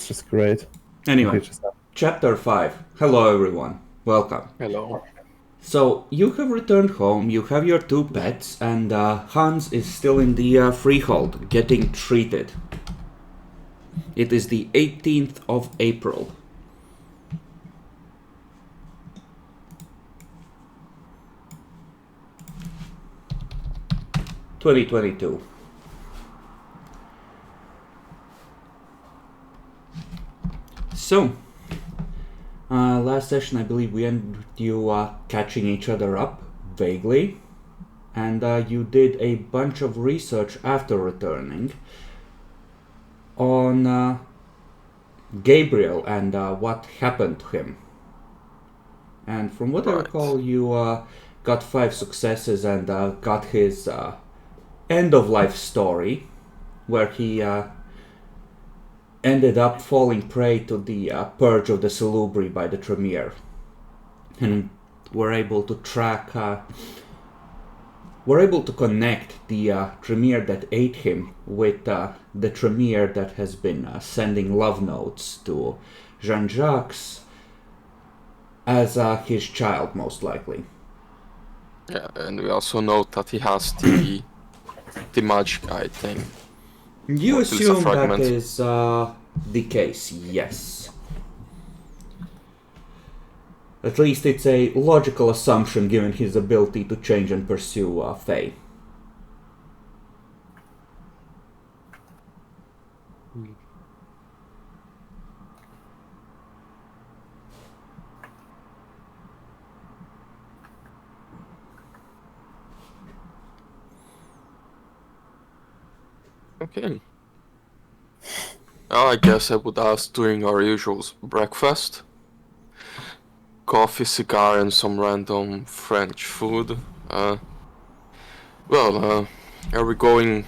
It's just great. Anyway, Chapter 5. Hello everyone. Welcome. Hello. So, you have returned home, you have your two pets, and Hans is still in the freehold, getting treated. It is the 18th of April. (2022). So, last session I believe we ended you catching each other up, vaguely, and you did a bunch of research after returning on Gabriel and what happened to him. And from what I recall, you got 5 successes and got his end-of-life story, where he ended up falling prey to the purge of the Salubri by the Tremere, and were able to track, were able to connect the Tremere that ate him with the Tremere that has been sending love notes to Jean-Jacques as his child, most likely. Yeah, and we also note that he has the magic eye thing. You assume that is the case, yes. At least it's a logical assumption given his ability to change and pursue Fae. Okay. I guess I would ask during our usual breakfast. Coffee, cigar, and some random French food. Are we going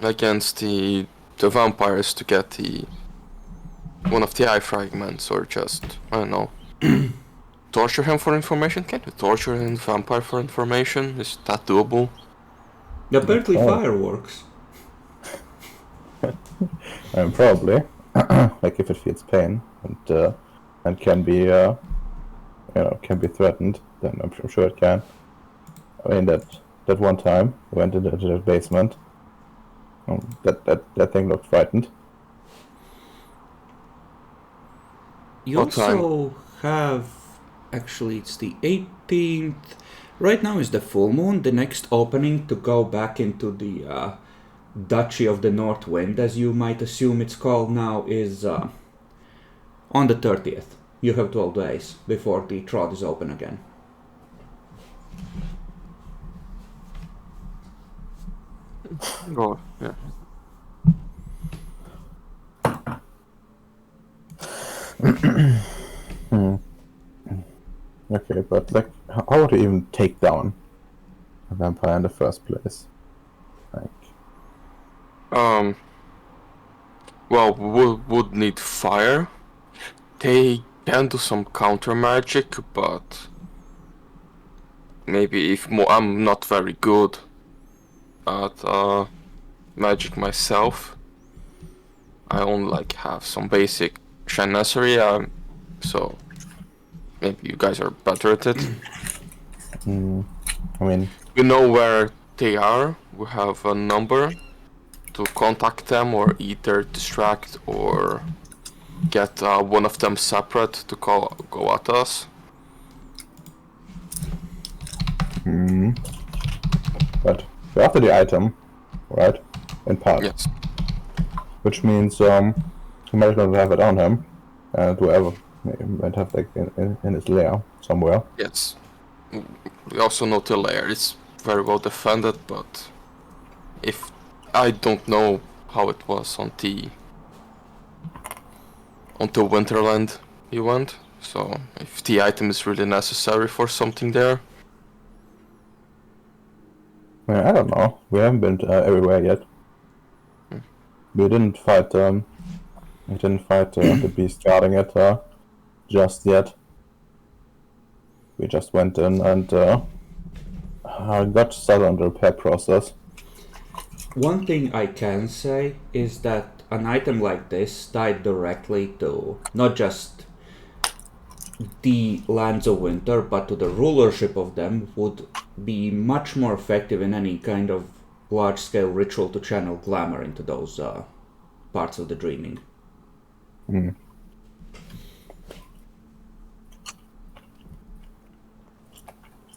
against the vampires to get one of the eye fragments, or just, I don't know, torture him for information? Can you torture a vampire for information? Is that doable? Apparently fireworks. Probably. Like if it feels pain and can be can be threatened, then I'm sure it can. I mean that one time we went into the basement. That thing looked frightened. You also have, actually it's the 18th. Right now is the full moon. The next opening to go back into the Duchy of the North Wind, as you might assume it's called now, is on the 30th. You have 12 days before the Trot is open again. Oh, yeah. Okay, but like, how would you even take down a vampire in the first place? Well, we would need fire. They can do some counter magic, but maybe I'm not very good at magic myself. I only have some basic Chancery, so maybe you guys are better at it. I mean, we know where they are. We have a number to contact them, or either distract or get one of them separate to go at us. But we're after the item, right? In part. Yes. Which means he might not have it on him, and whoever might have in his lair somewhere. Yes. We also know the lair is very well defended, but if I don't know how it was on the Winterland event, so if the item is really necessary for something there. I don't know. We haven't been everywhere yet. We didn't fight the beast guarding it just yet. We just went in and got started on the repair process. One thing I can say is that an item like this tied directly to not just the lands of winter, but to the rulership of them, would be much more effective in any kind of large-scale ritual to channel glamour into those parts of the dreaming. Mm.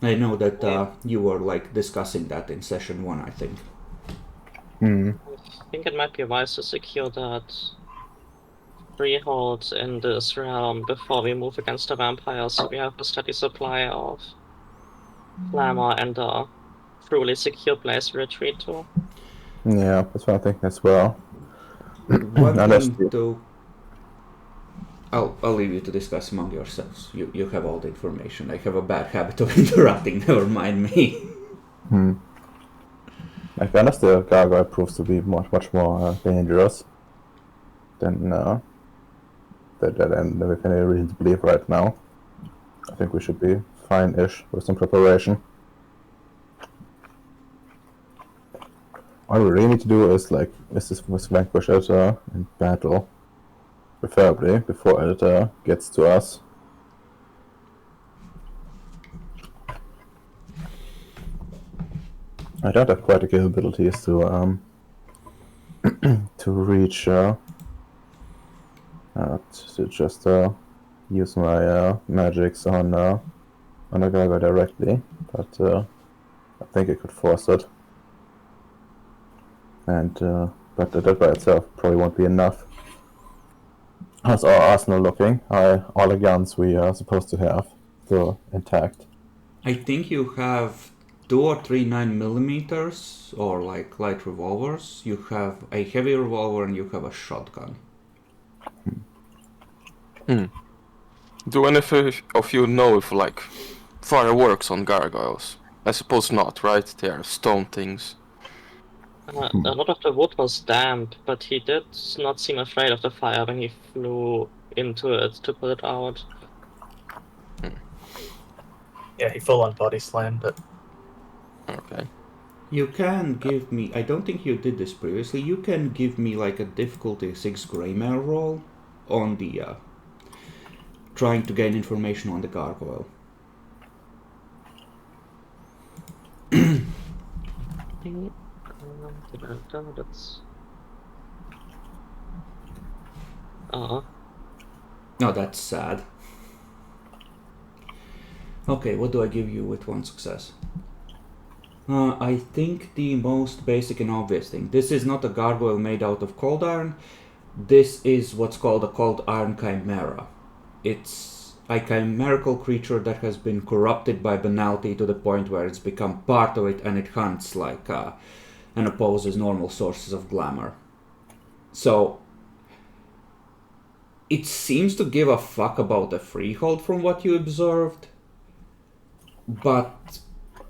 I know that you were like discussing that in session 1, I think. Mm. I think it might be wise to secure that freehold in this realm before we move against the vampires, so we have a steady supply of glamour and a truly secure place to retreat to. Yeah, that's what I think as well. One Unless thing to... I'll leave you to discuss among yourselves. You have all the information. I have a bad habit of interrupting, never mind me. Like, unless the gargoyle proves to be much more dangerous than we have any reason to believe right now, I think we should be fine-ish with some preparation. All we really need to do is vanquish it in battle, preferably before it gets to us. I don't have quite the capabilities to to reach to just use my magics on a gargoyle directly, but I think I could force it. And but that by itself probably won't be enough. How's our arsenal looking? All the guns we are supposed to have still intact? I think you have 2 or 3 9mm or like light revolvers. You have a heavy revolver and you have a shotgun. Do any of you know if like fire works on gargoyles? I suppose not, right? They are stone things. A lot of the wood was damp, but he did not seem afraid of the fire when he flew into it to put it out. Yeah, he full on body slammed it. Okay. You can give me... I don't think you did this previously. You can give me like a difficulty 6 Greymare roll on the... trying to gain information on the gargoyle. That's... No, that's sad. Okay, what do I give you with 1 success? I think the most basic and obvious thing. This is not a gargoyle made out of cold iron. This is what's called a cold iron chimera. It's a chimerical creature that has been corrupted by banality to the point where it's become part of it and it hunts like and opposes normal sources of glamour. So it seems to give a fuck about the freehold from what you observed, but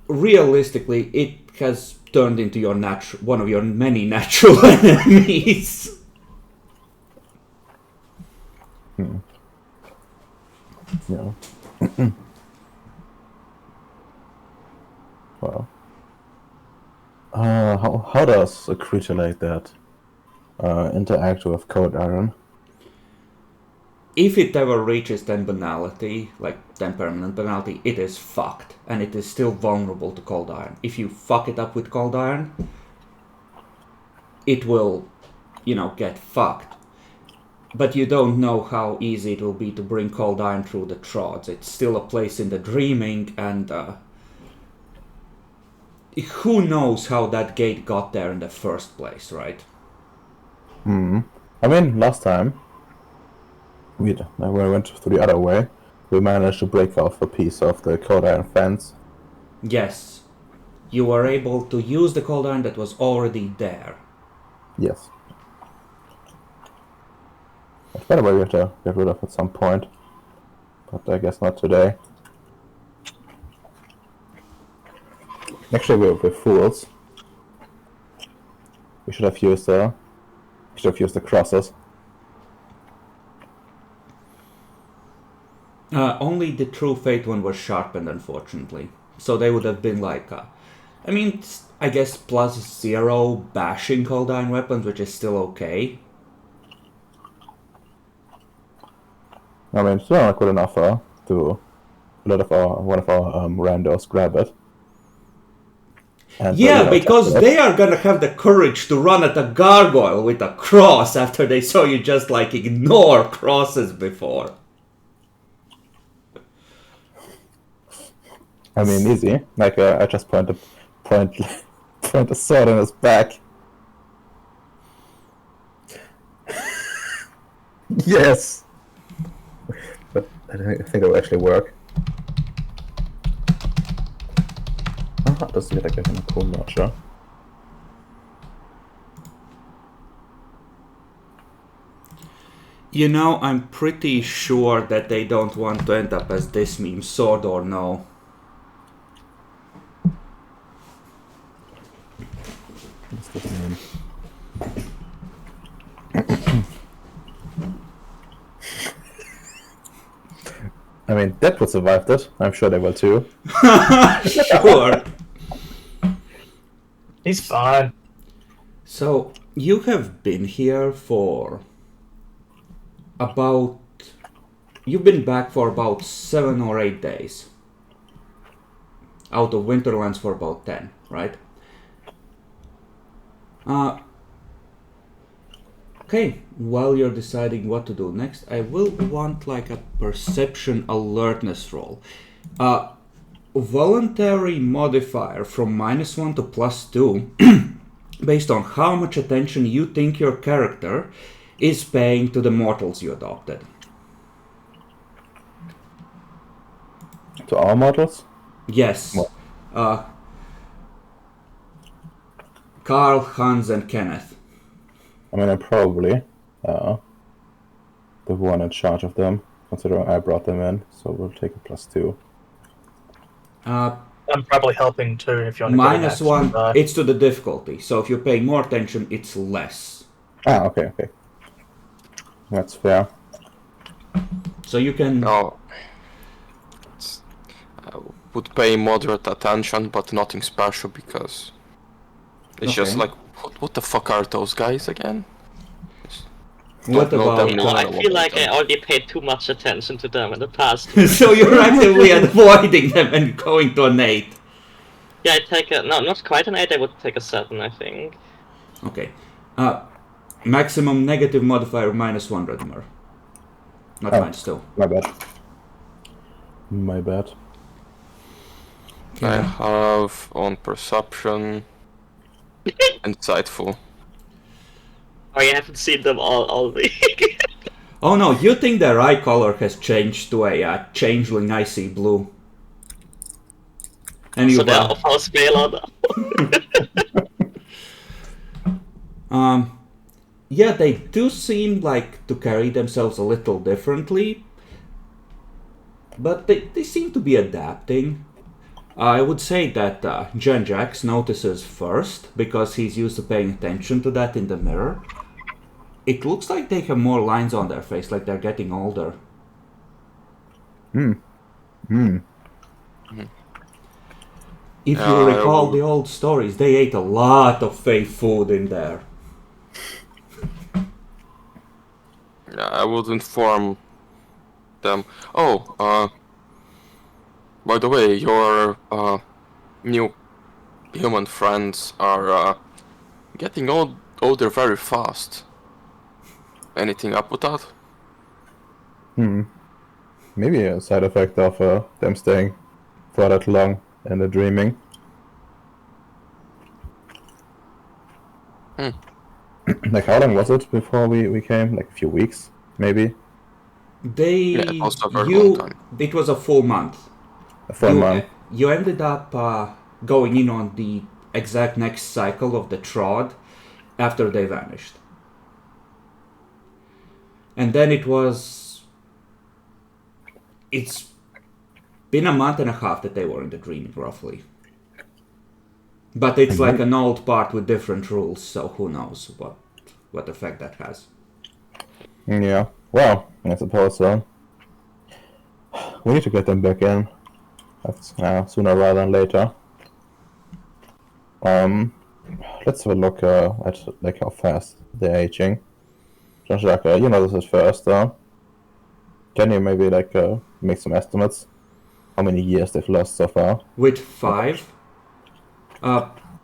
realistically it has turned into your one of your many natural enemies. Yeah. Well, how does a creature like that interact with cold iron? If it ever reaches 10 banality, like 10 permanent banality, it is fucked, and it is still vulnerable to cold iron. If you fuck it up with cold iron, it will, get fucked. But you don't know how easy it will be to bring cold iron through the trods. It's still a place in the dreaming, and who knows how that gate got there in the first place, right? I mean, last time when we went through the other way, we managed to break off a piece of the cold iron fence. Yes. You were able to use the cold iron that was already there. Yes. It's better we have to get rid of at some point, but I guess not today. Actually, we're fools. We should have used the crosses. Only the True Fate one was sharpened, unfortunately. So they would have been like, I guess +0 bashing cold iron weapons, which is still okay. I mean, it's not good enough to let one of our randos grab it. And, Yeah, because test it. they are gonna have the courage to run at a gargoyle with a cross after they saw you just like ignore crosses before. I mean, easy. Like, I just point a sword in his back. Yes! But I think it will actually work. Das wird gleich eine Kronlauncher. You know, I'm pretty sure that they don't want to end up as this meme, sword or no. What's this mean? I mean, that would survive it. I'm sure they will too. Sure. He's fine. So, you have been here for about... You've been back for about 7 or 8 days. Out of Winterlands for about 10, right? Okay, while you're deciding what to do next, I will want like a perception alertness roll. Voluntary modifier from -1 to +2 based on how much attention you think your character is paying to the mortals you adopted. To all models? Yes. What? Carl, Hans, and Kenneth. I mean, I'm probably the one in charge of them, considering I brought them in, so we'll take a +2. I'm probably helping too if you want to get an extra -1, die. it's to the difficulty. So if you're paying more attention, it's less. Okay. That's fair. So you can... No. I would pay moderate attention, but nothing special because it's just Okay. like, what the fuck are those guys again? What Don't know about... them, No, I know feel about like I them. already paid too much attention to them in the past. So you're actively avoiding them and going to an 8. Yeah, I take a... No, not quite an 8, I would take a 7, I think. Okay. Maximum negative modifier -1, Redmer. Not Oh. -2. My bad. I have on perception insightful. Oh, you haven't seen them all week. Oh no, you think their eye color has changed to a changeling icy blue. And So you they're off our scalar now. yeah, they do seem like to carry themselves a little differently, but they seem to be adapting. I would say that Jax notices first, because he's used to paying attention to that in the mirror. It looks like they have more lines on their face, like they're getting older. If you recall the old stories, they ate a lot of fake food in there. Yeah, I would inform them. Oh, by the way, your new human friends are getting older very fast. Anything up with that? Maybe a side effect of them staying for that long and the dreaming. Like, how long was it before we came? Like a few weeks, maybe? Yeah, it was a very long time. It was a full month. A full month. You ended up going in on the exact next cycle of the Trod after they vanished. And then it's been a month and a half that they were in the dream, roughly. But it's like an old part with different rules, so who knows what effect that has. Yeah. Well, I suppose so. We need to get them back in. That's sooner rather than later. Let's have a look at like how fast they're aging. Jean-Jacques, you know this is first, Can you maybe like make some estimates? How many years they've lost so far? With 5,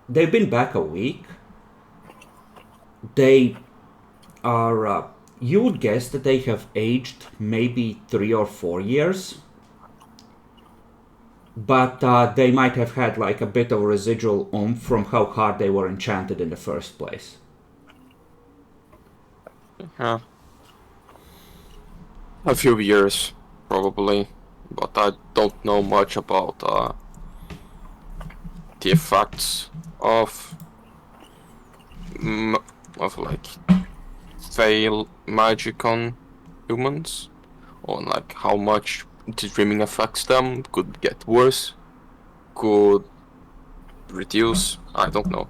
they've been back a week. They are. You would guess that they have aged maybe 3 or 4 years. But they might have had like a bit of residual oomph from how hard they were enchanted in the first place. Yeah. A few years, probably. But I don't know much about the effects of like fail magic on humans, or like how much the dreaming affects them. Could get worse, could reduce. I don't know.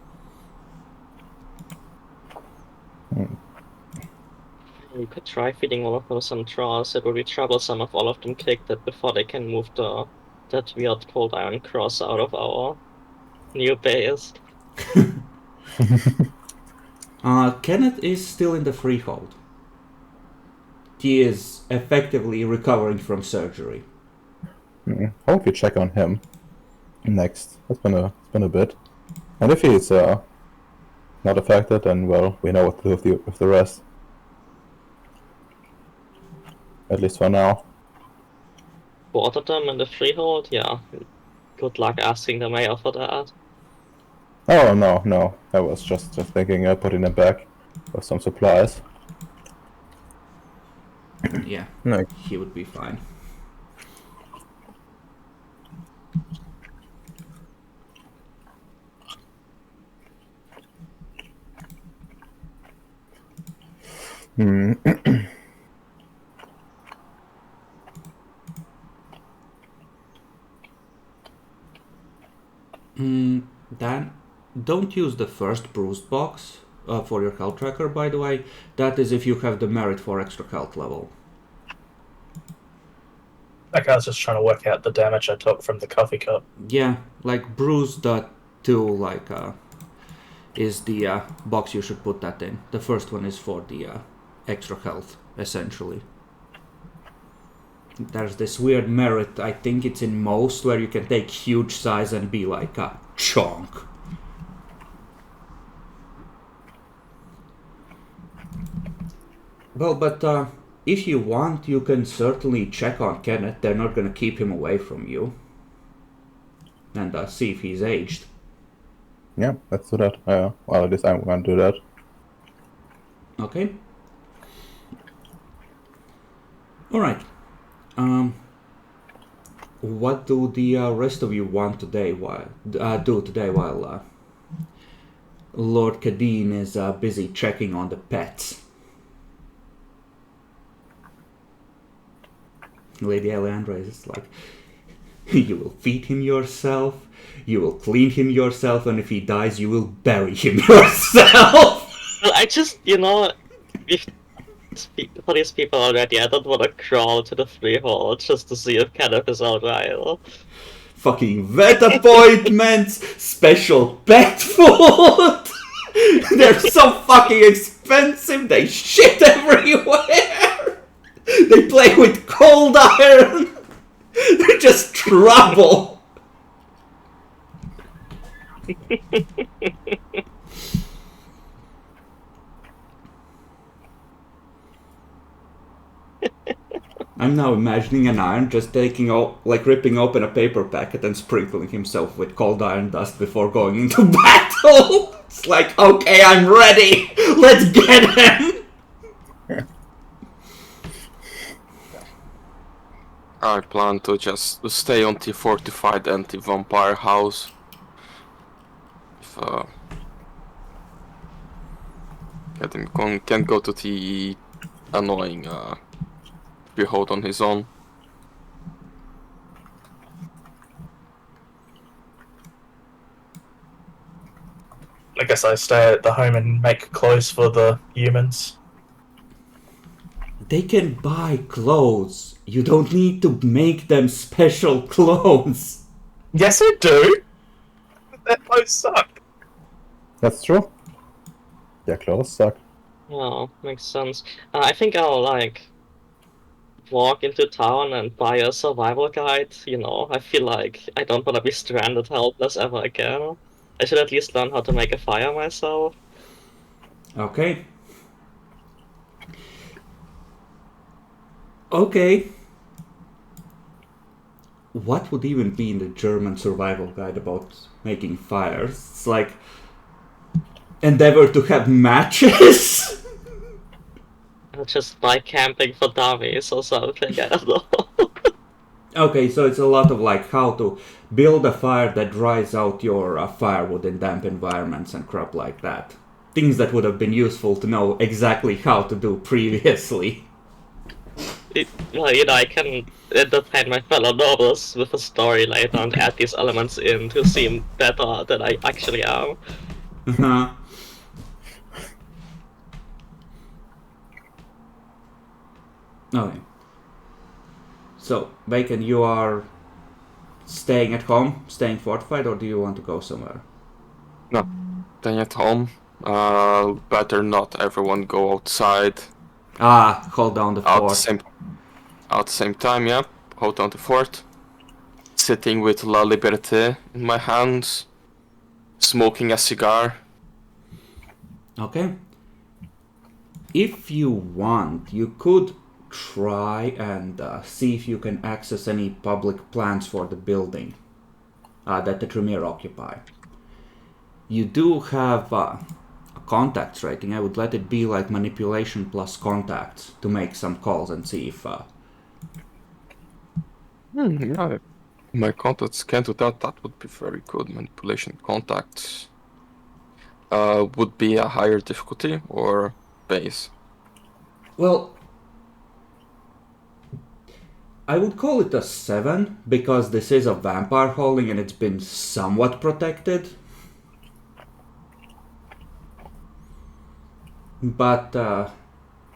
You could try feeding all of them some draws. It would be troublesome if all of them kicked it before they can move that weird cold iron cross out of our new base. Kenneth is still in the freehold. He is effectively recovering from surgery. How about we check on him next? It's been a bit, and if he's not affected, then well, we know what to do with the rest. At least for now. Quarter them in the freehold? Yeah. Good luck asking the mayor for that. Oh no! I was just thinking putting them back with some supplies. Yeah, No. he would be fine. Dan, don't use the first bruised box for your health tracker, by the way. That is if you have the merit for extra health level. Okay, I was just trying to work out the damage I took from the coffee cup. Yeah, like bruised 2, like is the box you should put that in. The first one is for the extra health, essentially. There's this weird merit, I think it's in most, where you can take huge size and be like a chonk. Well, but if you want, you can certainly check on Kenneth. They're not gonna keep him away from you. And see if he's aged. Yeah, let's do that. Well, at least I'm going to do that. Okay. Alright. What do the rest of you want today do today while Lord Kadeen is busy checking on the pets? Lady Eleandra is like, you will feed him yourself, you will clean him yourself, and if he dies, you will bury him yourself! Well, I just, for these people already, I don't want to crawl to the freehold just to see if Kenneth is alright. Fucking vet appointments, special pet food! They're so fucking expensive, they shit everywhere! They play with cold iron! They're just trouble! I'm now imagining an iron just ripping open a paper packet and sprinkling himself with cold iron dust before going into battle! It's like, okay, I'm ready! Let's get him! I plan to just stay on the fortified anti-vampire house. If Kadeen can go to the annoying freehold on his own. I guess I stay at the home and make clothes for the humans. They can buy clothes. You don't need to make them special clothes. Yes, I do! Their clothes suck. That's true. Their clothes suck. Oh, makes sense. I think I'll, walk into town and buy a survival guide. You know, I feel like I don't want to be stranded helpless ever again. I should at least learn how to make a fire myself. Okay. Okay. What would even be in the German survival guide about making fires? It's like endeavor to have matches. I'll just buy camping for dummies or something. I don't know. Okay, so it's a lot of like how to build a fire that dries out your firewood in damp environments and crap like that. Things that would have been useful to know exactly how to do previously. Well, you know, I can entertain my fellow nobles with a story later and add these elements in to seem better than I actually am. Uh-huh. Okay. So, Bacon, you are staying at home, staying fortified, or do you want to go somewhere? No, staying at home. Better not everyone go outside. Hold down the fort. At the same time, yeah. Hold down the fort. Sitting with La Liberté in my hands. Smoking a cigar. Okay. If you want, you could try and see if you can access any public plans for the building that the Tremere occupy. You do have a contacts rating. I would let it be like manipulation plus contacts to make some calls and see if... Yeah. My contacts can do that. That would be very good. Manipulation contacts. Would be a higher difficulty or base? Well, I would call it a 7 because this is a vampire holding and it's been somewhat protected. But,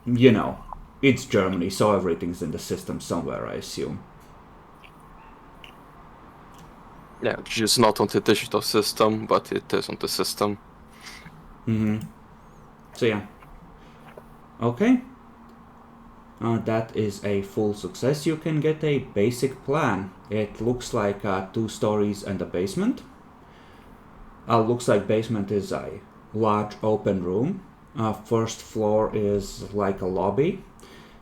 you know, it's Germany, so everything's in the system somewhere, I assume. Yeah, just not on the digital system, but it is on the system. So yeah. Okay. That is a full success. You can get a basic plan. It looks like 2 stories and a basement. Looks like basement is a large open room. First floor is like a lobby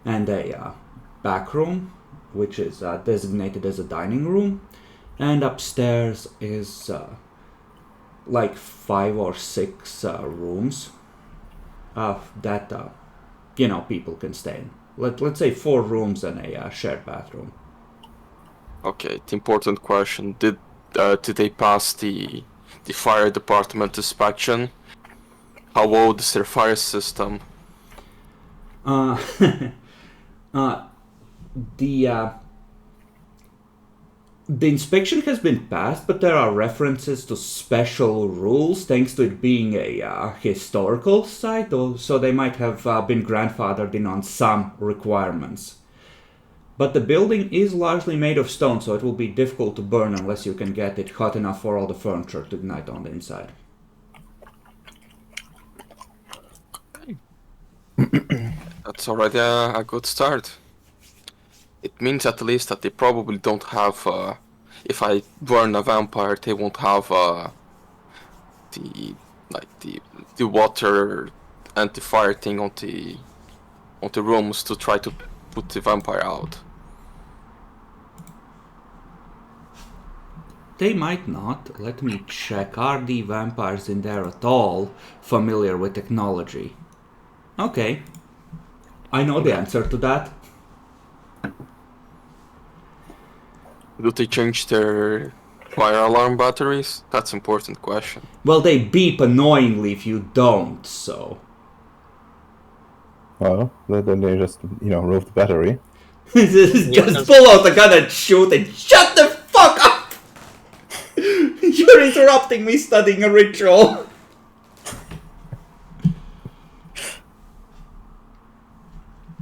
and a back room, which is designated as a dining room. And upstairs is like 5 or 6 rooms that you know, people can stay in. Let's say 4 rooms and a shared bathroom. Okay, the important question: did they pass the fire department inspection? How old is their fire system? The inspection has been passed, but there are references to special rules thanks to it being a historical site, so they might have been grandfathered in on some requirements. But the building is largely made of stone, so it will be difficult to burn unless you can get it hot enough for all the furniture to ignite on the inside. That's already a good start. It means at least that they probably don't have. If I burn a vampire, they won't have the water anti-fire thing on the rooms to try to put the vampire out. They might not. Let me check. Are the vampires in there at all familiar with technology? Okay. I know the answer to that. Do they change their fire alarm batteries? That's an important question. Well, they beep annoyingly if you don't, so... Well, then they just, remove the battery. Just pull out the gun and shoot and shut the fuck up! You're interrupting me studying a ritual!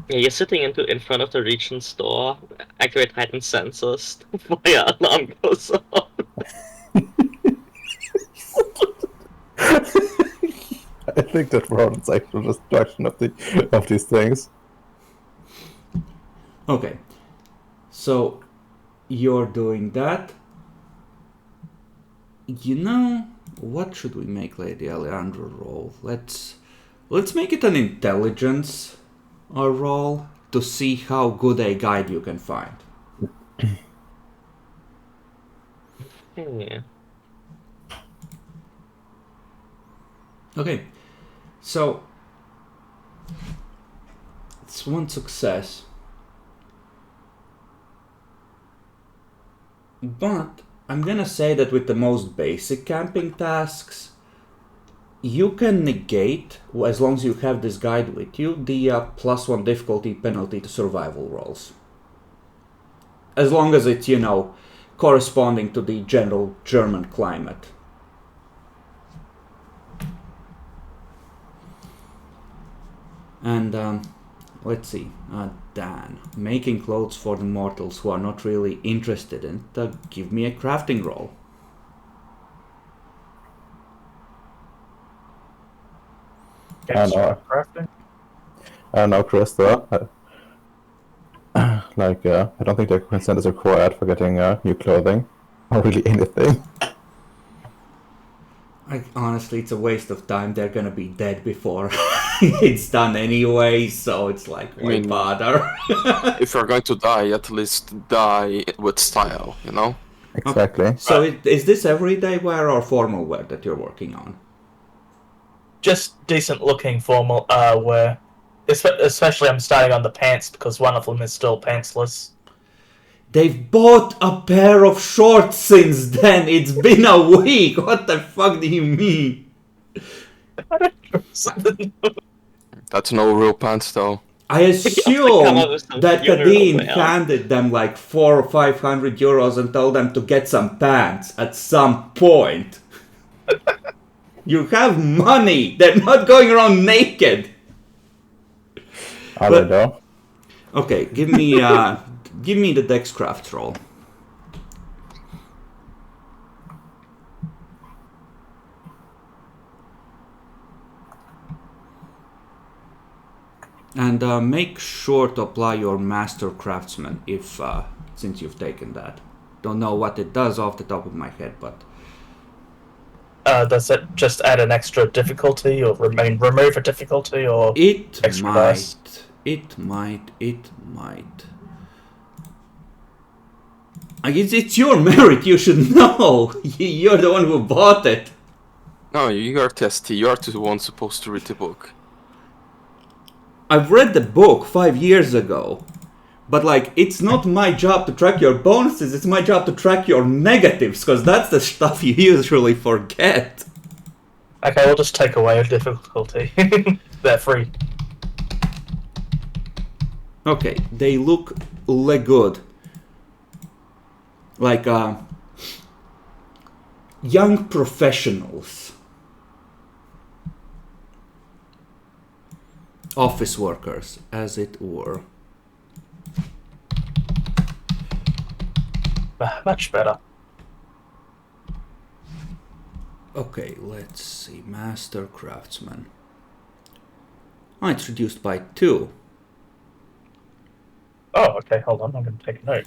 Yeah, you're sitting in front of the Regent's door, activate heightened senses before your alarm goes off. I think that broadens actual destruction of these things. Okay. So you're doing that. You know, what should we make Lady Alejandra roll? Let's make it an intelligence roll to see how good a guide you can find. Yeah. Okay, so it's one success, but I'm gonna say that with the most basic camping tasks, you can negate, as long as you have this guide with you, the +1 difficulty penalty to survival rolls. As long as it's, corresponding to the general German climate. And let's see, Dan, making clothes for the mortals who are not really interested in it. Give me a crafting roll. I know. Crafting. I don't know, Chris, though. I don't think their consent is required for getting new clothing. Or really anything. Honestly, it's a waste of time. They're gonna be dead before it's done anyway, so it's like, why bother? If you're going to die, at least die with style, you know? Exactly. Okay. So is this everyday wear or formal wear that you're working on? Just decent looking formal wear. Especially I'm starting on the pants because one of them is still pantsless. They've bought a pair of shorts since then. It's been a week. What the fuck do you mean? That's no real pants, though. I assume that Kadeen handed them like 400 or 500 euros and told them to get some pants at some point. You have money. They're not going around naked. Are they though? Okay, give me the Dexcraft roll. And make sure to apply your Master Craftsman if since you've taken that. Don't know what it does off the top of my head, but Does it just add an extra difficulty or remove a difficulty or it extra might. dice? It might. It's your merit. You should know. You're the one who bought it. No, you're testy. You're the one supposed to read the book. I've read the book 5 years ago. But, it's not my job to track your bonuses, it's my job to track your negatives, because that's the stuff you usually forget. Okay, we'll just take away a difficulty. They're free. Okay, they look good. Young professionals. Office workers, as it were. Much better. Okay, let's see. Master Craftsman. Oh, it's reduced by 2. Oh, okay, hold on, I'm going to take a note.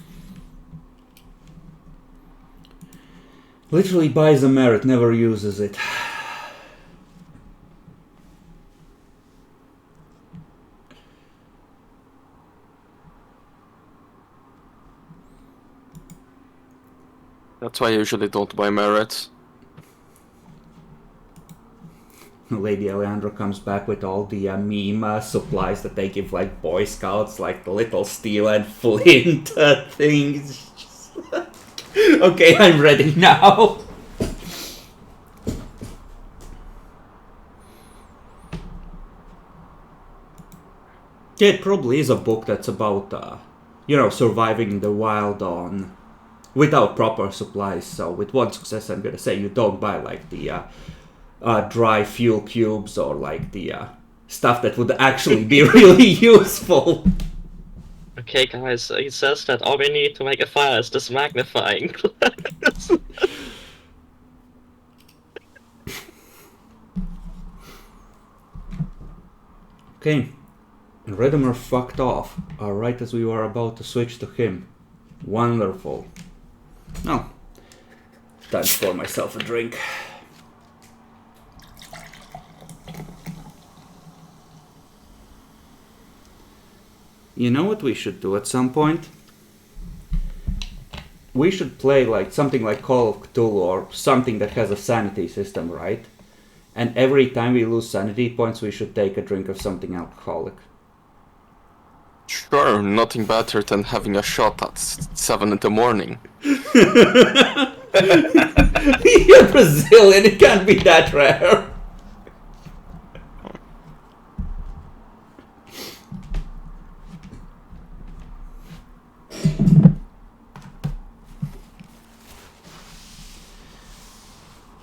Literally buys a merit, never uses it. That's why I usually don't buy merits. Lady Alejandra comes back with all the meme supplies that they give Boy Scouts, the little steel and flint things. Okay, I'm ready now. Yeah, it probably is a book that's about, surviving in the wild without proper supplies. So with one success, I'm gonna say you don't buy the dry fuel cubes or the stuff that would actually be really useful. Okay, guys, he says that all we need to make a fire is this magnifying glass. Okay. Redemer fucked off, right as we were about to switch to him. Wonderful. Oh, time to pour myself a drink. You know what we should do at some point? We should play like something like Call of Cthulhu or something that has a sanity system, right? And every time we lose sanity points, we should take a drink of something alcoholic. Sure, nothing better than having a shot at 7 in the morning. You're Brazilian, it can't be that rare.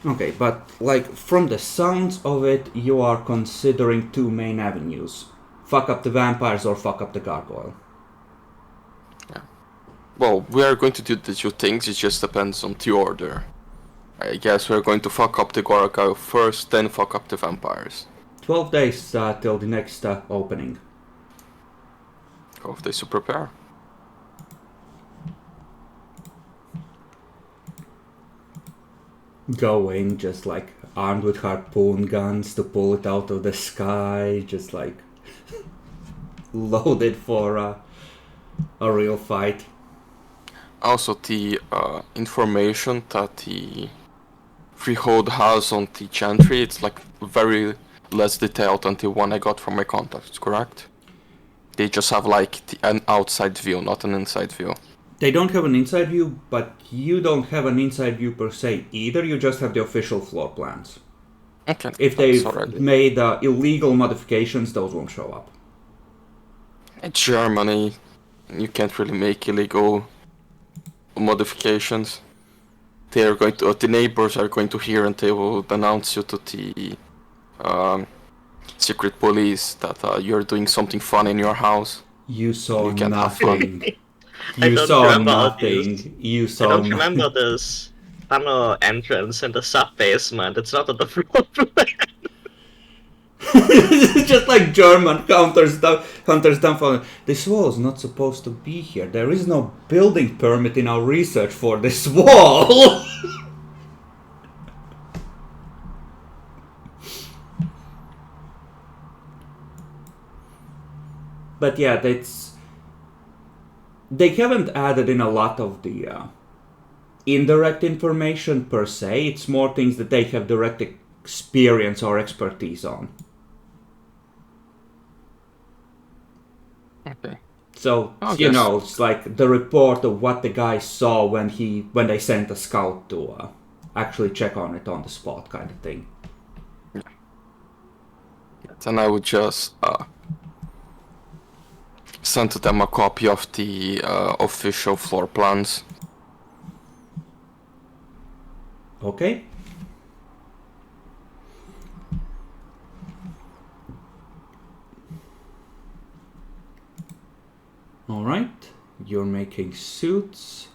Okay, but like from the sounds of it, you are considering two main avenues. Fuck up the vampires or fuck up the gargoyle. Yeah. Well, we are going to do the two things, it just depends on the order. I guess we're going to fuck up the gargoyle first, then fuck up the vampires. 12 days till the next opening. 12 days to prepare. Going just like armed with harpoon guns to pull it out of the sky, just like loaded for a real fight. Also, the information that the Freehold has on the Chantry, it's like very less detailed than the one I got from my contacts, correct? They just have like an outside view, not an inside view. They don't have an inside view, but you don't have an inside view per se either, you just have the official floor plans. Okay. If they've made illegal modifications, those won't show up. It's Germany, you can't really make illegal modifications. They are going to, the neighbors are going to hear and they will announce you to the secret police that you're doing something fun in your house. You saw You can't have fun. nothing. I You don't saw remember nothing. You I saw don't nothing. remember this tunnel entrance in the sub-basement. It's not on the floor plan. This is just like German hunters down for this wall is not supposed to be here. There is no building permit in our research for this wall. But yeah, they haven't added in a lot of the indirect information per se. It's more things that they have direct experience or expertise on. Okay. So, Oh, you yes. know, it's like the report of what the guy saw when they sent a scout to actually check on it on the spot kind of thing. Then I would just send to them a copy of the official floor plans. Okay? Alright, you're making suits.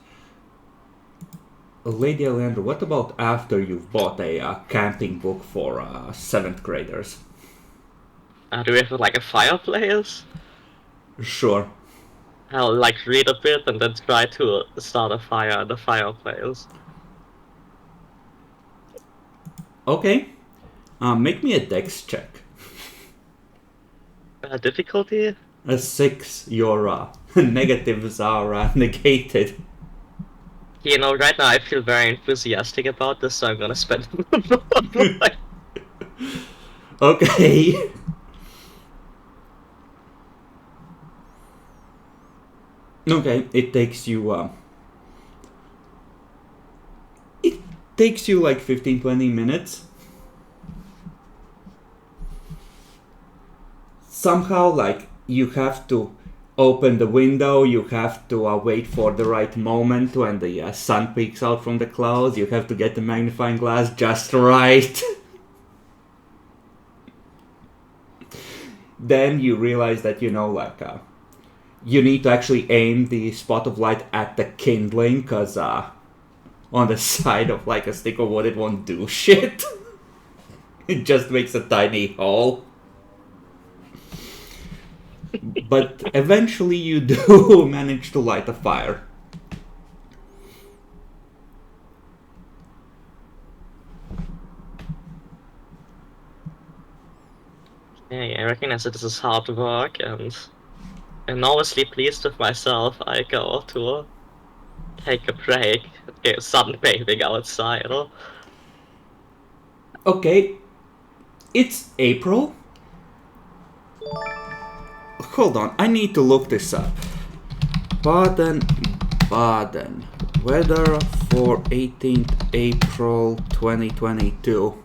Lady Aleandra, what about after you've bought a camping book for 7th graders? Do we have like a fireplace? Sure. I'll like read a bit and then try to start a fire at the fireplace. Okay. Make me a dex check. Difficulty? A 6, your negatives are negated. You know, right now I feel very enthusiastic about this, so I'm gonna spend Okay. Okay, it takes you like 15-20 minutes. Somehow, like, you have to open the window, you have to wait for the right moment when the sun peeks out from the clouds, you have to get the magnifying glass just right. Then you realize that, you know, like, you need to actually aim the spot of light at the kindling, because on the side of like a stick of wood it won't do shit. It just makes a tiny hole. But eventually you do manage to light a fire. Yeah, I recognize that this is hard work, and enormously pleased with myself, I go to take a break, go sunbathing outside. Okay, it's April. Hold on, I need to look this up. Baden, weather for 18th April 2022.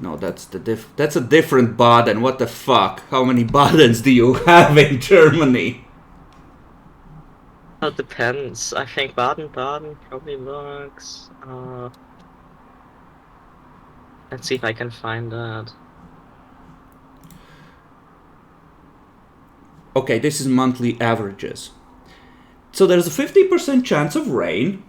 No, that's a different Baden. What the fuck? How many Badens do you have in Germany? It depends. I think Baden-Baden probably works. Let's see if I can find that. Okay, this is monthly averages. So there's a 50% chance of rain.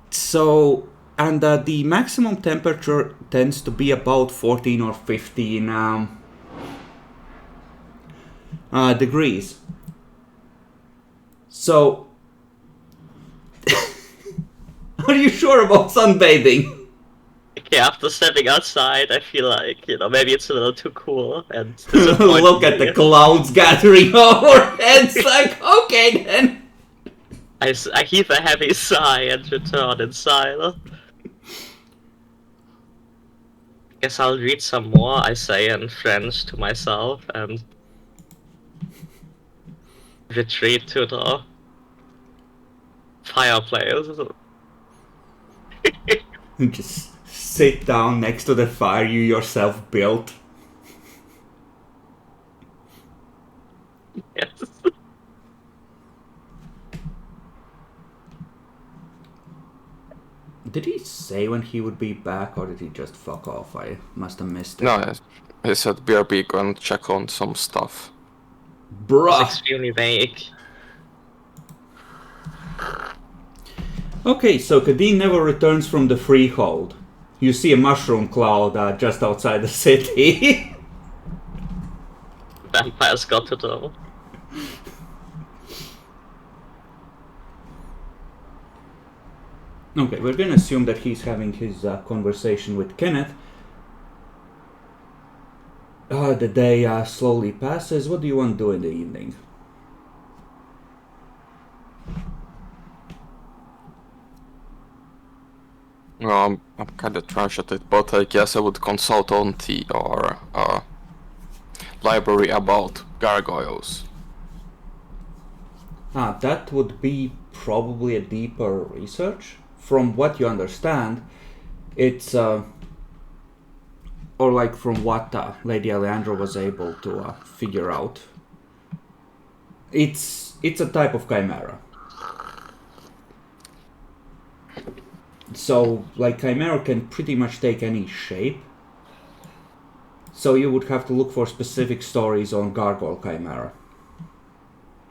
So, and the maximum temperature tends to be about 14 or 15 degrees. So, are you sure about sunbathing? Okay, after stepping outside, I feel like, maybe it's a little too cool and disappointing. Look at the clouds gathering overhead. It's like, okay then. I heave a heavy sigh and return inside. Guess I'll read some more, I say in French to myself, and retreat to the fireplace. Just sit down next to the fire you yourself built. Yes. Did he say when he would be back, or did he just fuck off? I must have missed it. No, yes. He said BRB going to check on some stuff. It's Bruh. extremely vague. Okay, so Kadeen never returns from the freehold. You see a mushroom cloud just outside the city. Vampires got to them. Okay, we're gonna assume that he's having his conversation with Kenneth. The day slowly passes. What do you want to do in the evening? Well, I'm kind of trash at it, but I guess I would consult on the library about gargoyles. That would be probably a deeper research. From what you understand, it's or like from what Lady Alejandra was able to figure out. It's a type of chimera. So, like, chimera can pretty much take any shape. So you would have to look for specific stories on gargoyle chimera.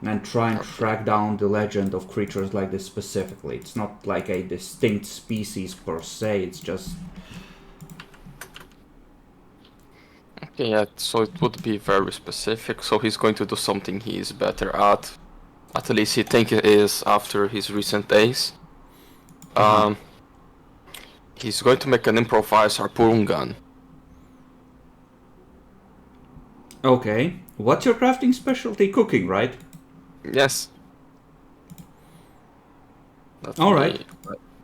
And try and track down the legend of creatures like this specifically. It's not like a distinct species per se, it's just... Okay, yeah, so it would be very specific, so he's going to do something he is better at. At least he thinks it is after his recent days. He's going to make an improvised harpoon gun. Okay. What's your crafting specialty? Cooking, right? Yes. Alright.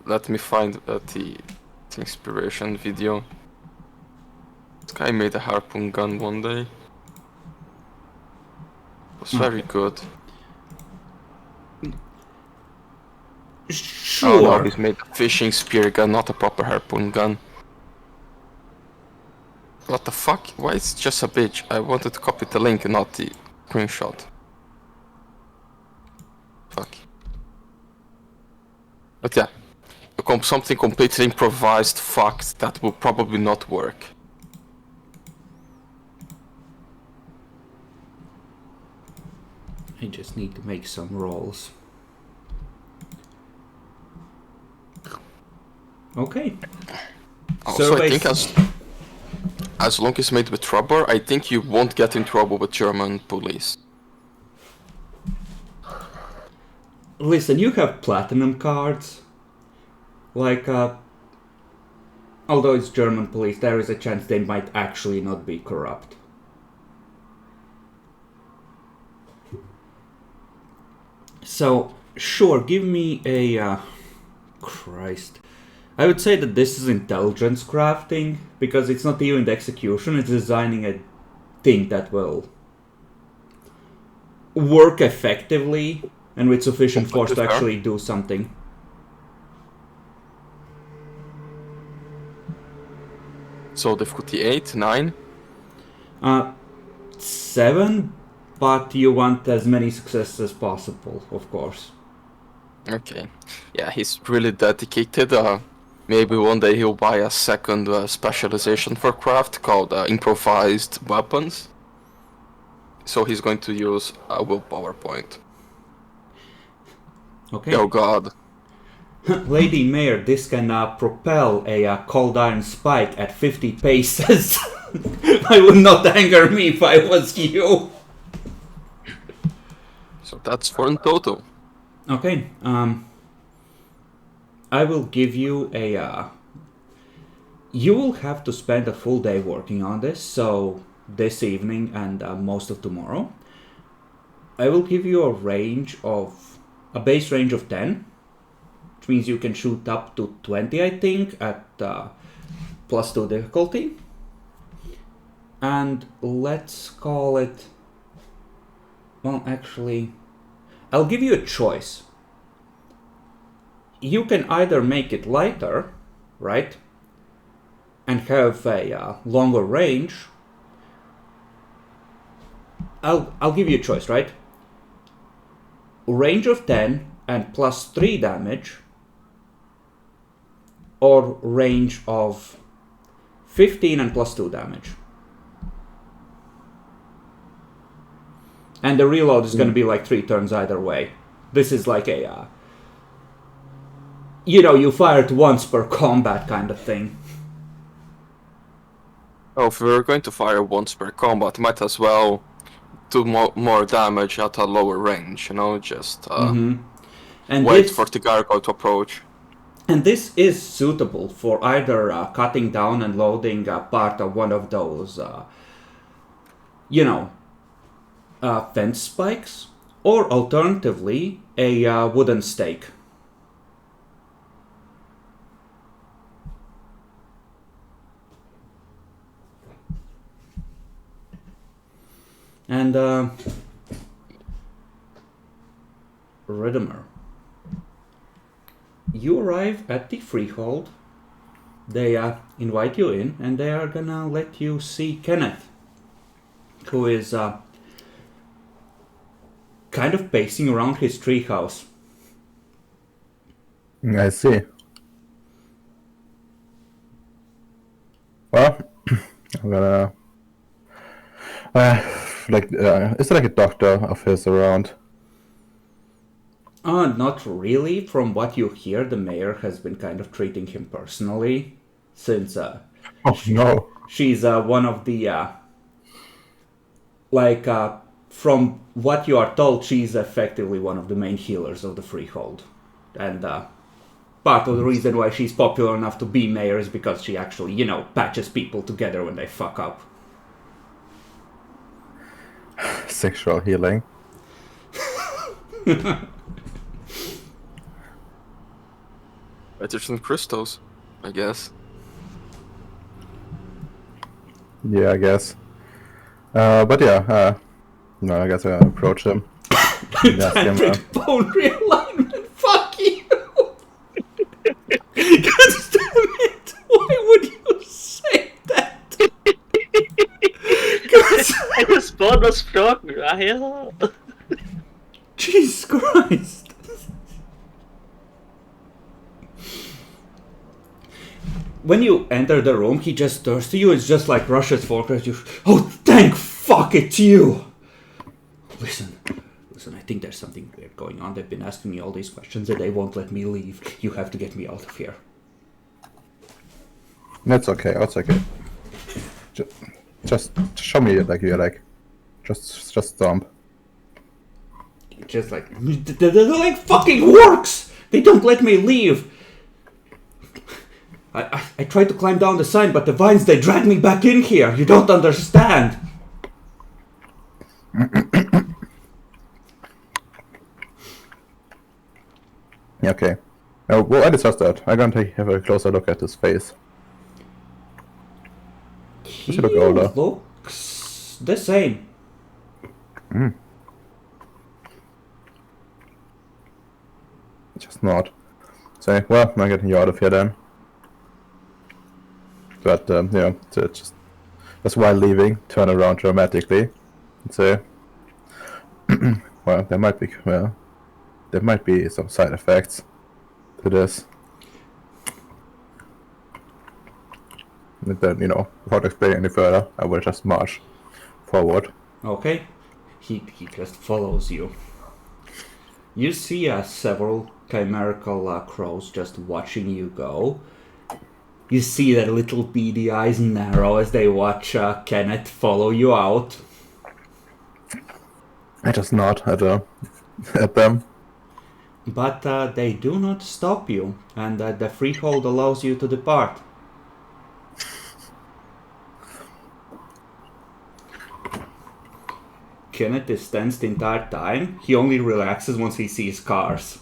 Let me find the inspiration video. This guy made a harpoon gun one day. It was very good. Sure. Oh no, he's made a fishing spear gun, not a proper harpoon gun. What the fuck? Why is it just a bitch? I wanted to copy the link, not the screenshot. Fuck. But yeah, something completely improvised fucked that will probably not work. I just need to make some rolls. Okay. Also, I think as long as made with trouble, I think you won't get in trouble with German police. Listen, you have platinum cards. Like, although it's German police, there is a chance they might actually not be corrupt. So, sure, give me a... Christ. I would say that this is intelligence crafting, because it's not even the execution, it's designing a thing that will work effectively and with sufficient force to actually do something. So difficulty 8, 9? 7, but you want as many successes as possible, of course. Okay. Yeah, he's really dedicated. Maybe one day he'll buy a second specialization for craft called improvised weapons. So he's going to use a willpower point. Okay. Oh god. Lady Mayor, this can propel a cold iron spike at 50 paces. I would not anger me if I was you. So that's 4 in total. Okay, I will give you a... you will have to spend a full day working on this, so this evening and most of tomorrow. I will give you a base range of 10, which means you can shoot up to 20, I think, at +2 difficulty. And let's call it... well, actually... I'll give you a choice. You can either make it lighter, right? And have a longer range. I'll give you a choice, right? Range of 10 and +3 damage. Or range of 15 and +2 damage. And the reload is going to be like 3 turns either way. This is like a... you fire it once per combat kind of thing. Oh, if we're going to fire once per combat, might as well do more damage at a lower range, just And wait for the gargoyle to approach. And this is suitable for either cutting down and loading part of one of those, fence spikes, or alternatively, a wooden stake. And, Riddimer. You arrive at the freehold. They invite you in, and they are gonna let you see Kenneth, who is kind of pacing around his treehouse. I see. Well, I'm gonna... is there like a doctor of his around? Not really. From what you hear, the mayor has been kind of treating him personally, since No. she's one of the from what you are told, she's effectively one of the main healers of the freehold, and part of the reason why she's popular enough to be mayor is because she actually, patches people together when they fuck up. Sexual healing. Better than crystals, I guess. Yeah, I guess. But yeah, no, I guess I gotta approach him. Ask him, Tantric bone realignment, fuck you! God damn it! Why would you say that? I just bonus fragen, ja. Jesus Christ! When you enter the room, he just turns to you. It's just like rushes forward at you. Oh, thank fuck it's you! Listen, I think there's something weird going on. They've been asking me all these questions and they won't let me leave. You have to get me out of here. That's okay. That's okay. Just show me like you're like, just stomp. Just like they're like fucking orcs. They don't let me leave. I tried to climb down the sign, but the vines, they drag me back in here. You don't understand. Okay. Well, I discussed that. I'm going to have a closer look at his face. Does he look older? Looks the same. Just not. So, well, I'm getting you out of here then. But, just while leaving, turn around dramatically and say, well, there might be some side effects to this. And then, without explaining any further, I will just march forward. Okay. He just follows you. You see several chimerical crows just watching you go. You see their little beady eyes narrow as they watch Kenneth follow you out. I just nod at them. But they do not stop you, and the freehold allows you to depart. Kenneth is tense the entire time. He only relaxes once he sees cars.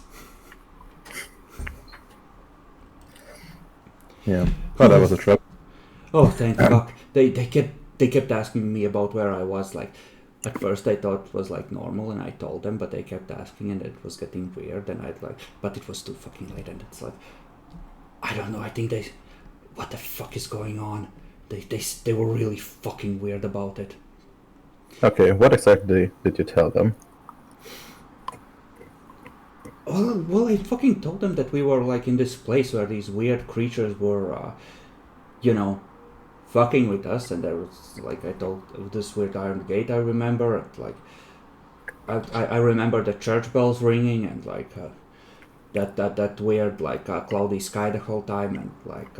Yeah. Oh, that was a trip. Oh, thank fuck. They kept asking me about where I was. Like, at first I thought it was like normal, and I told them, but they kept asking, and it was getting weird. And I'd like, but it was too fucking late, and it's like, I don't know. I think what the fuck is going on? They were really fucking weird about it. Okay, what exactly did you tell them? Well, I fucking told them that we were like in this place where these weird creatures were, fucking with us, and there was like I told this weird iron gate. I remember, and, like, I remember the church bells ringing, and like that weird like cloudy sky the whole time, and like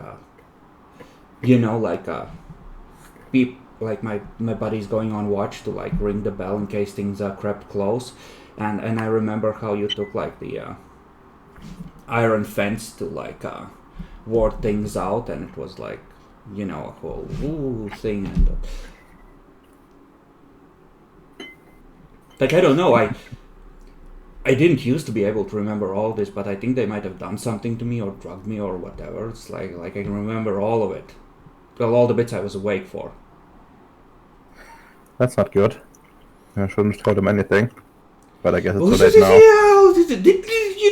like my buddy's going on watch to like ring the bell in case things crept close. And I remember how you took like the iron fence to like ward things out, and it was like, a whole thing. And like, I don't know, I didn't used to be able to remember all this, but I think they might have done something to me or drugged me or whatever. It's like I can remember all of it. Well, all the bits I was awake for. That's not good. I shouldn't have told them anything. But I guess it's too late now. You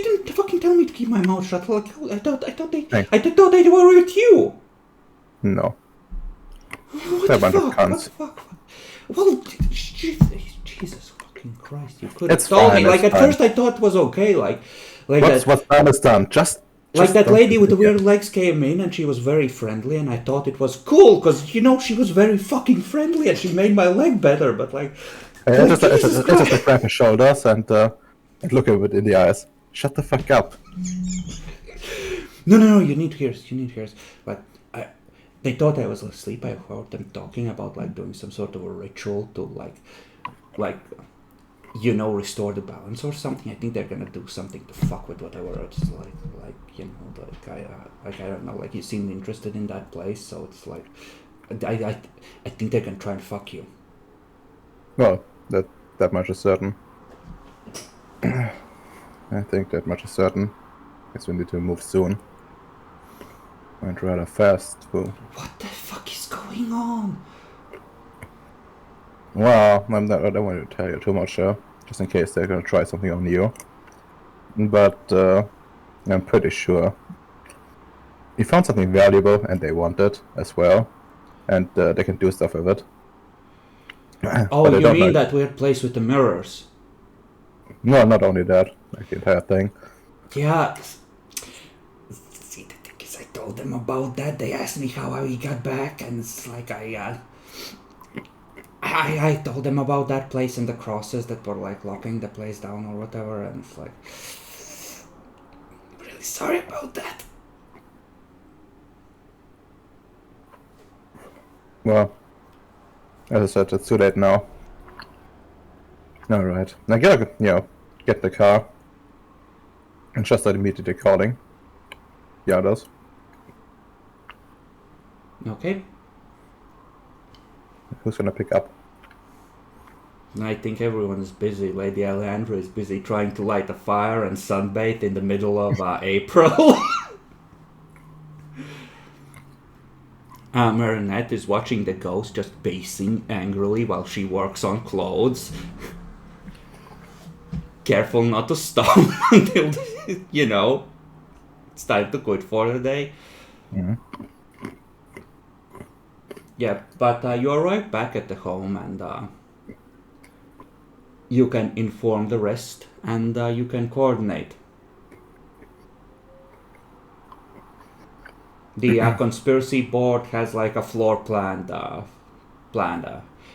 didn't fucking tell me to keep my mouth shut. Like, I thought they were with you. No. What They're the a bunch of fuck? cunts. What the fuck? Well, Jesus fucking Christ! You could have It's told fine, me. Like, it's at fine. first I thought it was okay. Like What's done is done. Just like that don't lady with the forget. weird legs came in, and she was very friendly, and I thought it was cool because she was very fucking friendly, and she made my leg better. But like. It's just grab his shoulders and look at it in the eyes. Shut the fuck up. No, you need to hear us. But they thought I was asleep. I heard them talking about like doing some sort of a ritual to like restore the balance or something. I think they're gonna do something to fuck with whatever. It's I don't know. Like, you seemed interested in that place, so it's like I think they're gonna try and fuck you. Well, that much is certain. I think that much is certain. Guess we need to move soon. And rather fast, too. What the fuck is going on? Well, I don't want to tell you too much, just in case they're gonna try something on you. But I'm pretty sure you found something valuable, and they want it as well, and they can do stuff with it. Oh, But I you don't mean know. that weird place with the mirrors? No, not only that, like the entire thing. Yeah. See, the thing is, I told them about that. They asked me how we got back, and it's like I told them about that place and the crosses that were like locking the place down or whatever, and it's like, I'm really sorry about that. Well, as I said, it's too late now. Alright. I gotta, get in the car. And just start immediately calling the others. Okay. Who's gonna pick up? I think everyone is busy. Lady Alejandra is busy trying to light a fire and sunbathe in the middle of April. Marinette is watching the ghost just pacing angrily while she works on clothes. Careful not to stop until, it's time to quit for the day. Mm-hmm. Yeah, but you arrive back at the home and you can inform the rest and you can coordinate. The conspiracy board has like a floor plan,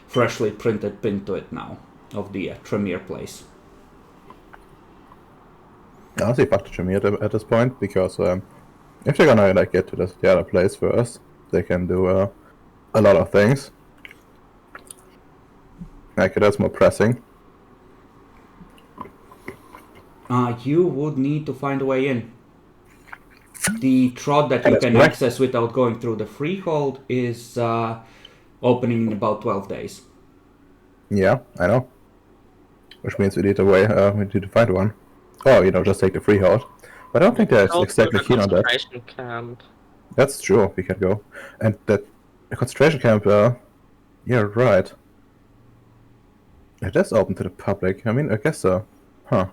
freshly printed pinned to it now, of the Tremere place. Honestly, fuck the Tremere at this point, because if they're gonna get to the other place first, they can do a lot of things. That's more pressing. You would need to find a way in. The trot that you That's can correct. access without going through the freehold is opening in about 12 days. Yeah, I know. Which means we need a way. We need to find one. Oh, just take the freehold. But I don't think they're Go to exactly the keen on that. concentration camp. That's true. We can go, and that the concentration camp. Yeah, right. It is open to the public. I mean, I guess so. Huh.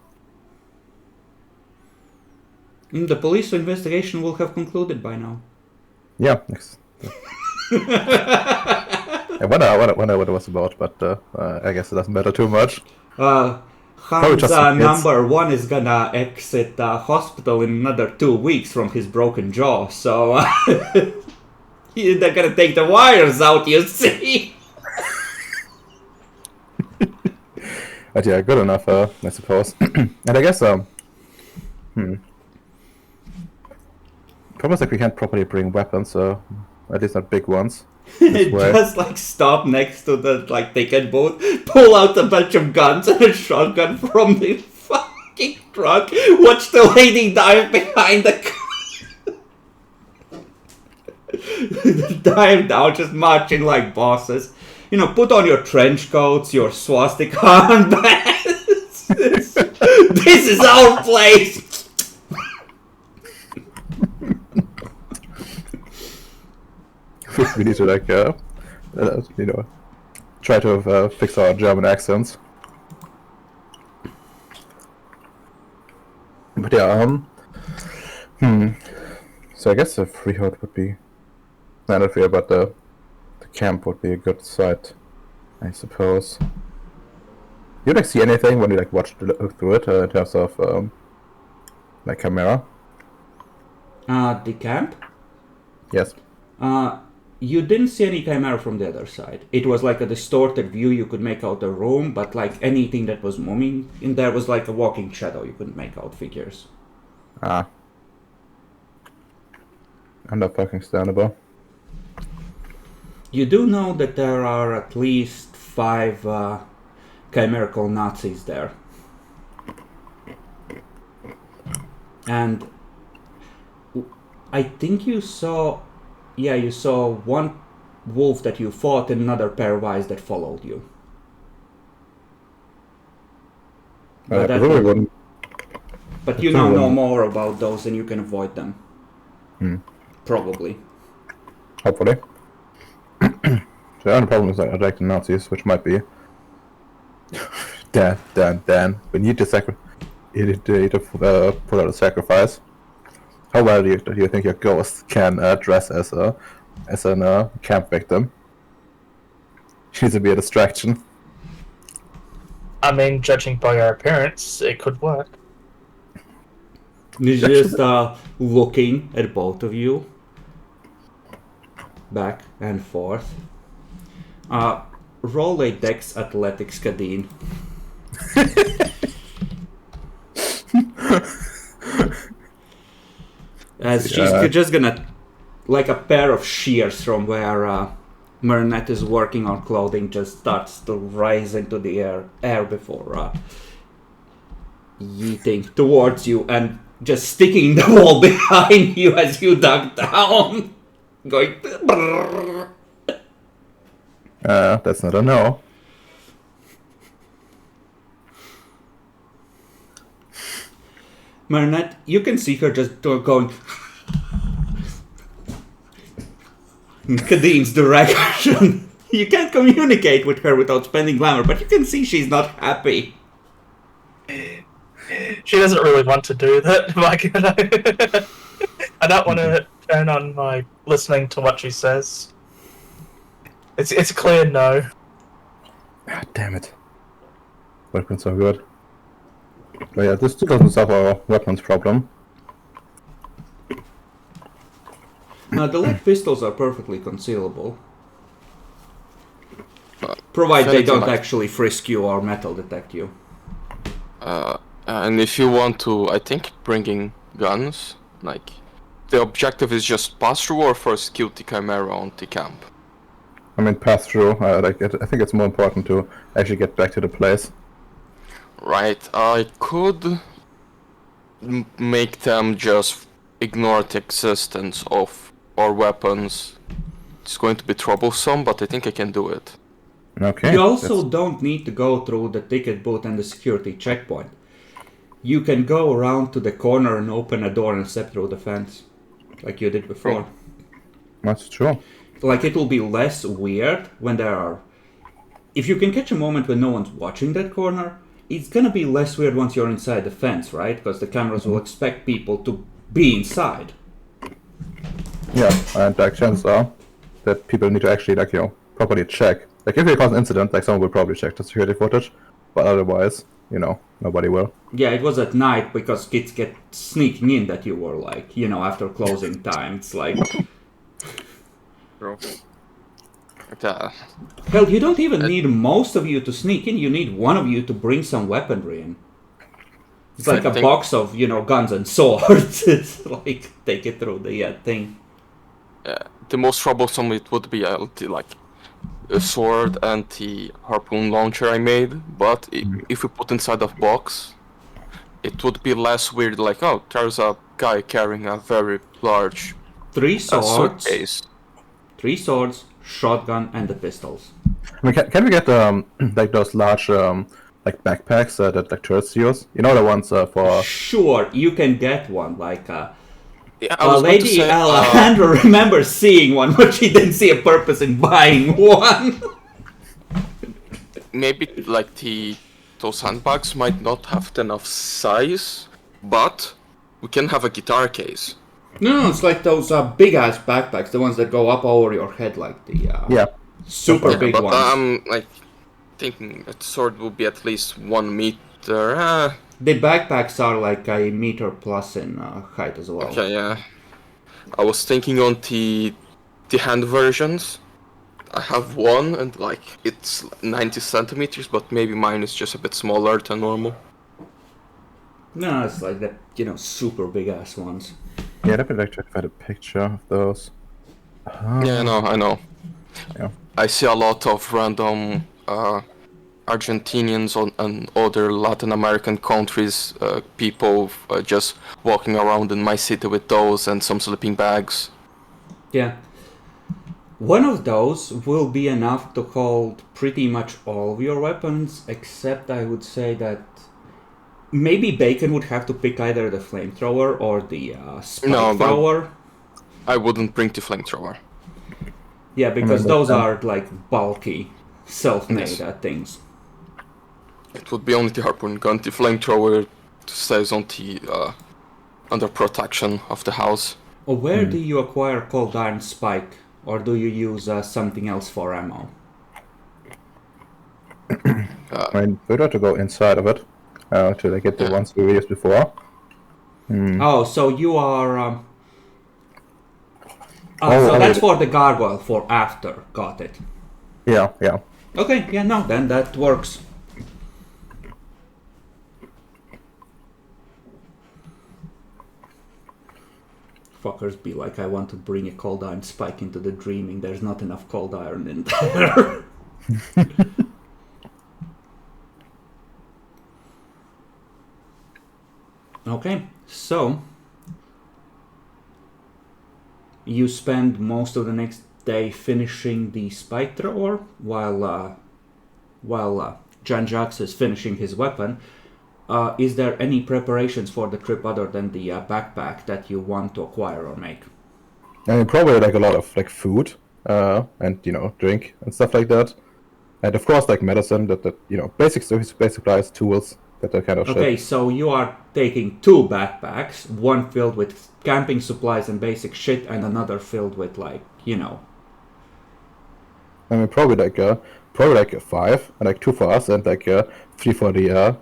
The police investigation will have concluded by now. Yeah. I wonder what it was about, but I guess it doesn't matter too much. Hans just some kids. number 1 is gonna exit hospital in another 2 weeks from his broken jaw, so they're gonna take the wires out, you see. But yeah, good enough, I suppose. And I guess Problem is we can't properly bring weapons, at least not big ones. Just stop next to the they can both pull out a bunch of guns and a shotgun from the fucking truck. Watch the lady dive behind the car. Dive down, just marching like bosses. Put on your trench coats, your swastika armbands. This is our place. We need to try to fix our German accents. But yeah, So I guess the freehold would be not fair, but the camp would be a good site, I suppose. You see anything when you look through it in terms of camera? The camp? Yes. You didn't see any chimera from the other side. It was like a distorted view. You could make out the room, but anything that was moving in there was like a walking shadow. You couldn't make out figures. Understandable. You do know that there are at least 5 chimerical Nazis there. And I think you saw one wolf that you fought and another pair of eyes that followed you. But you now know more about those and you can avoid them. Probably. Hopefully. The only problem is I like the Nazis, which might be Dan. We need to put out a sacrifice. How well do you think your ghost can dress as a camp victim? She needs to be a distraction. I mean, judging by her appearance, it could work. He's just looking at both of you, back and forth. Roll a Dex Athletics, Kadeen. As she's just gonna, like a pair of shears from where Marinette is working on clothing, just starts to rise into the air before yeeting towards you and just sticking the wall behind you as you duck down. Going... That's not a no. Marinette, you can see her just going in Kadim's direction. You can't communicate with her without spending glamour, but you can see she's not happy. She doesn't really want to do that. I don't want to turn on my listening to what she says. It's a clear no. God damn it. Weapons are good. But yeah, this still doesn't solve our weapons problem. Now, the lead pistols are perfectly concealable. Provided they don't actually frisk you or metal detect you. And if you want to, I think bringing guns, like, the objective is just pass through or first kill the Chimera on the camp. I mean, pass through. I think it's more important to actually get back to the place. Right, I could make them just ignore the existence of our weapons. It's going to be troublesome, but I think I can do it. Okay. You also don't need to go through the ticket booth and the security checkpoint. You can go around to the corner and open a door and step through the fence, like you did before. That's true. Like, it will be less weird when there are... If you can catch a moment when no one's watching that corner, it's gonna be less weird once you're inside the fence, right? Because the cameras will expect people to be inside. Yeah, and like chances are that people need to actually properly check. Like if it causes an incident, like someone will probably check the security footage, but otherwise, nobody will. Yeah, it was at night because kids get sneaking in that you were like, after closing time. It's like... Bro. Hell, you don't even need most of you to sneak in, you need one of you to bring some weaponry in. It's like a box of, guns and swords. It's like, take it through the thing. The most troublesome it would be like a sword and the harpoon launcher I made, but if we put inside a box, it would be less weird, like, oh, there's a guy carrying a very large 3 swords, suitcase. 3 swords, shotgun, and the pistols. I mean, can we get like those large like backpacks that like tourists use? You know the ones for... Sure, you can get one, like Yeah, Lady Alejandra remembers seeing one, but she didn't see a purpose in buying one. Maybe like those handbags might not have enough size, but we can have a guitar case. No, it's like those big ass backpacks, the ones that go up over your head, like the super big but ones. I'm like thinking that sword will be at least 1 meter. The backpacks are like a meter plus in height as well. Okay, yeah. I was thinking on the hand versions. I have one and like it's 90 centimeters, but maybe mine is just a bit smaller than normal. No, it's like the super big ass ones. Yeah, that'd be like to find a picture of those. Yeah, I know. Yeah. I see a lot of random Argentinians and other Latin American countries, people just walking around in my city with those and some sleeping bags. Yeah. One of those will be enough to hold pretty much all of your weapons, except I would say that maybe Bacon would have to pick either the flamethrower or the spike thrower. I wouldn't bring the flamethrower. Yeah, because those are like bulky, self-made things. It would be only the harpoon gun. The flamethrower stays on the under protection of the house. Where do you acquire cold iron spike, or do you use something else for ammo? I mean, we'd have to go inside of it to get the ones we used before. Oh, so you are... so that's for the gargoyle, for after. Got it. Yeah. Okay, yeah, no, then that works. fuckers be like, I want to bring a cold iron spike into the dreaming. There's not enough cold iron in there. Okay, so you spend most of the next day finishing the spike thrower while Jean-Jacques is finishing his weapon. Is there any preparations for the trip other than the backpack that you want to acquire or make? I mean, probably like a lot of like food, and drink and stuff like that, and of course like medicine, that basic supplies, tools, that kind of shit. Okay, so you are taking 2 backpacks, one filled with camping supplies and basic shit, and another filled with I mean, probably like 5, and like 2 for us, and like 3 for the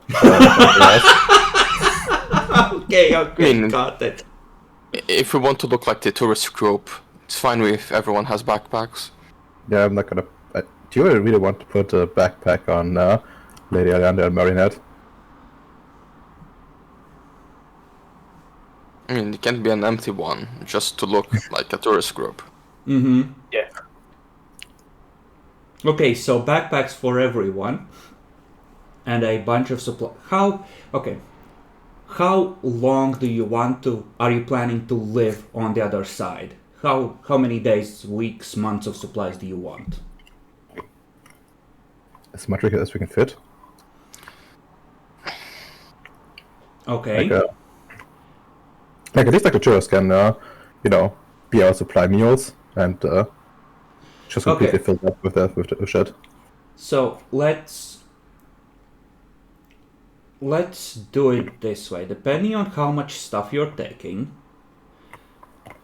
Okay, I mean, got it. If we want to look like the tourist group, it's fine if everyone has backpacks. Yeah, I'm not gonna. Do you really want to put a backpack on Lady Alanda and Marinette? I mean, it can't be an empty one, just to look like a tourist group. Mm-hmm. Yeah. Okay, so backpacks for everyone, and a bunch of supply. How long are you planning to live on the other side? How many days, weeks, months of supplies do you want? As much as we can fit. Okay. Like at least like the tourists can, be our supply meals and just completely Okay. filled up with the shit. So let's do it this way. Depending on how much stuff you're taking,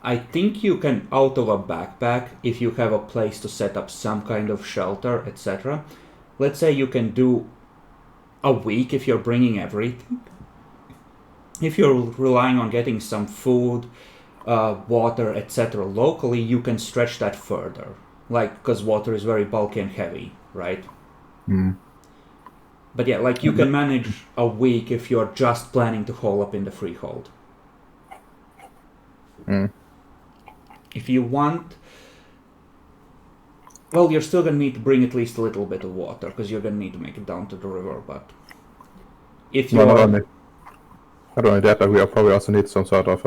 I think you can, out of a backpack, if you have a place to set up some kind of shelter, etc. Let's say you can do a week if you're bringing everything. If you're relying on getting some food, water, etc. locally, you can stretch that further. Like, because water is very bulky and heavy, right? Mm. But yeah, like you can manage a week if you're just planning to hole up in the freehold. Mm. If you want, well, you're still gonna need to bring at least a little bit of water because you're gonna need to make it down to the river. But if you not only that, but we probably also need some sort of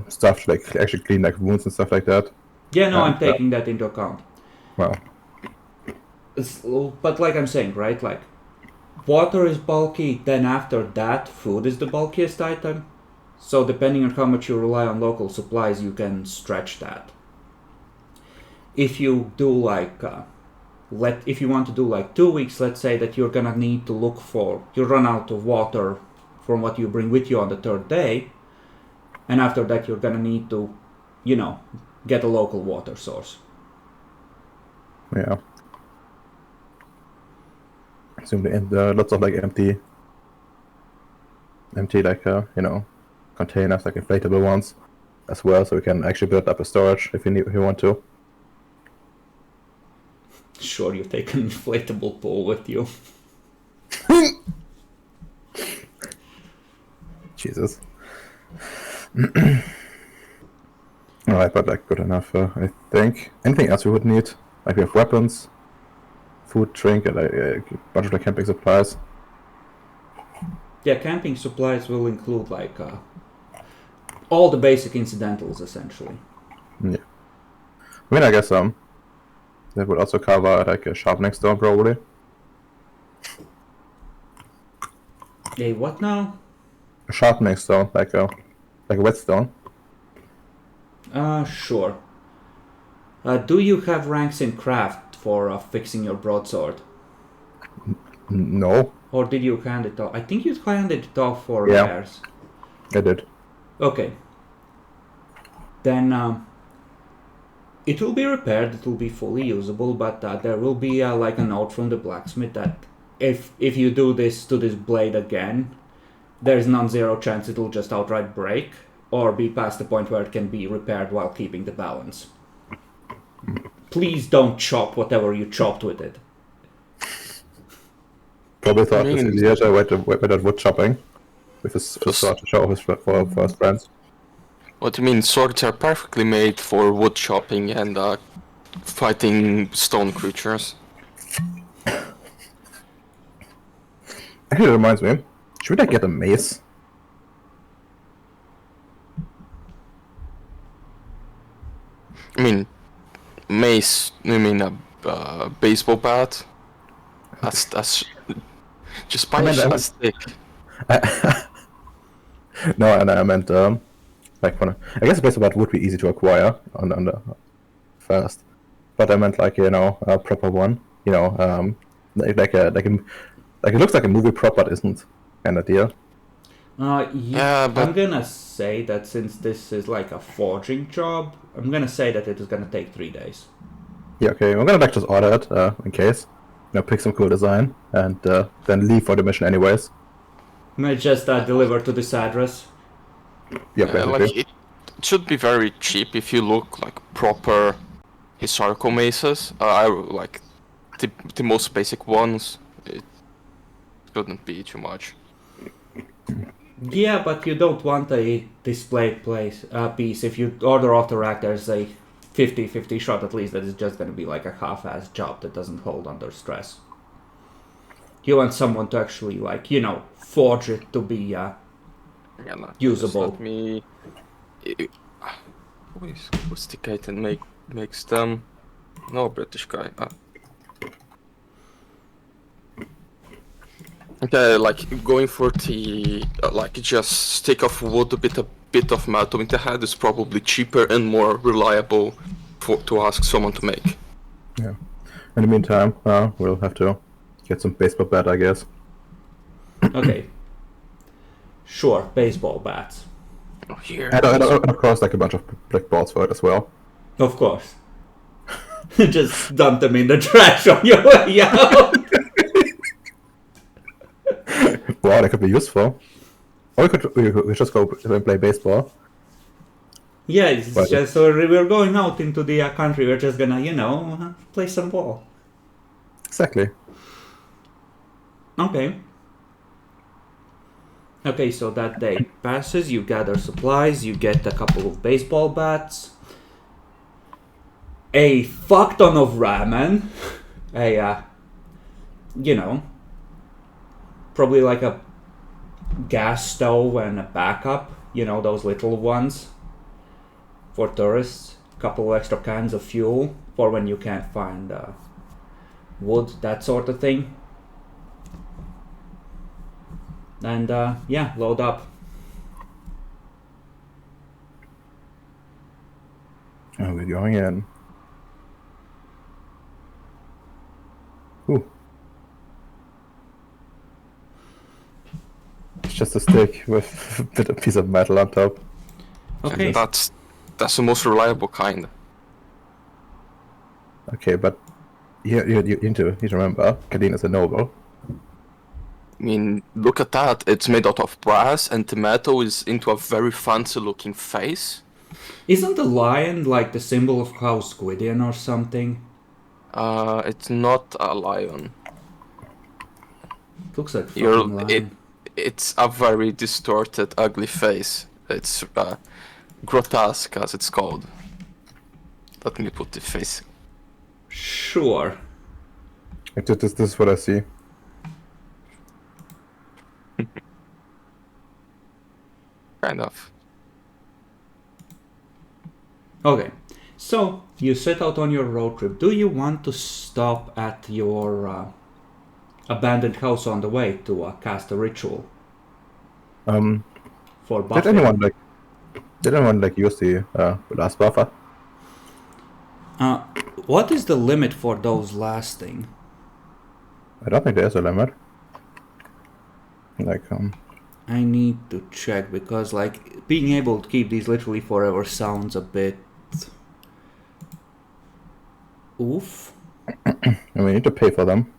stuff to like actually clean like wounds and stuff like that. yeah, no, I'm taking that into account. Well, But like I'm saying, right? Like water is bulky. Then after that, food is the bulkiest item. So depending on how much you rely on local supplies, you can stretch that. If you do like, if you want to do like 2 weeks, let's say that you're gonna need to you run out of water from what you bring with you on the 3rd day, and after that you're gonna need to, get a local water source. yeah. Assuming lots of like empty like containers, like inflatable ones as well, so we can actually build up a storage if you want to. Sure, you take an inflatable pool with you. Jesus. Alright, but like good enough, I think. Anything else we would need? Like we have weapons, food, drink, and a bunch of like camping supplies. Yeah, camping supplies will include like all the basic incidentals essentially. Yeah. I mean, I guess that would also cover like a sharpening stone probably. Hey, what now? A sharpening stone, like a whetstone. Sure. Do you have ranks in craft for fixing your broadsword? No. Or did you hand it off? I think you handed it off for Yeah. repairs. I did. Okay. Then it will be repaired, it will be fully usable, but there will be like a note from the blacksmith that if you do this to this blade again, there's non-zero chance it will just outright break or be past the point where it can be repaired while keeping the balance. Please don't chop whatever you chopped with it. Probably thought this idiot went at wood chopping with his sword to show for his friends. What do you mean? Swords are perfectly made for wood chopping and fighting stone creatures. Actually, it reminds me. Should I get a mace? I mean, mace. You mean a baseball bat? That's just buy a stick. No, and I meant like I guess a baseball bat would be easy to acquire on the first, but I meant like a proper one. Like it looks like a movie prop, but isn't kind of deal. Yeah, but I'm gonna say that since this is like a forging job, I'm gonna say that it is gonna take 3 days. Yeah, okay. I'm gonna like just order it in case. Pick some cool design and then leave for the mission anyways. Might just deliver to this address. Yeah, basically. like it should be very cheap if you look like proper historical maces. I like the most basic ones. It shouldn't be too much. Yeah, but you don't want a display piece. If you order off the rack, there's a 50-50 shot at least that is just going to be like a half-ass job that doesn't hold under stress. You want someone to actually forge it to be usable. Let me. Who's the guy that makes them? No, British guy. Okay, like going for the like just stick of wood with a bit of metal in the head is probably cheaper and more reliable to ask someone to make. Yeah. In the meantime, we'll have to get some baseball bat, I guess. Okay. Sure, baseball bats. Oh, here. And of course, like a bunch of black balls for it as well. Of course. Just dump them in the trash on your way out. Wow, that could be useful. Or we could just go and play baseball. Yeah, it's Right. just so we're going out into the country. We're just gonna, play some ball. Exactly. Okay. Okay, so that day passes. You gather supplies. You get a couple of baseball bats. A fuck ton of ramen. Probably like a gas stove and a backup. Those little ones. For tourists, a couple of extra cans of fuel for when you can't find wood, that sort of thing. And load up. Oh, we're going in. Ooh. It's just a stick with a piece of metal on top. Okay. And that's the most reliable kind. Okay, but you need to remember, Kadeen is a noble. I mean, look at that. It's made out of brass, and the metal is into a very fancy-looking face. Isn't the lion like the symbol of House Gwydion or something? It's not a lion. It looks like a fucking lion. It's a very distorted, ugly face. It's grotesque, as it's called. Let me put the face. Sure. This is what I see. Kind of. Okay. So, you set out on your road trip. Do you want to stop at your abandoned house on the way to cast a ritual? For buffing? Did anyone use the last buffer? What is the limit for those lasting? I don't think there's a limit. I need to check because being able to keep these literally forever sounds a bit oof. And we need to pay for them.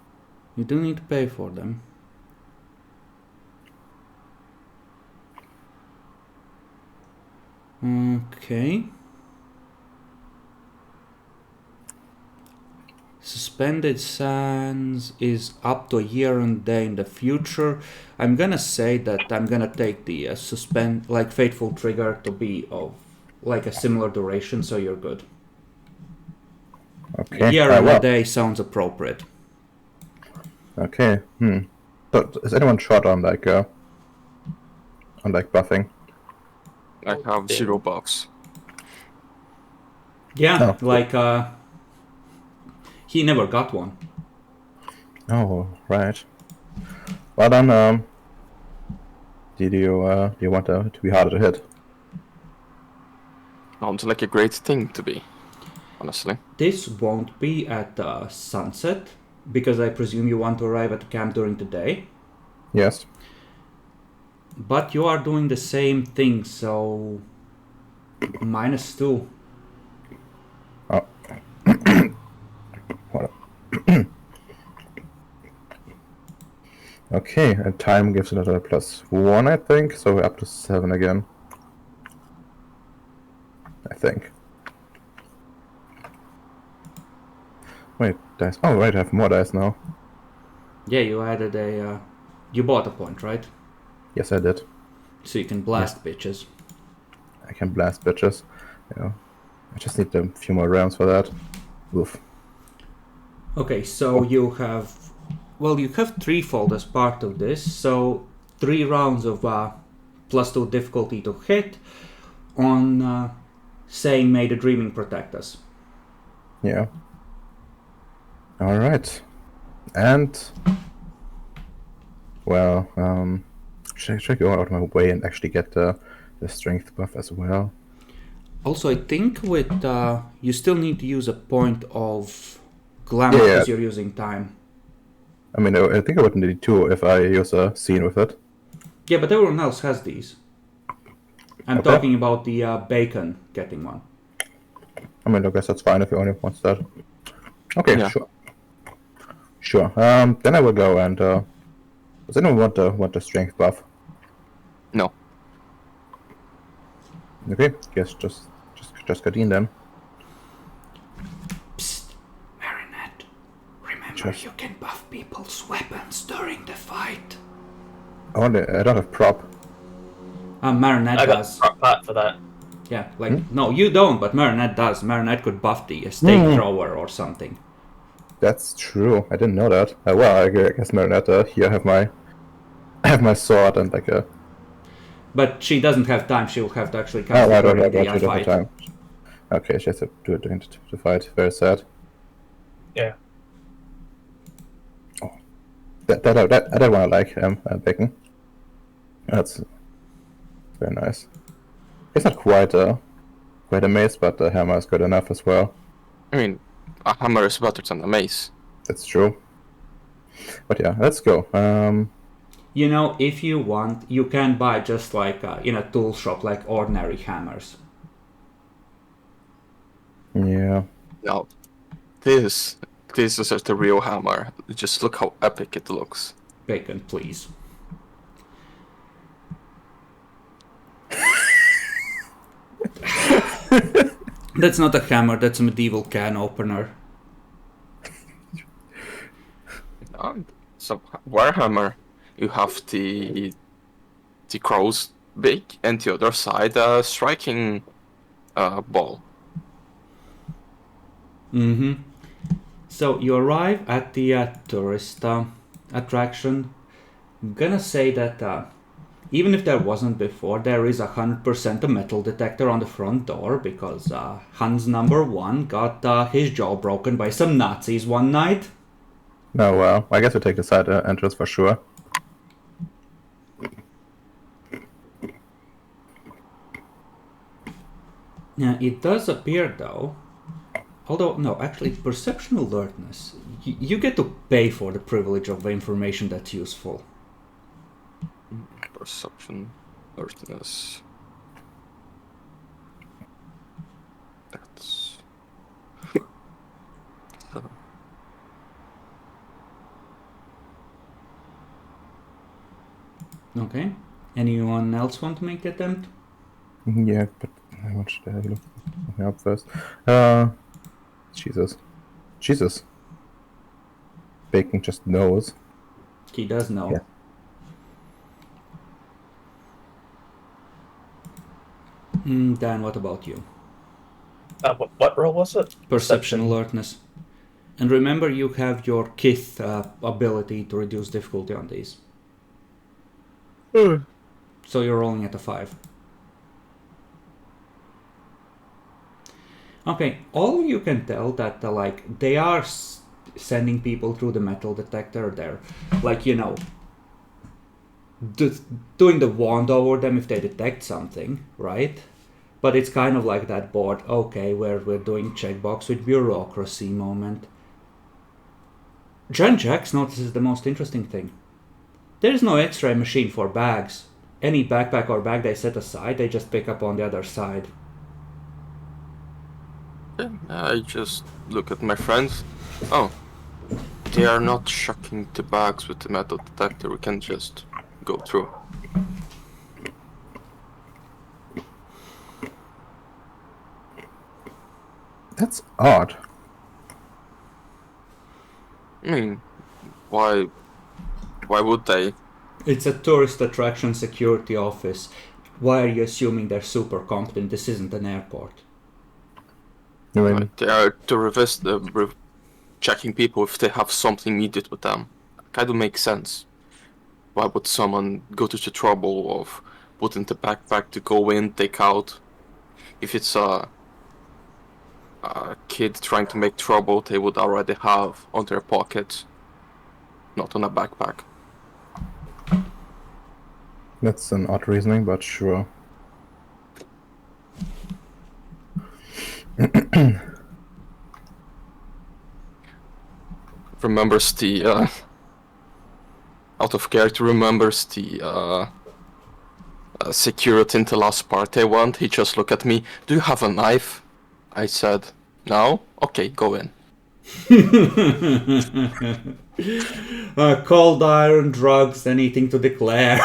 You do need to pay for them. Okay. Suspended Sands is up to a year and day in the future. I'm gonna say that I'm gonna take the Faithful Trigger to be of like a similar duration, so you're good. Okay. A year and a well, day sounds appropriate. Okay. So, is anyone short on buffing? I have 0 buffs. Yeah, Oh, cool. he never got one. Oh, right. Well then, do you want to be harder to hit? Sounds like a great thing to be, honestly. This won't be at sunset, because I presume you want to arrive at the camp during the day. Yes. But you are doing the same thing, so -2. Oh. Hold up. Okay, and time gives another +1, I think, so we're up to 7 again. I think. Wait, dice. Oh, right, I have more dice now. Yeah, you added a. You bought a point, right? Yes, I did. So you can blast bitches. I can blast bitches. I just need a few more rounds for that. Oof. Okay, so you have. Well, you have threefold as part of this, so 3 rounds of +2 difficulty to hit on saying may the dreaming protect us. Yeah. Alright. And well, should I go out of my way and actually get the strength buff as well? Also, I think with you still need to use a point of glamour Yeah. because you're using time. I mean, I think I would need 2 if I use a scene with it. Yeah, but everyone else has these. I'm Okay. talking about the bacon getting one. I mean, I guess that's fine if you only want that. Okay, Yeah. Sure. Then I will go and does anyone want the strength buff? No. Okay, guess just Kadeen then. Psst, Marinette. Remember, Just- you can buff people's weapons during the fight. I don't have prop. Marinette I got does. a part for that. Yeah, no, you don't, but Marinette does. Marinette could buff the stake thrower or something. That's true. I didn't know that. Well, I guess Marinetta. Here I have my sword and like a. But she doesn't have time. She'll have to actually come Oh, right, during right, the right. She doesn't have fight. time. Okay, she has to do it during the fight. Very sad. Yeah. Oh, that one I like. Bacon. That's very nice. It's not quite a mace, but the hammer is good enough as well. I mean, a hammer is better than a mace. That's true. But yeah, let's go. You know, if you want, you can buy just like in a tool shop, like ordinary hammers. Yeah. No. This is just a real hammer. Just look how epic it looks. Bacon, please. That's not a hammer, that's a medieval can opener. So Warhammer, you have the crow's beak and the other side a striking ball. Mm-hmm. So you arrive at the tourist attraction. I'm gonna say that even if there wasn't before, there is 100% a metal detector on the front door because Hans number 1 got his jaw broken by some Nazis one night. No, well, I guess we take the side entrance for sure. Yeah, it does appear though. Although, no, actually, perception alertness. You get to pay for the privilege of information that's useful. Perception, alertness. That's. Okay. Anyone else want to make the attempt? Yeah, but I want to look me up first. Jesus. Bacon just knows. He does know. Yeah. Dan, what about you? What roll was it? Perception alertness. And remember, you have your Kith ability to reduce difficulty on these. So you're rolling at a 5. Okay, all of you can tell that they are sending people through the metal detector there, doing the wand over them if they detect something, right? But it's kind of like that board, okay, where we're doing checkbox with bureaucracy moment. John Jax notices the most interesting thing. There is no X-ray machine for bags. Any backpack or bag they set aside, they just pick up on the other side. I just look at my friends. Oh, they are not shocking the bags with the metal detector. We can just go through. That's odd. I mean, why would they? It's a tourist attraction security office. Why are you assuming they're super competent? This isn't an airport. I mean, They are to checking people if they have something immediate with them. Kind of makes sense. Why would someone go to the trouble of putting the backpack to go in, take out? If it's a kid trying to make trouble, they would already have on their pockets, not on a backpack. that's an odd reasoning, but sure. Remembers the out of character, remembers the security in the last part I want. He just looked at me. Do you have a knife? I said, no. Okay, go in. Cold iron, drugs, anything to declare.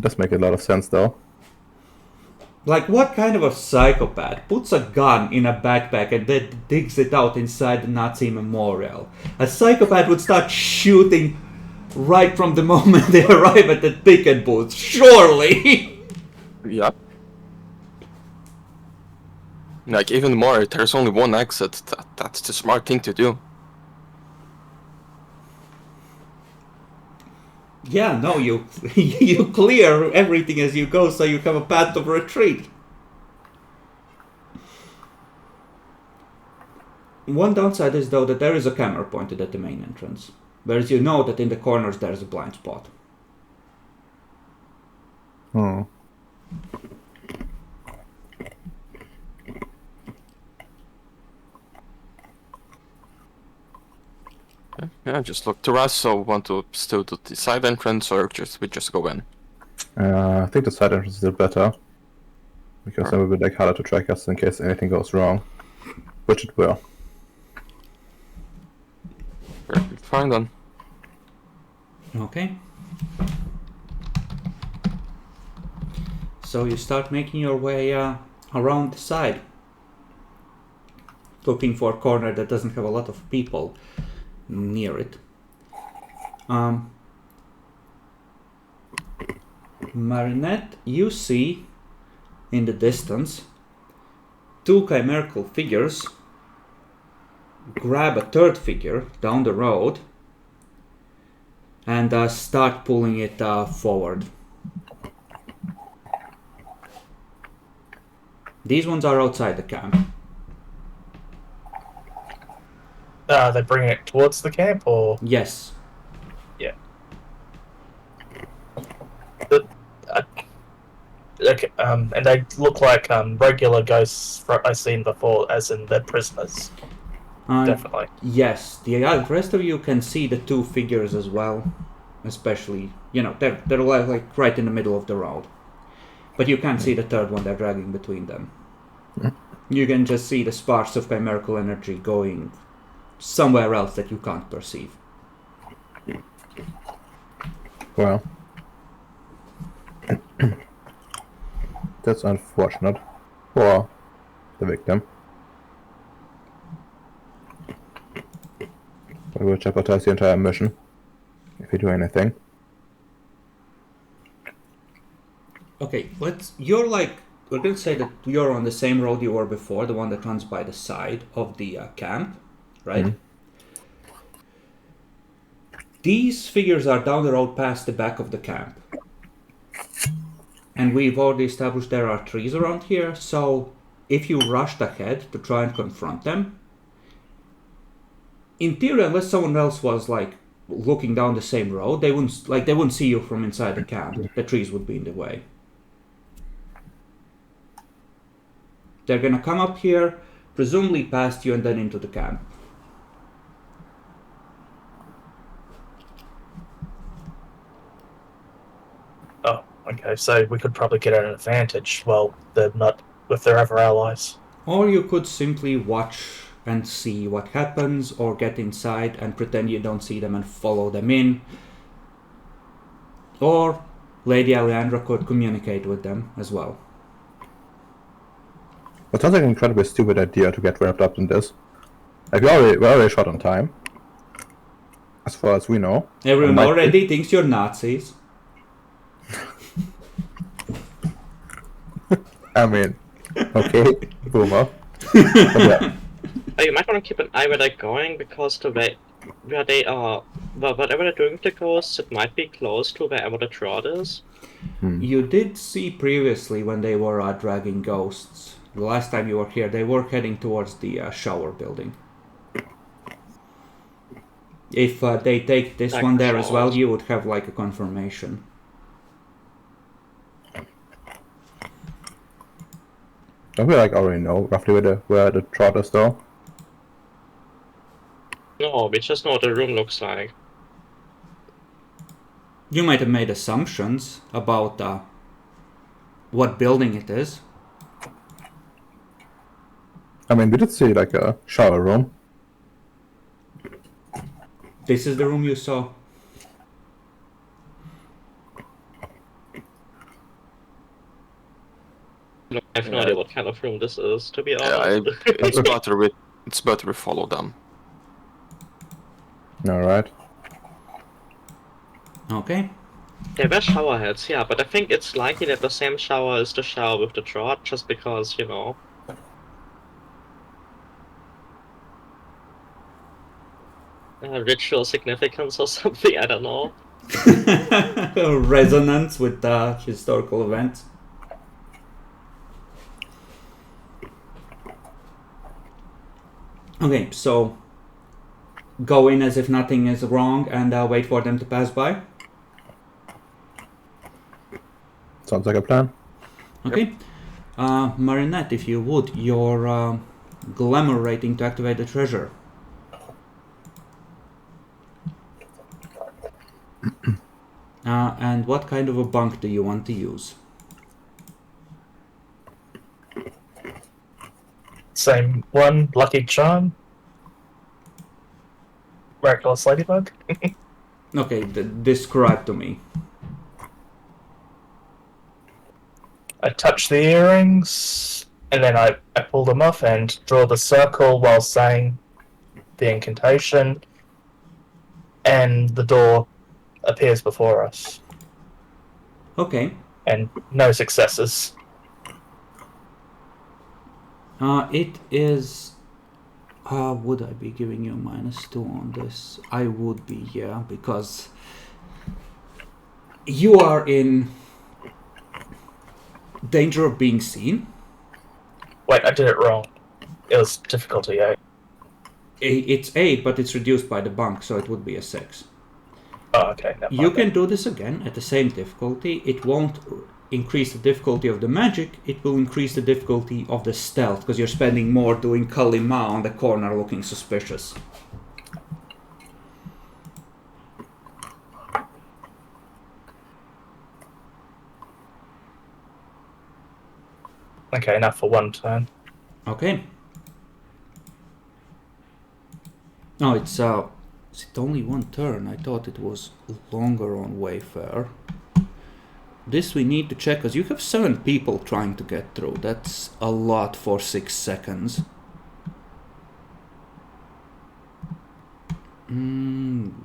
Does make a lot of sense, though. Like, what kind of a psychopath puts a gun in a backpack and then digs it out inside the Nazi memorial? A psychopath would start shooting right from the moment they arrive at the ticket booth, surely! Yep. Like, even more, there's only one exit. That's the smart thing to do. Yeah, no, you you clear everything as you go, so you have a path of retreat. One downside is, though, that there is a camera pointed at the main entrance, whereas you know that in the corners there's a blind spot. Hmm. Yeah, just look to us. So, want to still do the side entrance, or we just go in? I think the side entrance is still better. Because then it would be like harder to track us in case anything goes wrong. Which it will. Perfect, fine then. Okay. So you start making your way around the side, looking for a corner that doesn't have a lot of people near it. Marinette, you see in the distance two chimerical figures grab a third figure down the road and start pulling it forward. These ones are outside the camp. They bring it towards the camp, or Yes. yeah. Okay, and they look like regular ghosts I've seen before, as in they're prisoners. Definitely. Yes, the rest of you can see the two figures as well, especially, they're like right in the middle of the road. But you can't see the third one they're dragging between them. You can just see the sparks of chimerical energy going somewhere else that you can't perceive. Well. That's unfortunate for the victim. It will jeopardize the entire mission if you do anything. Okay, we're gonna say that you're on the same road you were before, the one that runs by the side of the camp, right? Mhm. These figures are down the road past the back of the camp. And we've already established there are trees around here, so if you rushed ahead to try and confront them, in theory, unless someone else was like looking down the same road, they wouldn't see you from inside the camp. The trees would be in the way. They're gonna come up here, presumably past you and then into the camp. Oh, okay. So we could probably get an advantage while they're not with their other allies. Or you could simply watch and see what happens, or get inside and pretend you don't see them and follow them in. Or Lady Alejandra could communicate with them as well. It sounds like an incredibly stupid idea to get wrapped up in this. Like, we're already short on time. As far as we know. Everyone already thinks you're Nazis. I mean, okay, boomer. But yeah. You might want to keep an eye where they're going, because the way where they are, whatever they're doing with the ghosts, it might be close to wherever the Trot is. You did see previously when they were dragging ghosts. The last time you were here, they were heading towards the shower building. If they take this Like one there as well, showers. you would have like a confirmation. Don't we like already know roughly where the Trot is though? No, we just know what the room looks like. You might have made assumptions about what building it is. I mean, we did see like a shower room. This is the room you saw. I have no idea what kind of room this is, to be Yeah, honest. it's better we follow them. Alright. Okay. They were shower heads, yeah, but I think it's likely that the same shower is the shower with the Trot, just because, you know. Ritual significance or something, I don't know. Resonance with historical events. Okay, so go in as if nothing is wrong and wait for them to pass by. Sounds like a plan. Okay. Marinette, if you would, your glamour rating to activate the treasure. And what kind of a bunk do you want to use? Same one, Lucky Charm. Miraculous Ladybug. Okay, describe to me. I touch the earrings, and then I pull them off and draw the circle while saying the incantation, and the door appears before us. Okay. And no successes. It is... would I be giving you -2 on this? I would be, yeah, because you are in danger of being seen. Wait, I did it wrong. It was difficulty 8. It's 8, but it's reduced by the bunk, so it would be a 6. Oh, okay. Never You mind can do this again at the same difficulty. It won't increase the difficulty of the magic, it will increase the difficulty of the stealth, because you're spending more doing Kalima on the corner looking suspicious. Okay, enough for one turn. Okay. No, it's is it only one turn? I thought it was longer on Wayfair. This we need to check, because you have 7 people trying to get through. That's a lot for 6 seconds.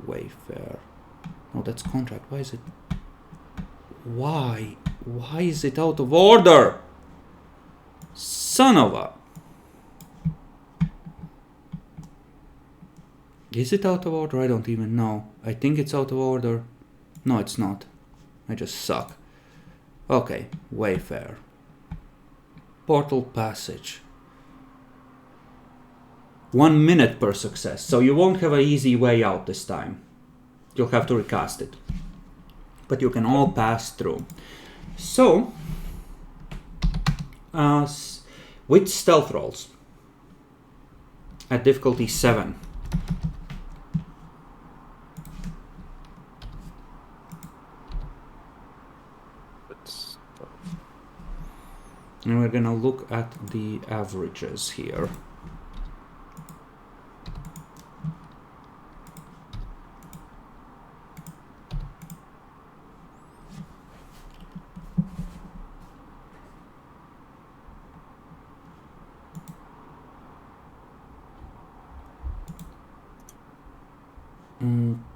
Wayfair. No, that's contract. Why is it... Why? Why is it out of order? Son of a... Is it out of order? I don't even know. I think it's out of order. No, it's not. I just suck. Okay, Wayfair. Portal passage. 1 minute per success, so you won't have an easy way out this time. You'll have to recast it. But you can all pass through. So, with stealth rolls, at difficulty 7. And we're gonna look at the averages here.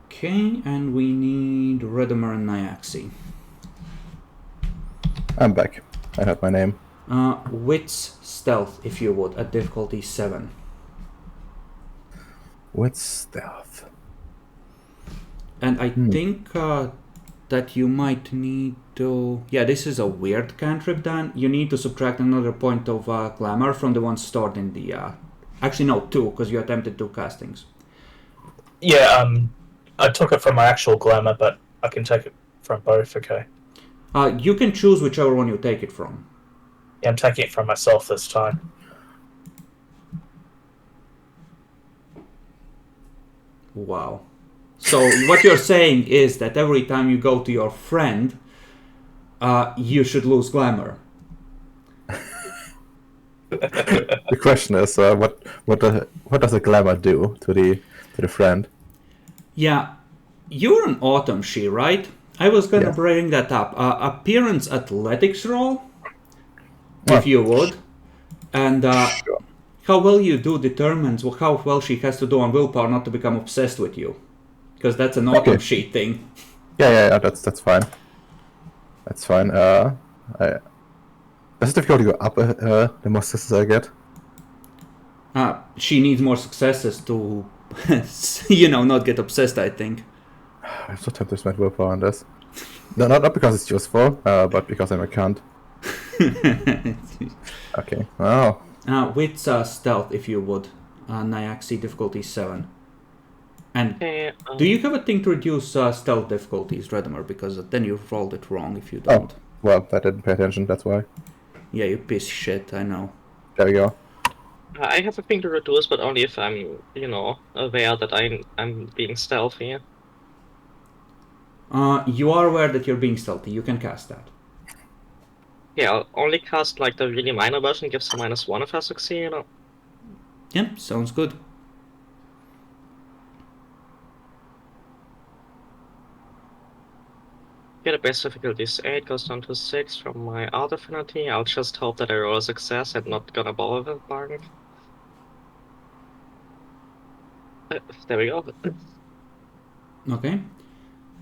Okay, and we need Redimer and Nyaxi. I'm back. I heard my name. Wits stealth, if you would, at difficulty 7. What's stealth? And I think that you might need to... Yeah, this is a weird cantrip, Dan. You need to subtract another point of glamour from the one stored in the... Actually, no, 2, because you attempted 2 castings. Yeah, I took it from my actual glamour, but I can take it from both, okay. You can choose whichever one you take it from. Yeah, I'm taking it from myself this time. Wow. So what you're saying is that every time you go to your friend, you should lose glamour. The question is, what does a glamour do to the friend? Yeah, you're an autumn she, right? I was gonna Yeah. bring that up. Appearance athletics roll, if you would, and Sure. how well you do determines how well she has to do on willpower not to become obsessed with you, because that's an autumn Okay. she thing. Yeah, that's fine. That's fine. Does it difficulty go up the more successes I get? She needs more successes to, not get obsessed, I think. I'm so tempted to spend willpower on this. No, not because it's useful, but because I'm a cunt. Okay. Oh. With stealth, if you would. Nyaxi difficulty 7. And Okay, do you have a thing to reduce stealth difficulties, Redimer? Because then you rolled it wrong if you don't. Oh, well, I didn't pay attention, that's why. Yeah, you piece of shit, I know. There we go. I have a thing to reduce, but only if I'm, aware that I'm being stealthy. You are aware that you're being stealthy. You can cast that. Yeah, I'll only cast like the really minor version, gives her -1 if I succeed. Yep, sounds good. Yeah, the base difficulty is 8, goes down to 6 from my art affinity. I'll just hope that I roll a success and not gonna bother with bargain. There we go. Okay.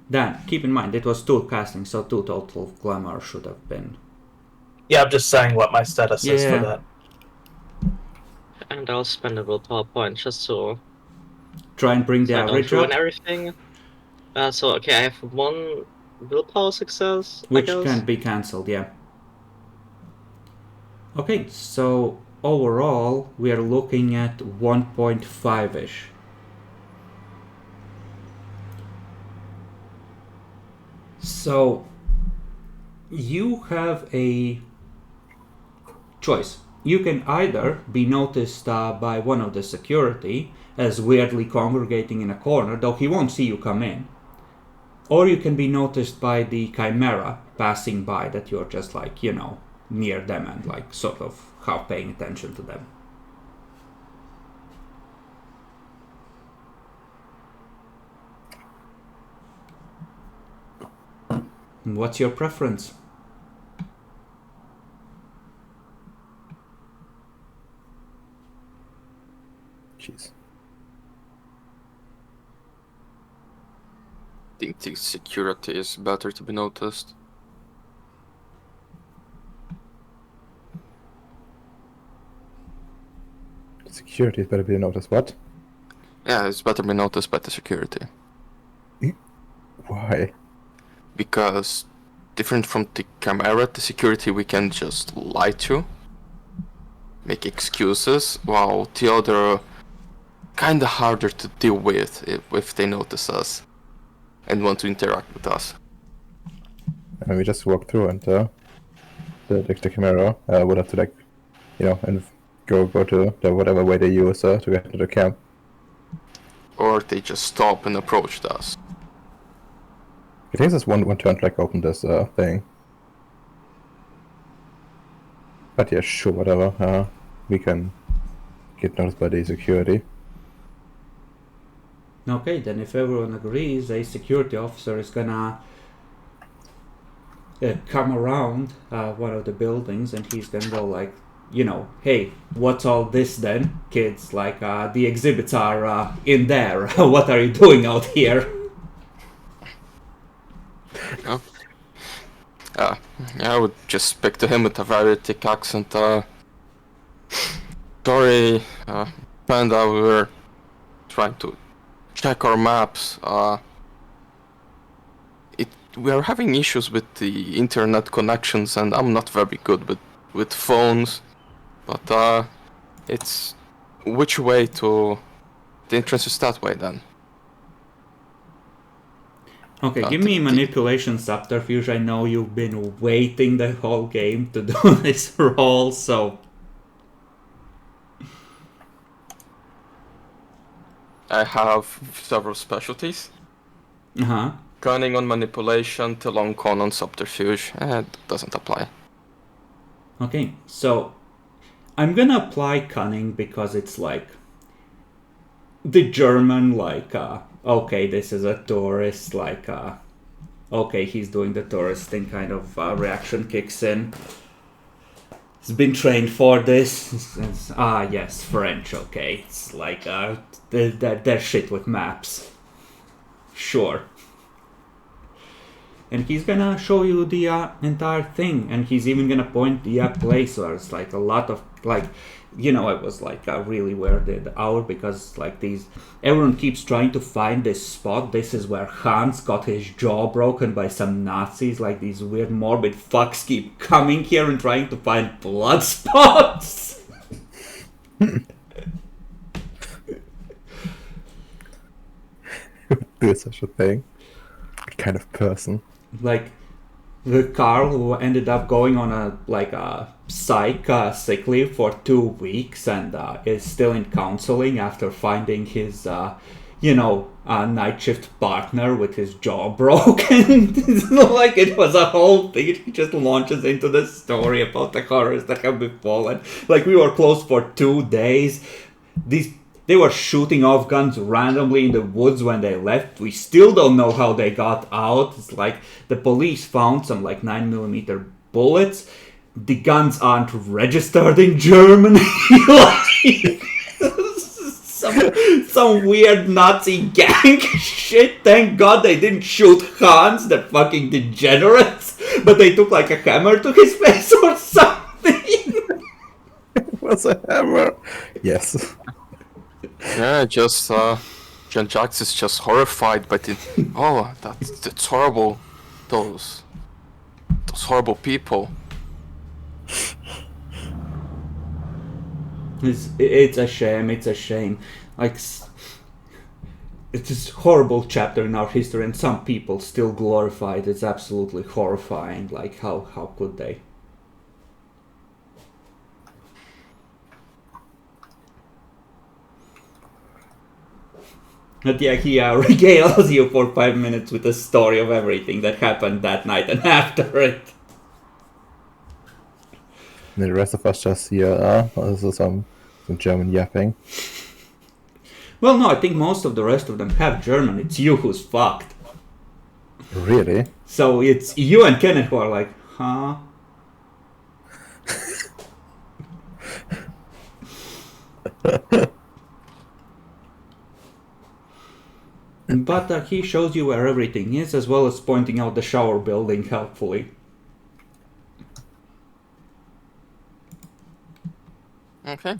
Dan, keep in mind, it was 2 castings, so 2 total glamour should have been. Yeah, I'm just saying what my status is for Yeah. that. And I'll spend a willpower point just to Try and bring the I don't average ruin up, everything. Okay, I have 1 willpower success, which I guess. can be cancelled, yeah. Okay, so overall, we are looking at 1.5-ish. So, you have a choice. You can either be noticed by one of the security as weirdly congregating in a corner, though he won't see you come in. Or you can be noticed by the chimera passing by, that you're just like, near them and like sort of half paying attention to them. What's your preference? Jeez. I think the security is better to be noticed. security is better be noticed. What? Yeah, it's better be noticed by the security. Why? Because different from the camera, the security we can just lie to, make excuses, while the other kinda harder to deal with if they notice us and want to interact with us. And we just walk through, and the camera would have to, like, and go to the whatever way they use to get to the camp. Or they just stop and approach us. It takes us one turn to, like, open this thing. But yeah, sure, whatever. We can get noticed by the security. Okay, then if everyone agrees, a security officer is gonna come around one of the buildings, and he's gonna go like, hey, what's all this then, kids? Like, the exhibits are in there. What are you doing out here? I would just speak to him with a very thick accent. Sorry, Panda, we were trying to check our maps. We are having issues with the internet connections, and I'm not very good with phones. But it's which way to the entrance is that way then. Okay, give me manipulation subterfuge. I know you've been waiting the whole game to do this roll, so... I have several specialties. Uh-huh. Cunning on manipulation, till on con on subterfuge. Doesn't apply. Okay, so I'm gonna apply cunning because it's like the German, like, okay, this is a tourist, like, okay, he's doing the tourist thing kind of reaction kicks in. He's been trained for this. Yes, French, okay. It's like, they're shit with maps. Sure. And he's gonna show you the entire thing, and he's even gonna point the place where it's like a lot of, like, it was like a really weirded out because like everyone keeps trying to find this spot. This is where Hans got his jaw broken by some Nazis. Like, these weird morbid fucks keep coming here and trying to find blood spots. Do such a thing? What kind of person? Like the Carl who ended up going on a psych sick leave for 2 weeks and is still in counseling after finding his night shift partner with his jaw broken. It's not like it was a whole thing. He just launches into the story about the horrors that have befallen. Like, we were closed for 2 days. They were shooting off guns randomly in the woods when they left. We still don't know how they got out. It's like the police found some like 9mm bullets. The guns aren't registered in Germany. some weird Nazi gang shit. Thank God they didn't shoot Hans, the fucking degenerates. But they took like a hammer to his face or something. It was a hammer. Yes. Yeah, just Jean-Jacques is just horrified by the. Oh, that's horrible. Those horrible people. It's a shame. It's a shame. Like, it's this horrible chapter in our history, and some people still glorify it. It's absolutely horrifying. Like, how could they? But yeah, he regales you for 5 minutes with a story of everything that happened that night and after it. And the rest of us just hear some German yapping. Well, no, I think most of the rest of them have German. It's you who's fucked. Really? So it's you and Kenneth who are like, huh? But he shows you where everything is, as well as pointing out the shower building helpfully. Okay.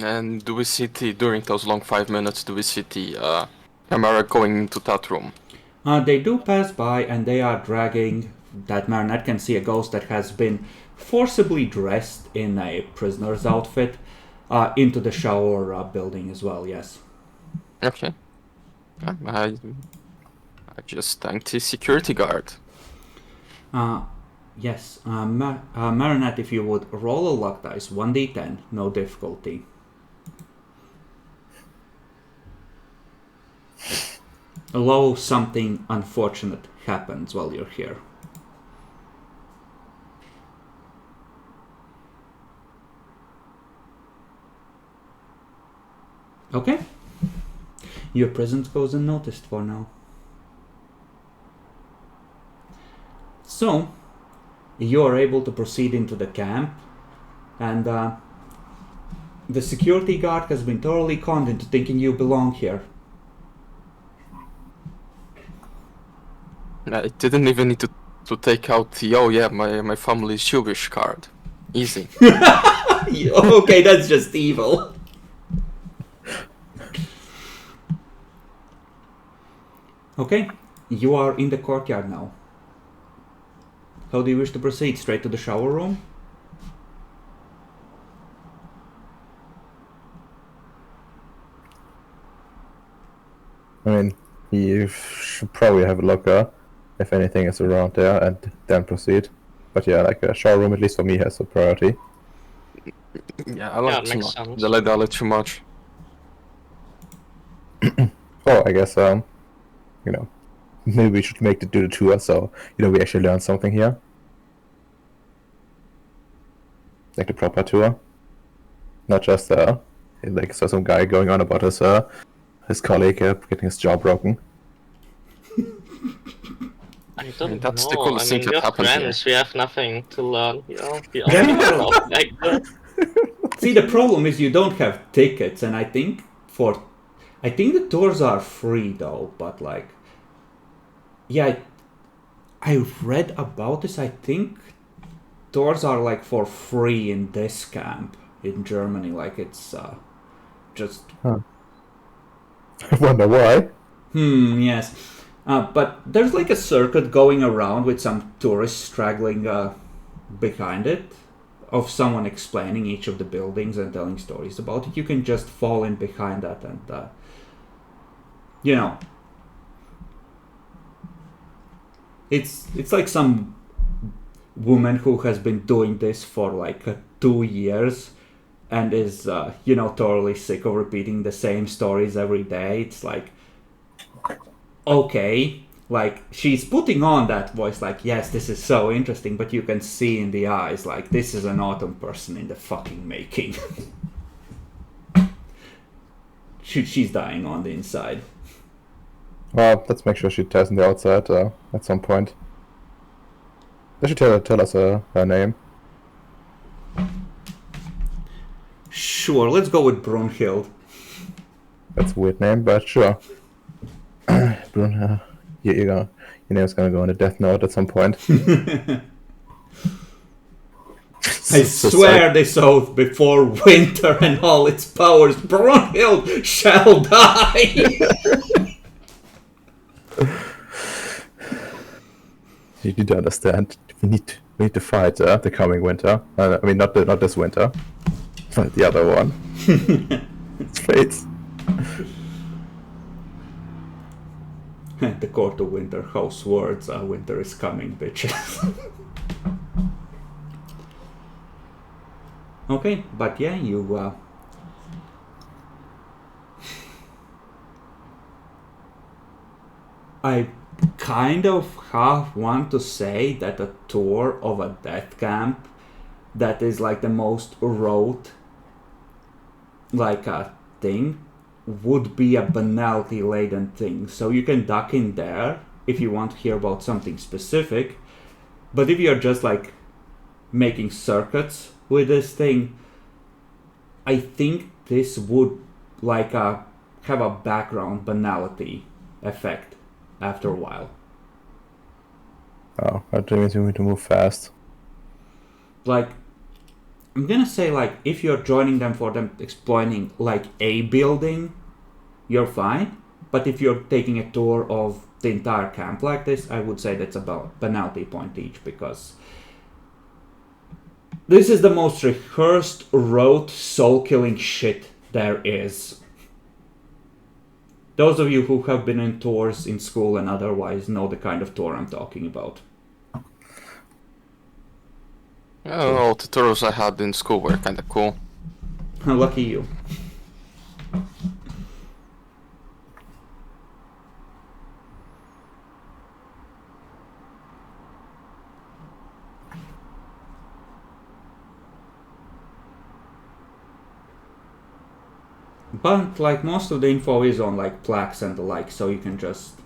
And do we see during those long 5 minutes, do we see the camera going into that room? They do pass by, and they are dragging, that Marinette can see a ghost that has been forcibly dressed in a prisoner's outfit into the shower building as well, yes. Okay. I just thanked the security guard. Yes, Marinette, if you would roll a luck dice, 1d10, no difficulty. Although something unfortunate happens while you're here. Okay. Your presence goes unnoticed for now. So, you are able to proceed into the camp, and the security guard has been thoroughly conned into thinking you belong here. I didn't even need to take out the, oh yeah, my family's Jewish card. Easy. Okay, that's just evil. Okay, you are in the courtyard now. How do you wish to proceed? Straight to the shower room? I mean, you should probably have a look if anything is around there, and then proceed. But yeah, like a shower room, at least for me, has a priority. Yeah, I like it makes sense. the lidar too much. Oh, I guess you know, maybe we should do the tour, so we actually learn something here, like the proper tour, not just like some guy going on about his colleague getting his jaw broken. I don't that's know. the coolest thing that we're happened here. friends. We have nothing to learn. We all love like that. See, the problem is you don't have tickets, and I think the tours are free though, but like, yeah, I read about this. I think tours are like for free in this camp in Germany. Like it's just. I wonder why. Yes. But there's like a circuit going around with some tourists straggling behind it, of someone explaining each of the buildings and telling stories about it. You can just fall in behind that and, it's like some woman who has been doing this for like 2 years and is, totally sick of repeating the same stories every day. It's like, okay, like she's putting on that voice like, yes, this is so interesting, but you can see in the eyes like this is an autumn person in the fucking making. She's dying on the inside. Well, let's make sure she tells on the outside at some point. Does she tell us her name? Sure, let's go with Brunhild. That's a weird name, but sure. Brun, your name's gonna go on a death note at some point. I swear this oath before winter and all its powers, Brunhild shall die. You need to understand. We need to fight the coming winter. I mean, not this winter, but the other one. It's fate. The court of winter house words. Winter is coming, bitches. Okay, but yeah, you. I kind of half want to say that a tour of a death camp that is like the most rote like a thing would be a banality laden thing. So you can duck in there if you want to hear about something specific, but if you're just like making circuits with this thing, I think this would like have a background banality effect after a while. Oh, that means we need to move fast. Like, I'm gonna say, like, if you're joining them for them exploiting, like, a building, you're fine. But if you're taking a tour of the entire camp like this, I would say that's about penalty point each, because this is the most rehearsed, rote, soul-killing shit there is. Those of you who have been in tours in school and otherwise know the kind of tour I'm talking about. I don't know, the tours I had in school were kinda cool. Lucky you. But, like, most of the info is on, like, plaques and the like, so you can just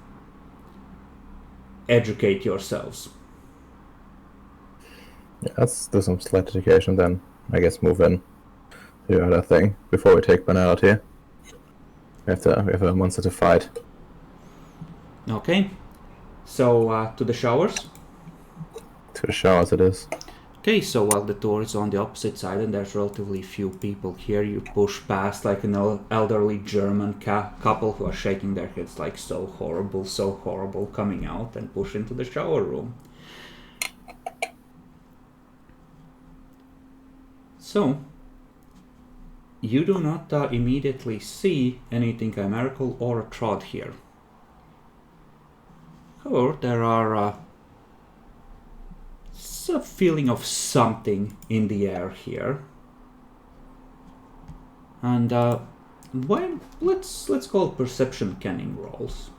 educate yourselves. Yeah, let's do some slight education then. I guess move in to the other thing before we take penalty. We have a monster to fight. Okay. So, to the showers. To the showers it is. Okay, so while the door is on the opposite side and there's relatively few people here, you push past like an elderly German couple who are shaking their heads like so horrible, coming out and push into the shower room. So, you do not immediately see anything chimerical or a trod here. However, there are a feeling of something in the air here, and well, let's call it perception canning rolls.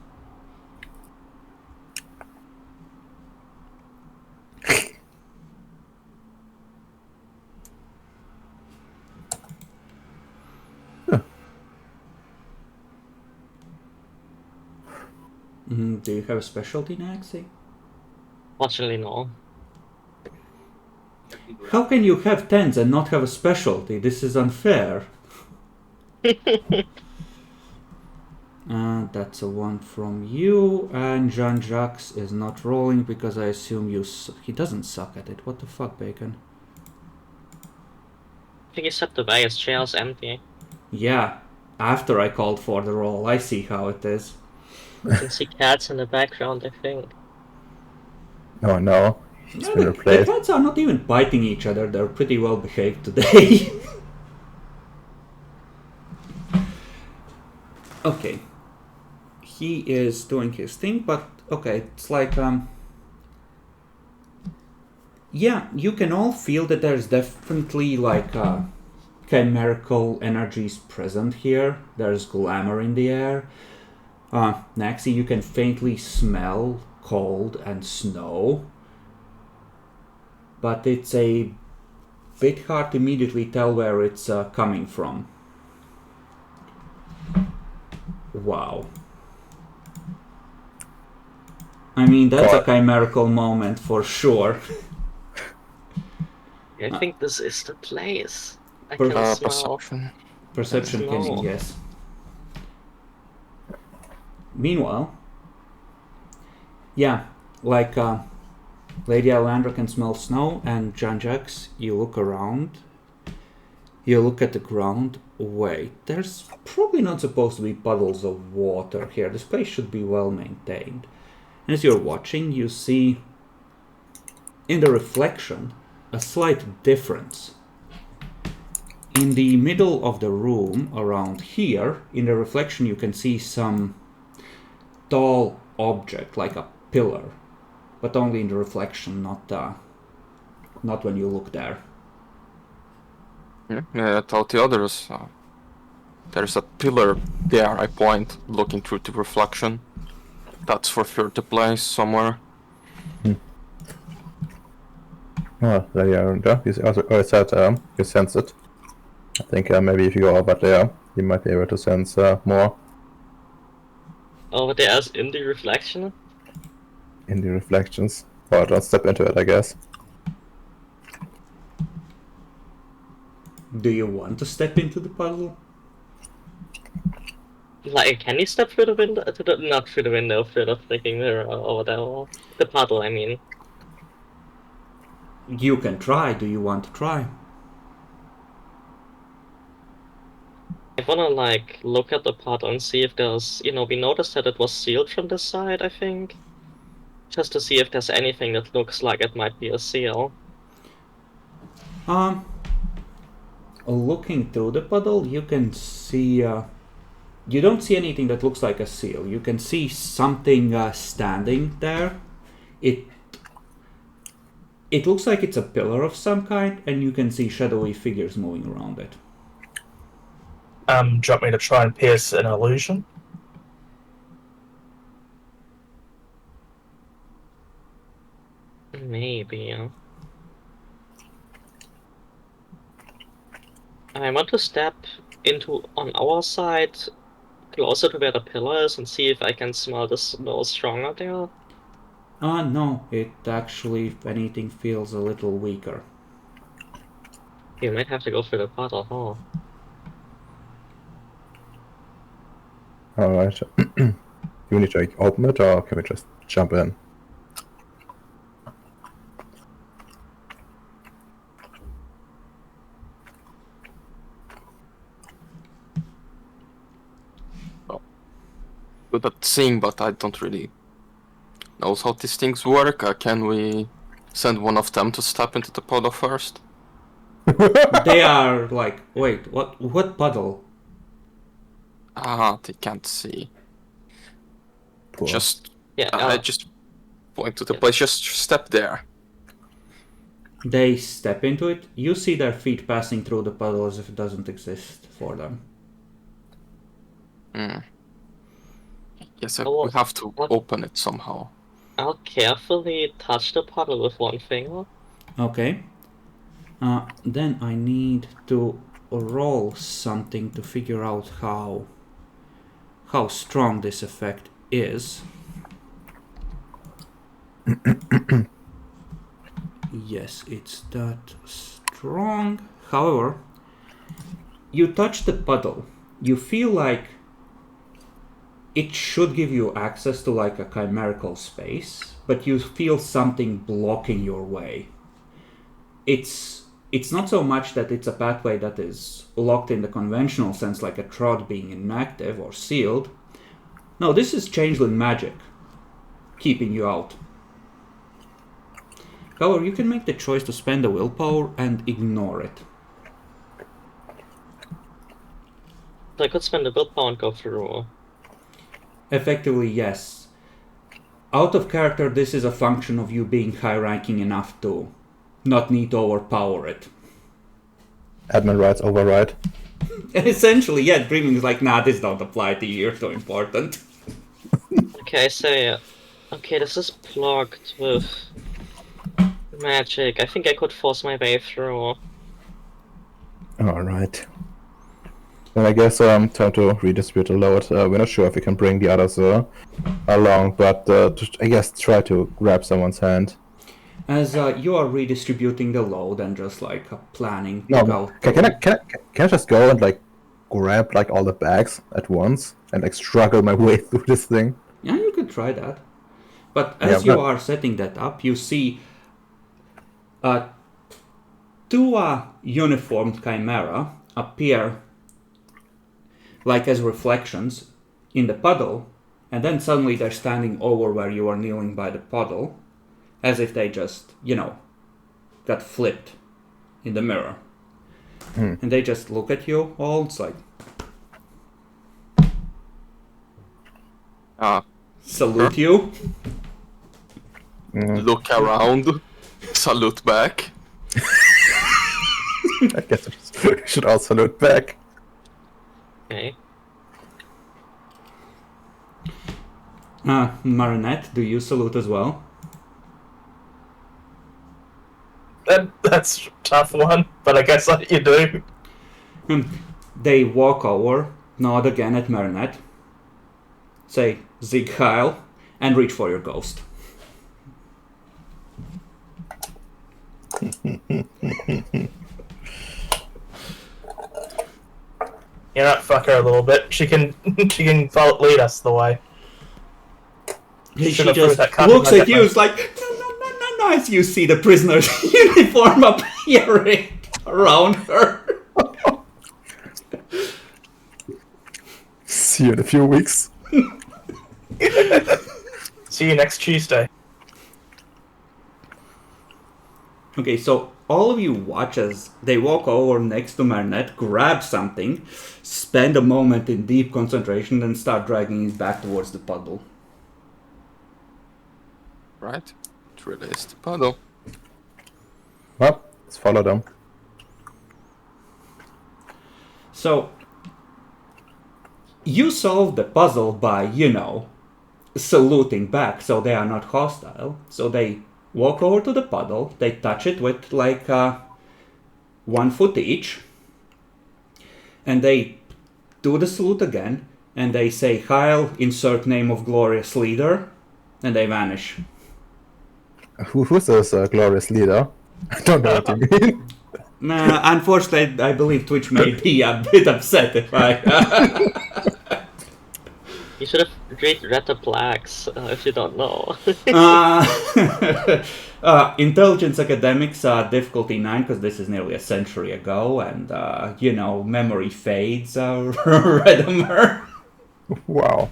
Do you have a specialty, Naxi? Fortunately, no. How can you have 10s and not have a specialty? This is unfair. That's a 1 from you, and Jean-Jacques is not rolling because I assume he doesn't suck at it. What the fuck, Bacon? I think he stepped away, his chair's empty. Yeah, after I called for the roll, I see how it is. You can see cats in the background, I think. Oh no, he's been The replaced. cats are not even biting each other, they're pretty well behaved today. Okay. He is doing his thing, but okay, it's like, yeah, you can all feel that there's definitely like chimerical energies present here. There's glamour in the air. Naxi, you can faintly smell cold and snow, but it's a bit hard to immediately tell where it's coming from. Wow. I mean, that's a chimerical moment for sure. I think this is the place. I can smell. Perception Snow. canning, yes. Meanwhile, yeah, like Lady Alandra can smell snow, and Jean-Jacques, you look around, you look at the ground. Wait, there's probably not supposed to be puddles of water here. This place should be well maintained. As you're watching, you see in the reflection a slight difference. In the middle of the room, around here, in the reflection you can see some tall object, like a pillar, but only in the reflection, not when you look there. Yeah, I told the others. There's a pillar there, I point, looking through the reflection. That's for sure the place somewhere. Oh, there you go. You said you sense it. I think maybe if you go over there, you might be able to sense more Over there as in the reflection? in the reflections. Or don't step into it, I guess. Do you want to step into the puddle? Like, can you step through the window? Not through the window, through the freaking mirror over there. Or the puddle, I mean. You can try. Do you want to try? I wanna, like, look at the puddle and see if there's... we noticed that it was sealed from this side, I think. Just to see if there's anything that looks like it might be a seal. Looking through the puddle, you can see... you don't see anything that looks like a seal. You can see something standing there. It looks like it's a pillar of some kind, and you can see shadowy figures moving around it. Do you want me to try and pierce an illusion? Maybe. I want to step on our side, closer to where the pillar is, and see if I can smell the smell stronger there. No, it actually, if anything, feels a little weaker. You might have to go through the puddle, huh? Alright. Do we need to like, open it, or can we just jump in? Good at seeing, but I don't really know how these things work. Can we send one of them to step into the puddle first? They are like, wait, what puddle? Ah, they can't see. Poor. Just, Yeah, I just point to the place. Just step there. They step into it. You see their feet passing through the puddle as if it doesn't exist for them. Yes, Oh, we have to what? open it somehow. I'll carefully touch the puddle with one finger. Okay. Then I need to roll something to figure out how strong this effect is. Yes, it's that strong. However, you touch the puddle. You feel like it should give you access to like a chimerical space, but you feel something blocking your way. It's not so much that it's a pathway that is locked in the conventional sense, like a trod being inactive or sealed. No, this is changeling magic keeping you out. However, you can make the choice to spend the willpower and ignore it. So I could spend the willpower and go through. Effectively, yes. Out of character, this is a function of you being high-ranking enough to not need to overpower it. Admin rights override. Essentially, yeah, Dreaming is like, nah, this don't apply to you, you're so important. Okay, I say, okay, this is plugged with magic. I think I could force my way through. Alright. Then I guess time to redistribute the load. We're not sure if we can bring the others along, but I guess try to grab someone's hand. As you are redistributing the load and just like planning to No, go. can I just go and like grab like all the bags at once and like struggle my way through this thing? Yeah, you could try that. But as you are setting that up, you see two uniformed chimera appear like as reflections in the puddle, and then suddenly they're standing over where you are kneeling by the puddle, as if they just, got flipped in the mirror. And they just look at you all, it's like... salute you. Look around, salute back. I guess we should all salute back. Okay. Marinette, do you salute as well? That's a tough one, but I guess you do. They walk over, nod again at Marinette, say Zig Heil, and reach for your ghost. You know, fuck her a little bit. She can lead us the way. She Should've just put that card looks in my at you, it's like, no, as you see the prisoner's uniform appearing around her. See you in a few weeks. See you next Tuesday. Okay, so all of you watch as they walk over next to Marnet, grab something, spend a moment in deep concentration, then start dragging it back towards the puddle. Right. To release the puddle. Well, let's follow them. So, you solve the puzzle by, saluting back, so they are not hostile. So they walk over to the puddle, they touch it with 1 foot each, and they do the salute again, and they say, Heil, insert name of glorious leader, and they vanish. Who's this glorious leader? I don't know what you mean. Unfortunately, I believe Twitch may be a bit upset if I... You should have read the plaques if you don't know. Intelligence academics are difficulty 9 because this is nearly a century ago, and memory fades. Redemer. Wow.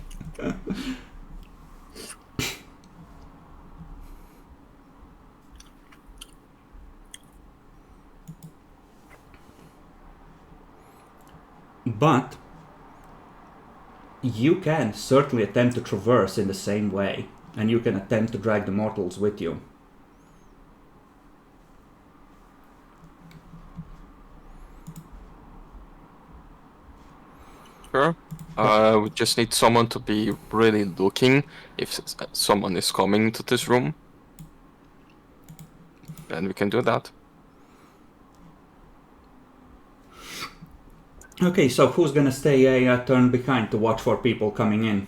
But you can certainly attempt to traverse in the same way, and you can attempt to drag the mortals with you. Sure. We just need someone to be really looking if someone is coming to this room. Then we can do that. Okay, so who's gonna stay a turn behind to watch for people coming in?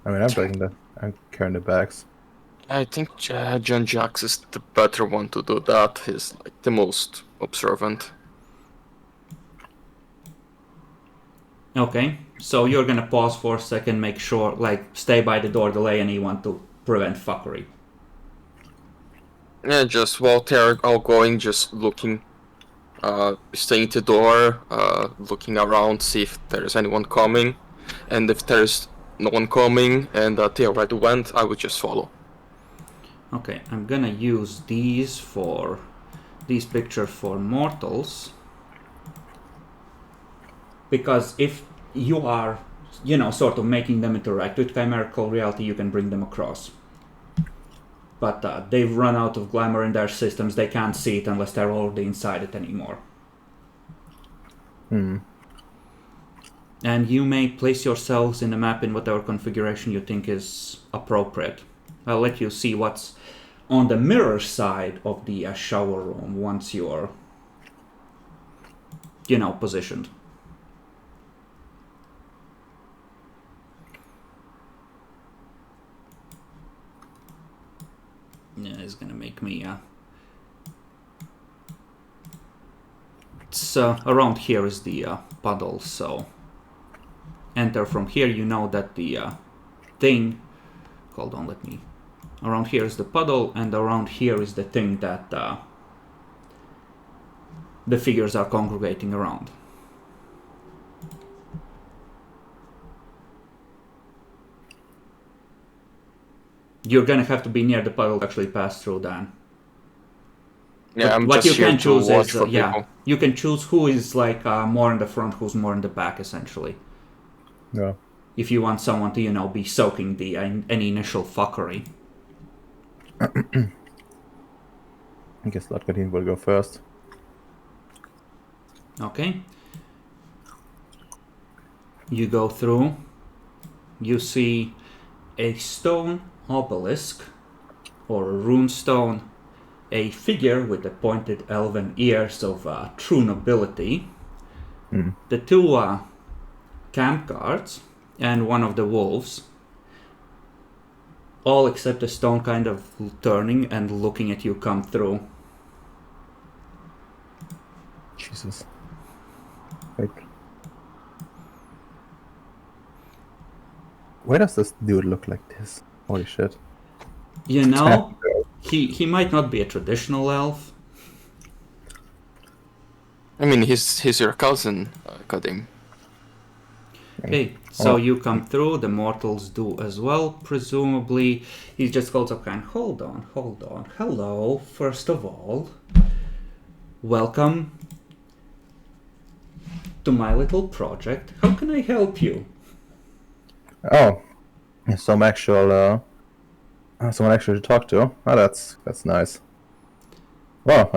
I mean, I'm carrying the bags. I think John Jax is the better one to do that. He's like the most observant. Okay, so you're gonna pause for a second, make sure, stay by the door, delay anyone to prevent fuckery. Yeah, just while they're all going, just looking, staying at the door, looking around, see if there's anyone coming, and if there's no one coming and they already went, I would just follow. Okay, I'm gonna use these pictures for mortals, because if you are, sort of making them interact with chimerical reality, you can bring them across. But they've run out of glamour in their systems, they can't see it unless they're already inside it anymore. And you may place yourselves in the map in whatever configuration you think is appropriate. I'll let you see what's on the mirror side of the shower room once you're, positioned. Yeah, it's gonna make me, It's, around here is the puddle, so enter from here. You know that the thing, hold on, around here is the puddle, and around here is the thing that the figures are congregating around. You're gonna have to be near the puddle to actually pass through, Dan. Yeah, I'm what just you here can to choose watch is for people. you can choose who is more in the front, who's more in the back, essentially. Yeah. If you want someone to be soaking the any initial fuckery. I guess Latgadin will go first. Okay. You go through. You see a stone obelisk or a rune stone, a figure with the pointed elven ears of true nobility, the two camp guards, and one of the wolves, all except the stone kind of turning and looking at you come through. Jesus. Wait. Why does this dude look like this? Holy shit. He might not be a traditional elf. I mean, he's your cousin, Kadim. Okay, so you come through, the mortals do as well, presumably. He just calls up and hold on. Hello, first of all. Welcome to my little project. How can I help you? Oh, some actual, someone actually to talk to. Oh, that's nice. Well,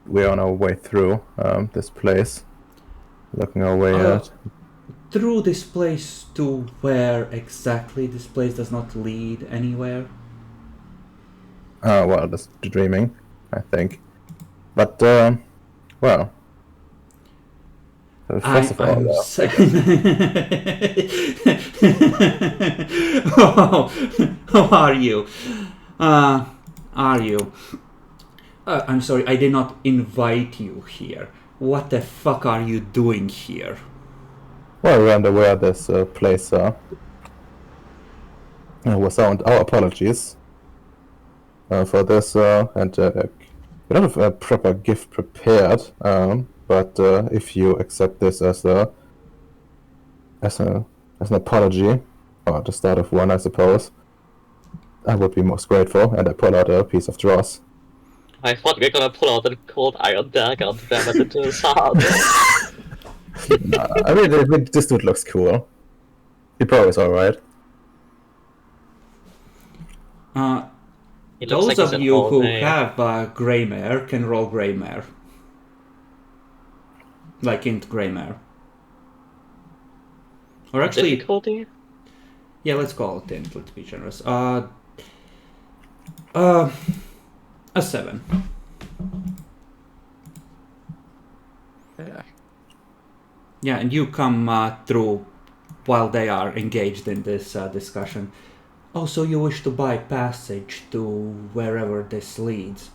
we're on our way through this place, looking our way at. Through this place to where exactly? This place does not lead anywhere. Well, just dreaming, I think. But well. So first of all, how are you? Are you? I'm sorry, I did not invite you here. What the fuck are you doing here? well, we're unaware this place was sound. Our apologies for this, and we don't have a proper gift prepared. But if you accept this as an apology, or the start of one, I suppose, I would be most grateful. And I pull out a piece of dross. I thought we were gonna pull out a cold iron dagger and ram it into his heart. I mean, this dude looks cool. He probably is alright. He looks Those like he's of an you old who man. have Greymare can roll Greymare. Like int Greymare. Or actually, Difficulty? yeah, let's call it int, let's be generous. A 7. Yeah. Yeah, and you come through while they are engaged in this discussion. Oh, so you wish to buy passage to wherever this leads?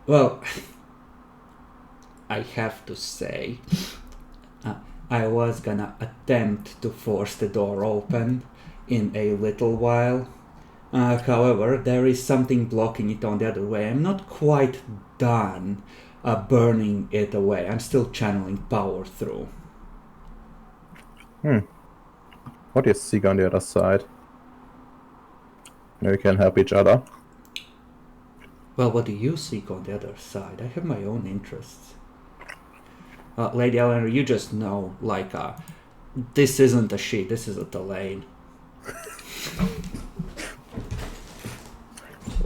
Well, I have to say, I was gonna attempt to force the door open in a little while. However, there is something blocking it on the other way. I'm not quite done burning it away. I'm still channeling power through. What do you seek on the other side? Maybe we can help each other. Well, what do you seek on the other side? I have my own interests. Lady Eleanor, you just know, like, this isn't a she, this is a Delane.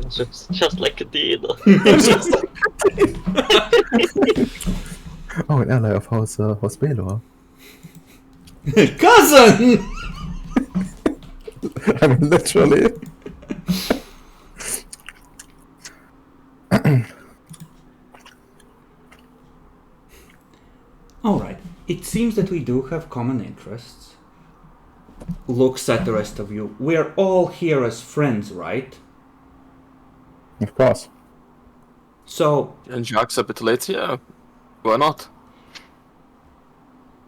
It's just like a deed. Oh, an ally of House Baelor. Cousin! I mean, literally. Alright, it seems that we do have common interests. Looks at the rest of you. We're all here as friends, right? Of course. So, And juxtapitulates, yeah. Why not?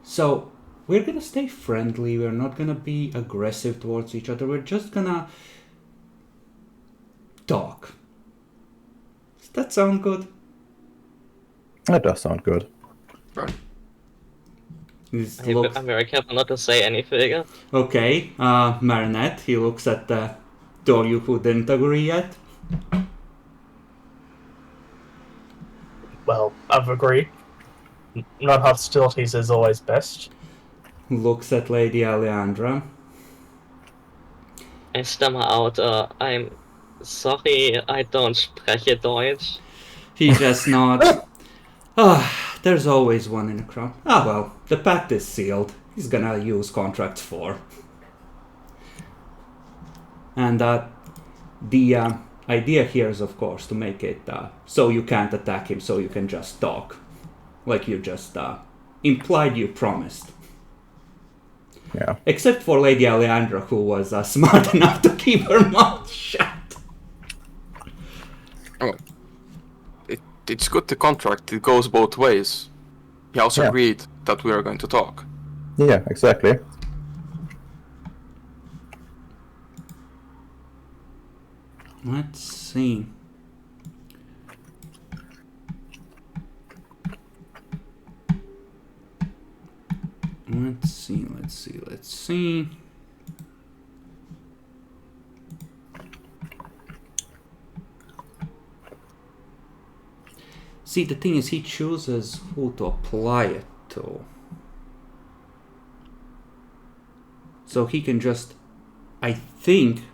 So, we're gonna stay friendly, we're not gonna be aggressive towards each other, we're just gonna talk. Does that sound good? That does sound good. Right. I'm very careful not to say anything. Okay, Marinette, he looks at the Doryu who didn't agree yet. Well, I've agreed. Non-hostilities is always best. Looks at Lady Alejandra. I stammer out, I'm sorry, I don't spreche Deutsch. He just nods. There's always one in a crowd. Ah well, the pact is sealed. He's gonna use contract 4. And the idea here is, of course, to make it so you can't attack him, so you can just talk. Like you just implied you promised. Yeah. Except for Lady Alejandra, who was smart enough to keep her mouth shut. Oh. It's good the contract, it goes both ways. He also agreed that we are going to talk. Yeah, exactly. Let's see. Let's see. See, the thing is, he chooses who to apply it to. So he can just, I think,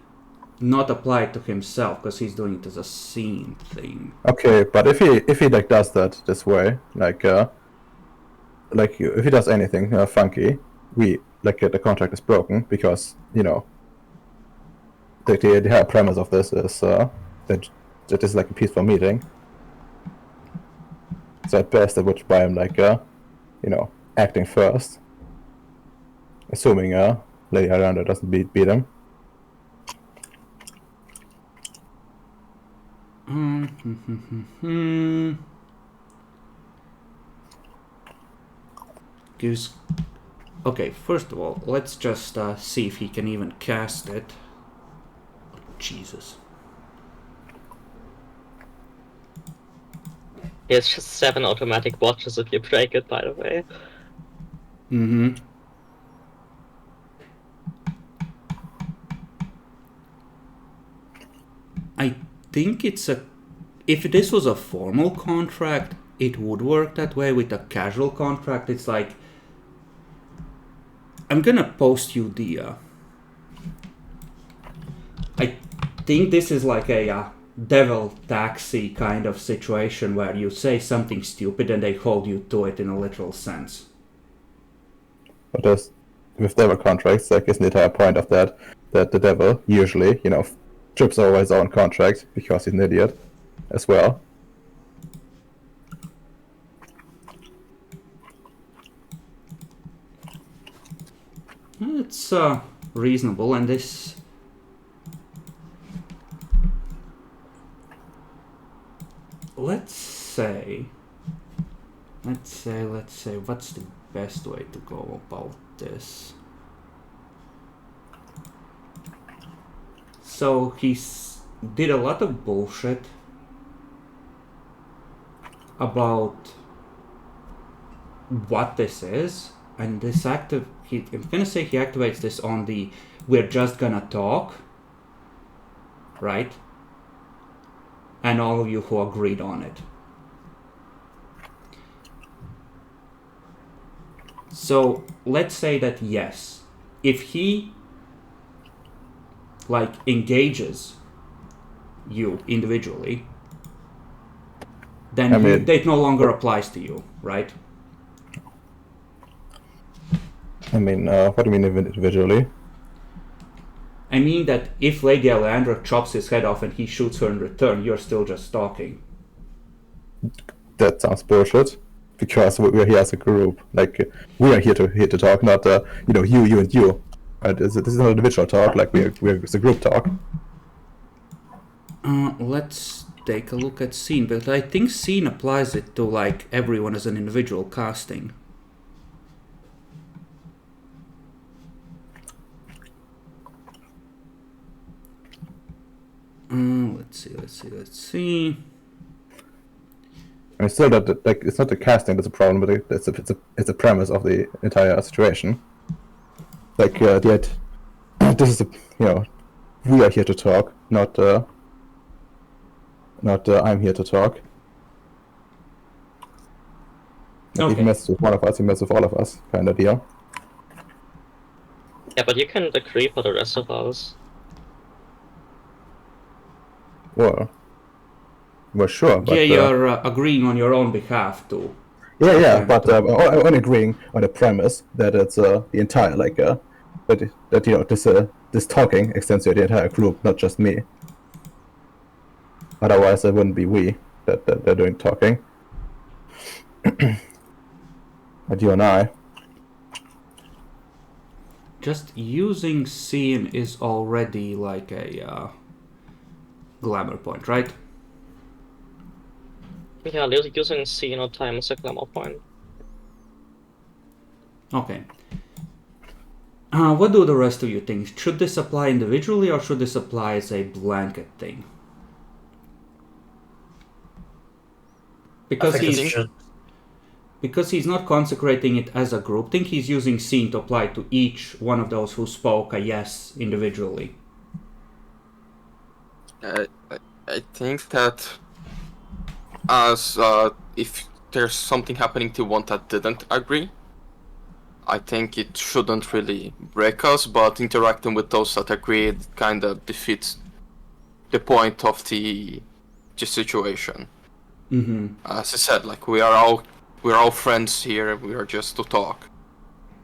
not apply it to himself because he's doing it as a scene thing. Okay, but if he like does that this way, if he does anything funky, we the contract is broken because the whole premise of this is that it is like a peaceful meeting. So at best, I would buy him acting first, assuming Lady Aranda doesn't beat him. Okay, first of all, let's just see if he can even cast it. Oh, Jesus. It's just 7 automatic watches if you break it, by the way. I think if this was a formal contract, it would work that way. With a casual contract, it's like, I'm gonna post you the, I think this is like a devil taxi kind of situation where you say something stupid and they hold you to it in a literal sense. But with devil contracts, isn't the entire point of that the devil usually, trips over his own contract because he's an idiot as well. It's reasonable, and this... Let's say, what's the best way to go about this? So he did a lot of bullshit about what this is, and this I'm gonna say he activates this on the "we're just gonna talk," right? And all of you who agreed on it. So let's say that yes, if he engages you individually, then it no longer applies to you, right? What do you mean individually? I mean that if Lady Alejandra chops his head off and he shoots her in return, you're still just talking. That sounds bullshit. Because we're here as a group. We are here to talk, not you and you. Right? This is not an individual talk. It's a group talk. Let's take a look at scene, but I think scene applies it to everyone as an individual casting. Let's see. I mean, still that it's not the casting that's a problem, but it's a premise of the entire situation. This is we are here to talk, not I'm here to talk. Okay. If he messes with one of us, he messes with all of us, kind of deal. Yeah, but you can agree for the rest of us. Well, sure. But, yeah, you're agreeing on your own behalf too. Yeah, but I'm agreeing on the premise that it's the entire this talking extends to the entire group, not just me. Otherwise, it wouldn't be we that they're doing talking. But you and I. Just using scene is already a glamour point, right? Yeah, using scene or time is a glamour point. Okay. What do the rest of you think? Should this apply individually or should this apply as a blanket thing? Because because he's not consecrating it as a group thing, he's using scene to apply to each one of those who spoke a yes individually. I think that as if there's something happening to one that didn't agree, I think it shouldn't really break us, but interacting with those that agreed kind of defeats the point of the situation. Mm-hmm. As I said, like we're all friends here. We are just to talk.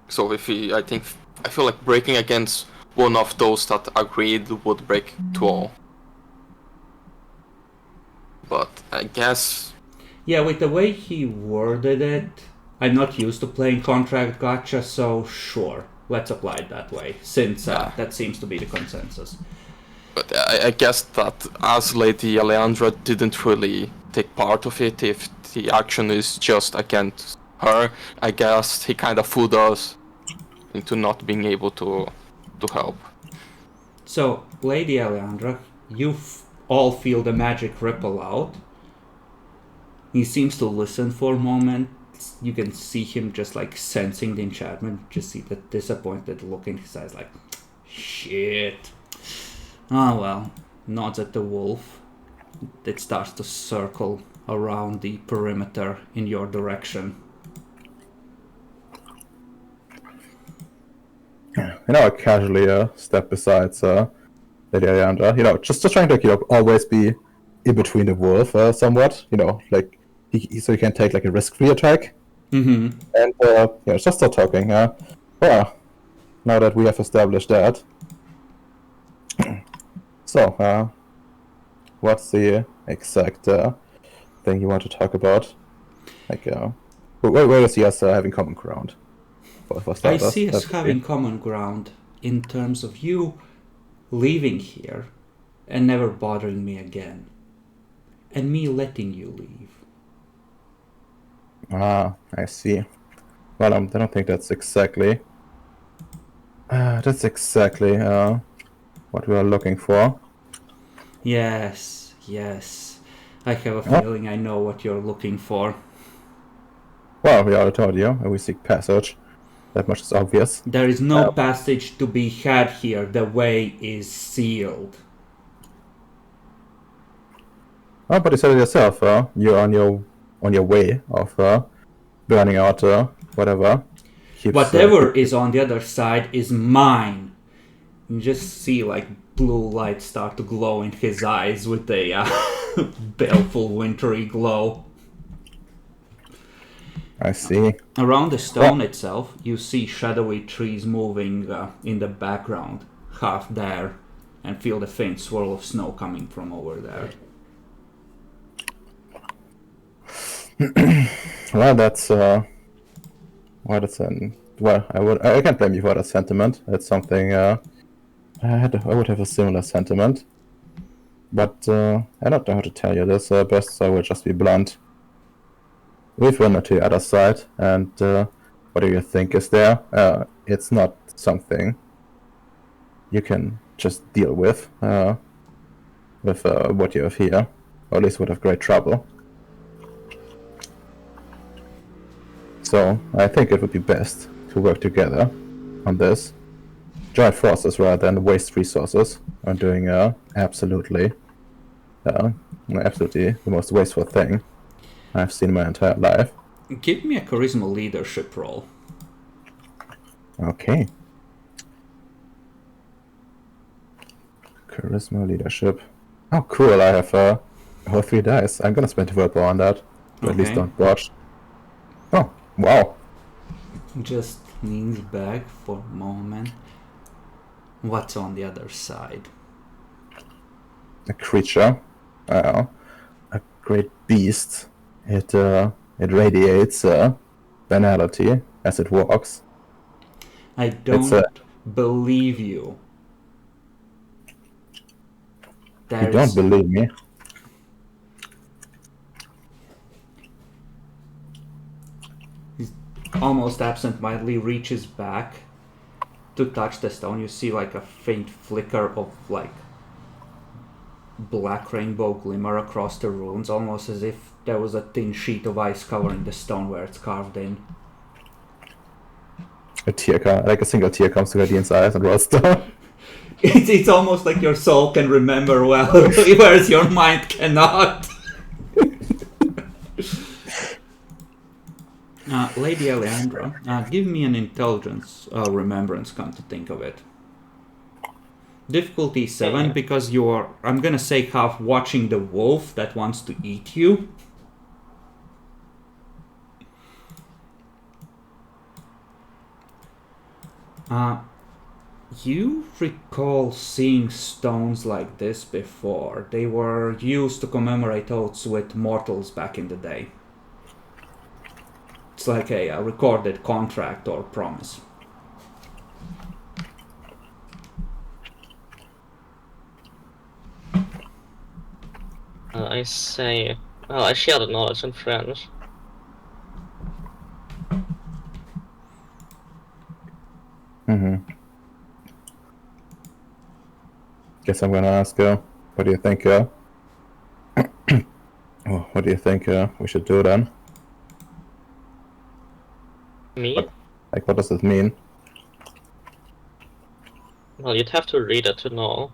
So I feel like breaking against one of those that agreed would break to all. But I guess. Yeah, with the way he worded it, I'm not used to playing contract gacha, so sure, let's apply it that way, since that seems to be the consensus. But I guess that as Lady Alejandra didn't really take part of it, if the action is just against her, I guess he kind of fooled us into not being able to help. So, Lady Alejandra, you all feel the magic ripple out. He seems to listen for a moment. You can see him just like sensing the enchantment. Just see the disappointed look in his eyes, like, shit. Oh well. Nods at the wolf. It starts to circle around the perimeter in your direction. I casually step beside Lady Alejandra. Just trying to always be in between the wolf somewhat. Like so you can take like a risk-free attack. Mm-hmm. And just start talking. Well, now that we have established that, so what's the exact thing you want to talk about? Like, where do you see us having common ground? I see us having common ground in terms of you leaving here and never bothering me again, and me letting you leave. Ah, I see. Well, I don't think that's exactly what we are looking for. Yes. I have a feeling I know what you're looking for. Well, we already told you, we seek passage. That much is obvious. There is no passage to be had here. The way is sealed. Oh, but you said it yourself. You're on your way of burning out whatever. Whatever is on the other side is mine. You just see like blue light start to glow in his eyes with a baleful wintry glow. I see. Around the stone itself, you see shadowy trees moving in the background, half there, and feel the faint swirl of snow coming from over there. Well, that's I can't blame you for that sentiment. It's something I would have a similar sentiment, but I don't know how to tell you this. Best I will just be blunt. We've run to the other side, and what do you think is there? It's not something you can just deal with what you have here, or at least would have great trouble. So I think it would be best to work together on this. Join forces rather than waste resources on doing absolutely the most wasteful thing I've seen in my entire life. Give me a charisma leadership roll. Okay. Charisma leadership. Oh, cool! I have all 3 dice. I'm gonna spend a verbal on that. But at least don't botch. Oh, wow! Just leans back for a moment. What's on the other side? A creature, a great beast. It radiates banality as it walks. I don't believe you. You don't believe me? He almost absent-mindedly reaches back to touch the stone. You see like a faint flicker of like black rainbow glimmer across the runes, almost as if there was a thin sheet of ice covering the stone where it's carved in. Like a single tear comes to Gadian's eyes and rolls down. It's almost like your soul can remember well, whereas your mind cannot. Lady Alejandra, give me an intelligence remembrance, come to think of it. Difficulty 7 because you're, I'm gonna say, half watching the wolf that wants to eat you. You recall seeing stones like this before. They were used to commemorate oaths with mortals back in the day. It's like a recorded contract or promise. I say, well, I share the knowledge in French. Guess I'm gonna ask what do you think what do you think we should do then? Me? What does it mean? Well, you'd have to read it to know.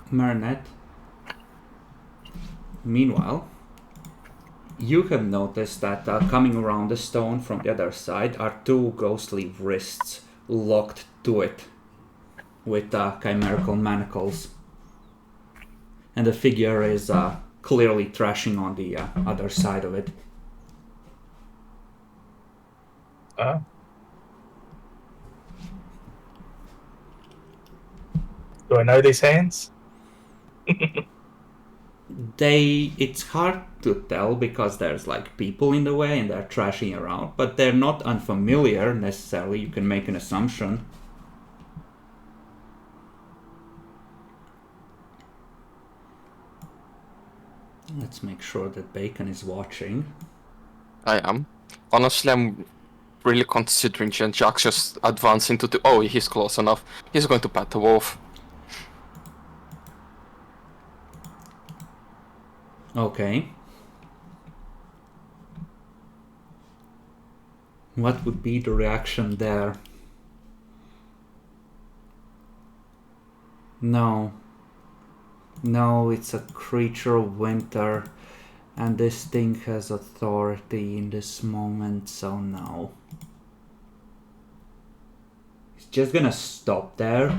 Marinette. Meanwhile, you have noticed that coming around the stone from the other side are two ghostly wrists locked to it with chimerical manacles. And the figure is clearly thrashing on the other side of it. Do I know these hands? It's hard to tell because there's like people in the way and they're trashing around, but they're not unfamiliar necessarily. You can make an assumption. Let's make sure that Bacon is watching. I am. Honestly, I'm really considering Jean-Jacques just advancing to the... Oh, he's close enough. He's going to pat the wolf. Okay. What would be the reaction there? No. No, it's a creature of winter, and this thing has authority in this moment, so no. It's just gonna stop there,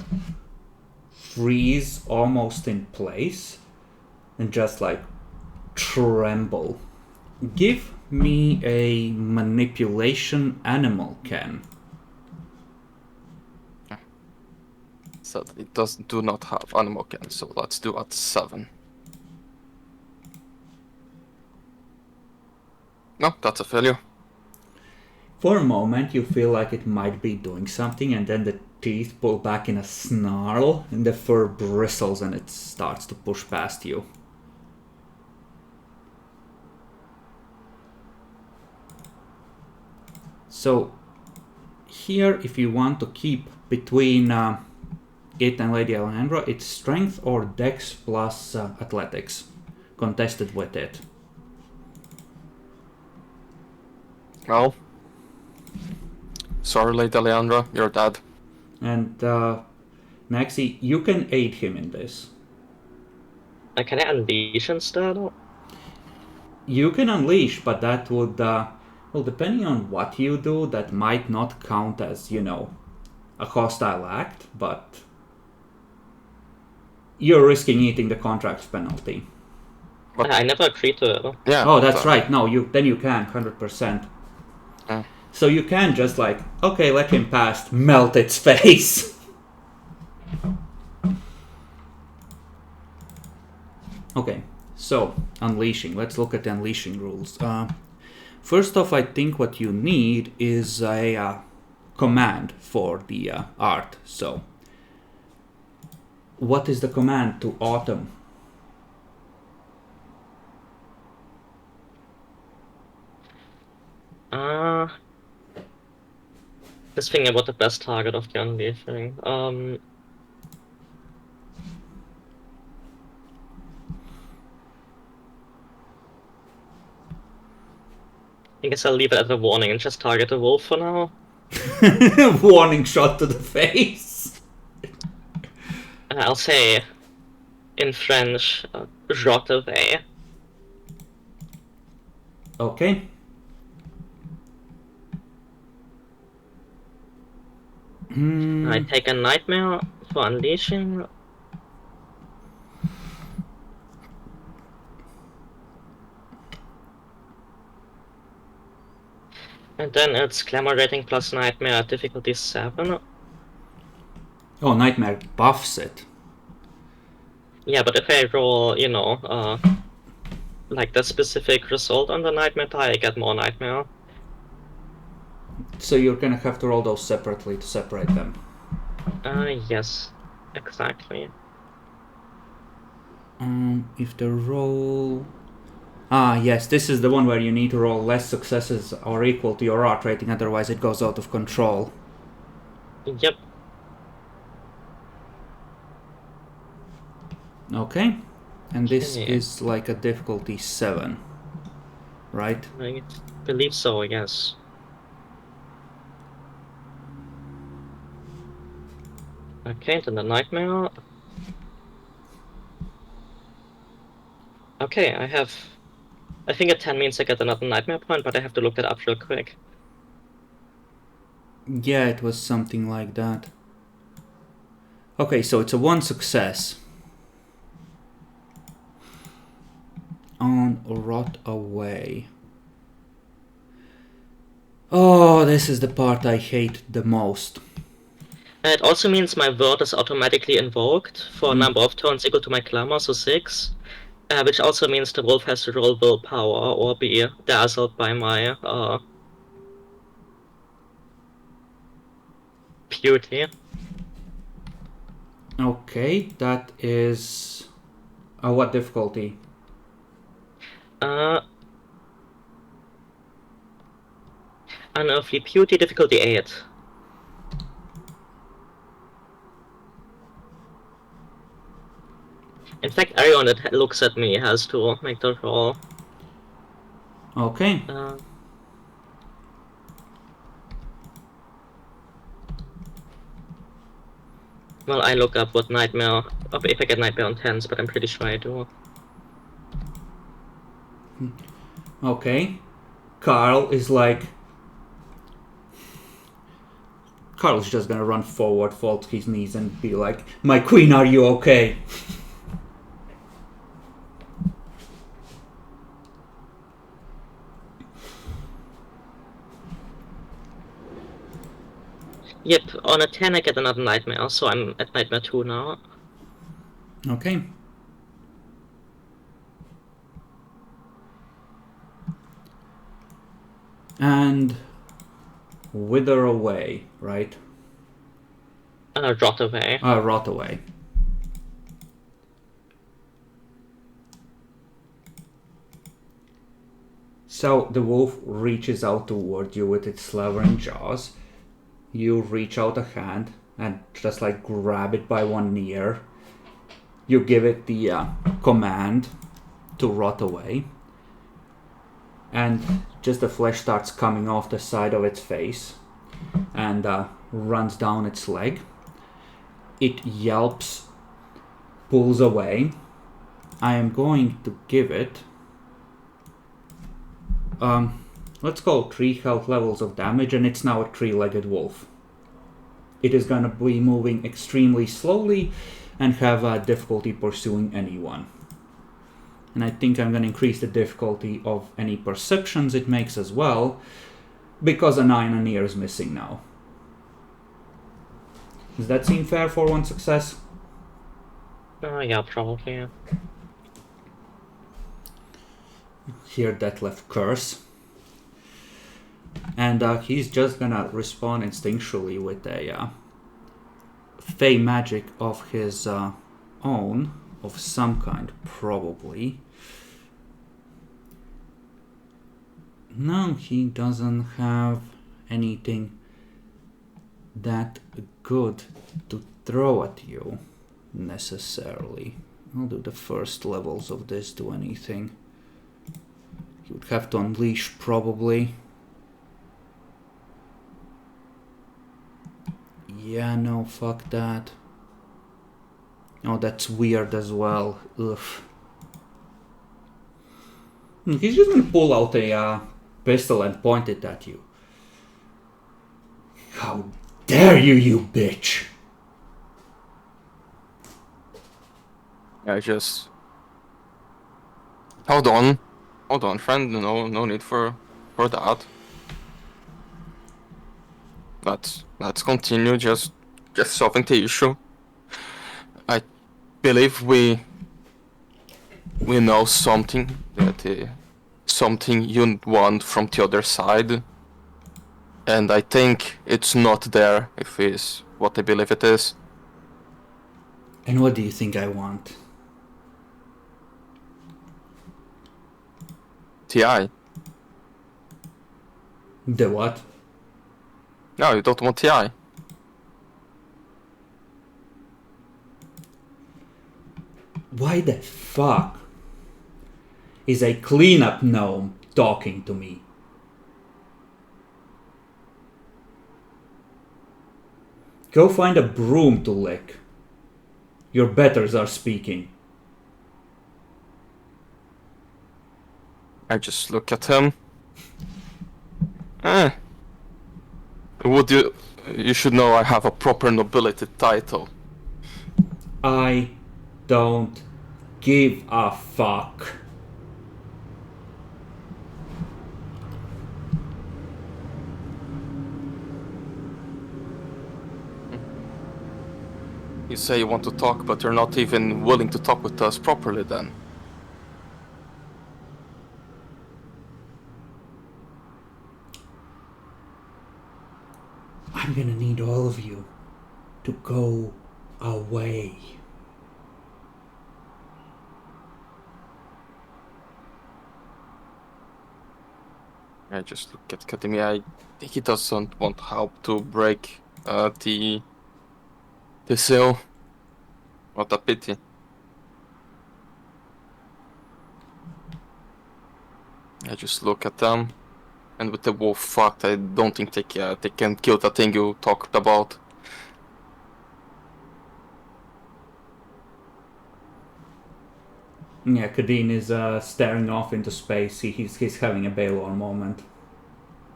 freeze almost in place, and just like tremble. Give me a manipulation animal, Ken. So it do not have animal can, so let's do at 7. No, that's a failure. For a moment you feel like it might be doing something, and then the teeth pull back in a snarl and the fur bristles and it starts to push past you. So here, if you want to keep between it and Lady Alejandra, it's strength or dex plus athletics, contested with it. Well, sorry, Lady Alejandra, you're dead. And Maxi, you can aid him in this. Can I unleash instead? You can unleash, but that would, well, depending on what you do, that might not count as, you know, a hostile act, but you're risking eating the contract penalty. But I never agreed to it. yeah. Oh, that's right. No, then you can, 100%. So you can just like, okay, let him pass, melt its face. Okay, so unleashing. Let's look at the unleashing rules. First off, I think what you need is a command for the art. So, what is the command to Autumn? Just thinking about the best target of the unleashing. I guess I'll leave it as a warning and just target the wolf for now. Warning shot to the face. I'll say in French, rot away. Okay. I take a nightmare for unleashing. And then it's glamour rating plus nightmare, difficulty 7. Oh, nightmare buffs it. Yeah, but if I roll, you know, like the specific result on the nightmare die, I get more nightmare. So you're gonna have to roll those separately to separate them. Yes, exactly. If the roll... Ah, yes, this is the one where you need to roll less successes or equal to your art rating, otherwise it goes out of control. Yep. Okay. And this Okay. is like a difficulty 7, right? I believe so, yes. Okay, then the nightmare. Okay, I think a 10 means I get another nightmare point, but I have to look that up real quick. Yeah, it was something like that. Okay, so it's a 1 success. On rot away. Oh, this is the part I hate the most. It also means my word is automatically invoked for a number of turns equal to my clamor, so 6. Which also means the wolf has to roll willpower or be dazzled by my beauty. Okay, that is... what difficulty? Unearthly beauty, difficulty 8. In fact, everyone that looks at me has to make the roll. Okay. Well, I look up what nightmare, if I get nightmare on 10s, but I'm pretty sure I do. Okay. Carl's just gonna run forward, fall to his knees, and be like, "My queen, are you okay?" Yep, on a 10 I get another nightmare, so I'm at nightmare 2 now. Okay. And wither away, right? Rot away. Rot away. So the wolf reaches out toward you with its slavering jaws. You reach out a hand and just like grab it by one ear. You give it the command to rot away. And just the flesh starts coming off the side of its face and runs down its leg. It yelps, pulls away. I am going to give it, let's call 3 health levels of damage, and it's now a 3-legged wolf. It is going to be moving extremely slowly and have difficulty pursuing anyone. And I think I'm going to increase the difficulty of any perceptions it makes as well, because a 9 on ear is missing now. Does that seem fair for 1 success? Yeah, probably. Yeah. Hear Detlef curse. And he's just gonna respond instinctually with a fey magic of his own, of some kind, probably. No, he doesn't have anything that good to throw at you, necessarily. I'll do the first levels of this, do anything. You would have to unleash, probably. Yeah, no, fuck that. Oh, that's weird as well. Ugh. He's just gonna pull out a pistol and point it at you. How dare you, you bitch! I just... Hold on, friend. No need for that. Let's continue. Just solving the issue. I believe we know something that something you want from the other side, and I think it's not there. If it's what I believe it is. And what do you think I want? TI. The what? No, you don't want TI. Why the fuck is a cleanup gnome talking to me? Go find a broom to lick. Your betters are speaking. I just look at him. You should know I have a proper nobility title. I don't give a fuck. You say you want to talk, but you're not even willing to talk with us properly then. I'm gonna need all of you to go away. I just look at Academy. I think he doesn't want help to break the seal. What a pity. I just look at them, and with the wolf fucked, I don't think they can kill the thing you talked about. Yeah, Kadeen is staring off into space. He's having a Baylor moment.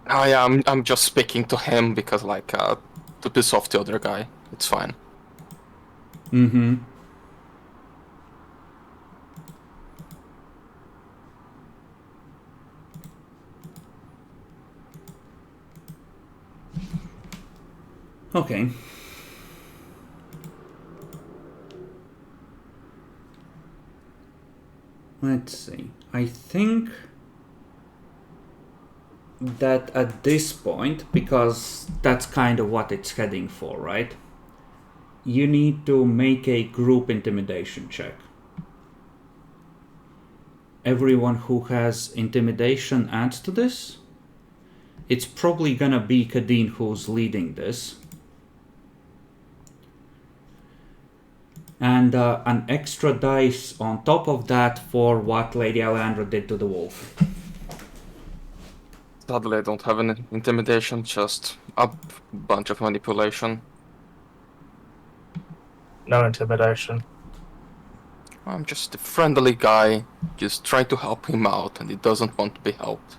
Oh yeah, I'm just speaking to him because like to piss off the other guy. It's fine. Mm-hmm. Okay. Let's see. I think that at this point, because that's kind of what it's heading for, right? You need to make a group intimidation check. Everyone who has intimidation adds to this. It's probably gonna be Kadeen who's leading this. And an extra dice on top of that for what Lady Alejandra did to the wolf. Sadly, I don't have any intimidation, just a bunch of manipulation. No intimidation. I'm just a friendly guy, just trying to help him out, and he doesn't want to be helped.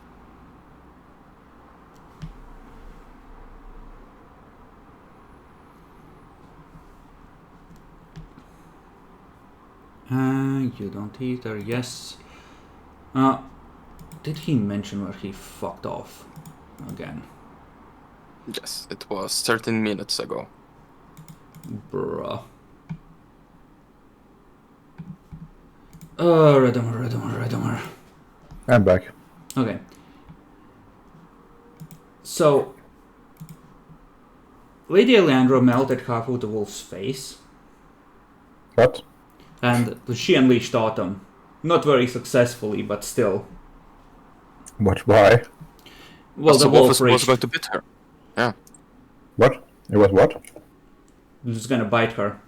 You don't either, yes. Did he mention where he fucked off again? Yes, it was 13 minutes ago. Bruh. Redomer. I'm back. Okay. So, Lady Alejandra melted half of the wolf's face. What? And she unleashed Autumn. Not very successfully, but still. What? Why? Well, the wolf was going to bite her. Yeah. What? It was what? He was gonna bite her.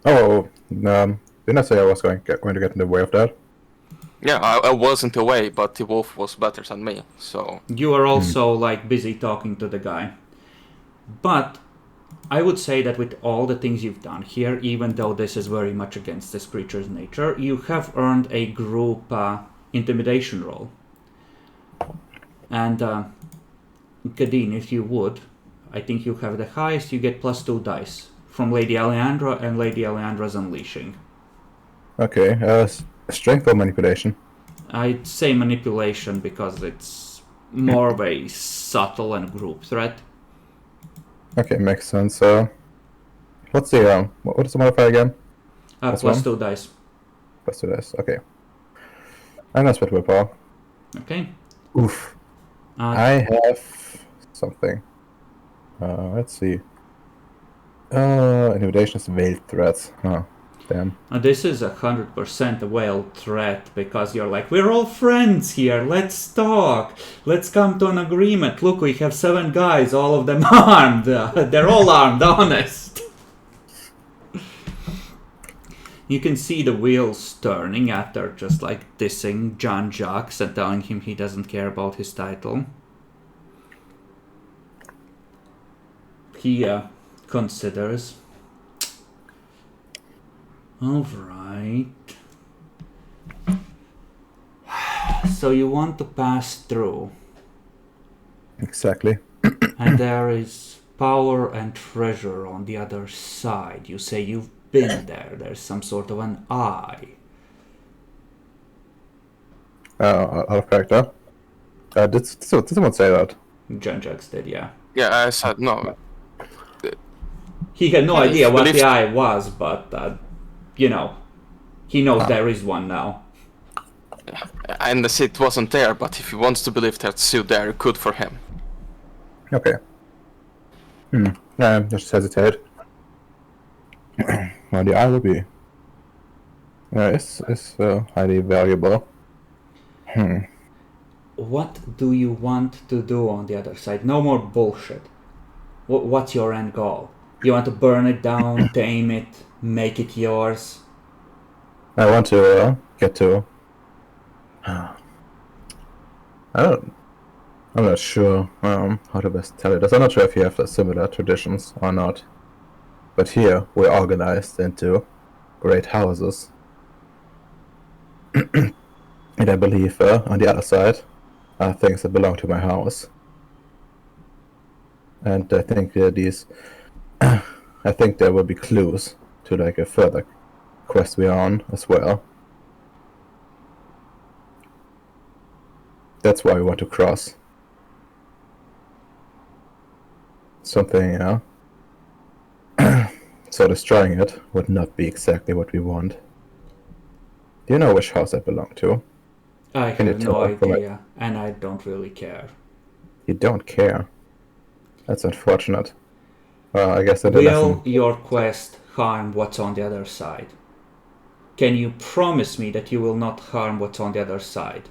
Oh, didn't I say I was going to get in the way of that? Yeah, I wasn't away, but the wolf was better than me, so... You are also like busy talking to the guy. But I would say that with all the things you've done here, even though this is very much against this creature's nature, you have earned a group intimidation roll. And Kadeen, if you would, I think you have the highest, you get +2 dice from Lady Aleandra and Lady Aleandra's Unleashing. Okay, strength or manipulation? I'd say manipulation because it's more of a subtle and group threat. Okay, makes sense. What's the what is the modifier again? +2 dice. +2 dice. Okay. I'm gonna split willpower. Okay. Oof. I have something. Let's see. Intimidation is veiled threats. Oh, damn. This is 100% a veiled threat because you're like, we're all friends here, let's talk, let's come to an agreement. Look, we have 7 guys, all of them armed. They're all armed, honest. You can see the wheels turning after just like dissing John Jacques and telling him he doesn't care about his title. He considers. Alright. So you want to pass through. Exactly. And there is power and treasure on the other side. You say you've been there. There's some sort of an eye. Out of character. Did someone say that? John Jacques did, yeah. Yeah, I said no. He had no idea what the believe- eye was, but, you know, he knows there is one now. And the seat wasn't there, but if he wants to believe that's still there, good for him. Okay. I just hesitate. Well, the eye will be. It's highly valuable. What do you want to do on the other side? No more bullshit. What's your end goal? You want to burn it down, tame it, make it yours? I want to get to. I'm not sure how to best tell it. I'm not sure if you have similar traditions or not. But here we're organized into great houses. And I believe on the other side are things that belong to my house. And I think I think there will be clues to like a further quest we are on as well. That's why we want to cross. Something, you know. So destroying it would not be exactly what we want. Do you know which house I belong to? I Can you have no tell from idea, and I don't really care. You don't care. That's unfortunate. Well, I guess that Will your quest harm what's on the other side? Can you promise me that you will not harm what's on the other side?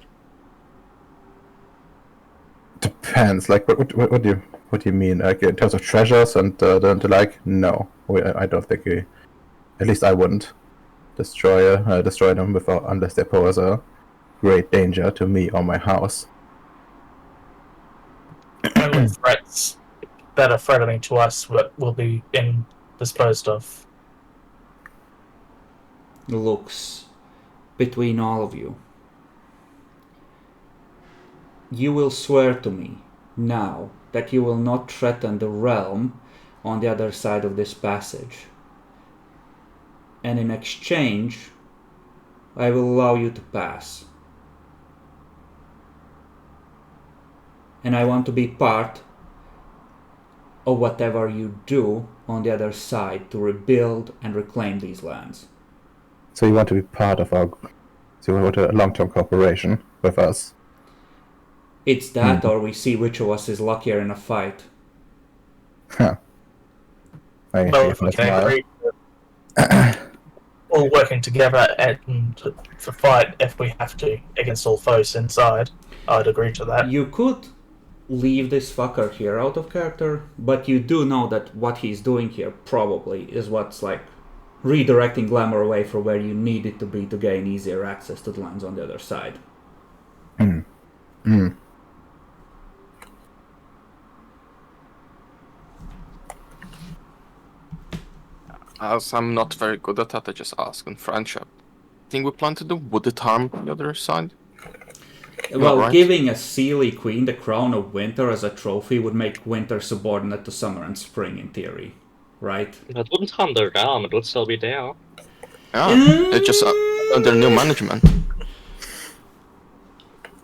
depends. Like, what do you mean? Like in terms of treasures and the like? No, I don't think we. At least I wouldn't destroy them without unless they pose a great danger to me or my house. Only threats that are threatening to us will be disposed of. Looks between all of you. You will swear to me now that you will not threaten the realm on the other side of this passage. And in exchange, I will allow you to pass. And I want to be part of whatever you do on the other side to rebuild and reclaim these lands. So you want to be part of our... So you want a long-term cooperation with us? It's that, or we see which of us is luckier in a fight. Huh. Well, if we can agree all working together and to fight if we have to against all foes inside, I'd agree to that. You could leave this fucker here out of character, but you do know that what he's doing here probably is what's like redirecting glamour away from where you need it to be to gain easier access to the lands on the other side. As I'm not very good at that, I just ask in friendship. Thing we plan to do, would it harm the other side? Well, right. giving a Seelie Queen the Crown of Winter as a trophy would make Winter subordinate to Summer and Spring in theory, right? That wouldn't harm the realm, it would still be there. Yeah, it's just under new management.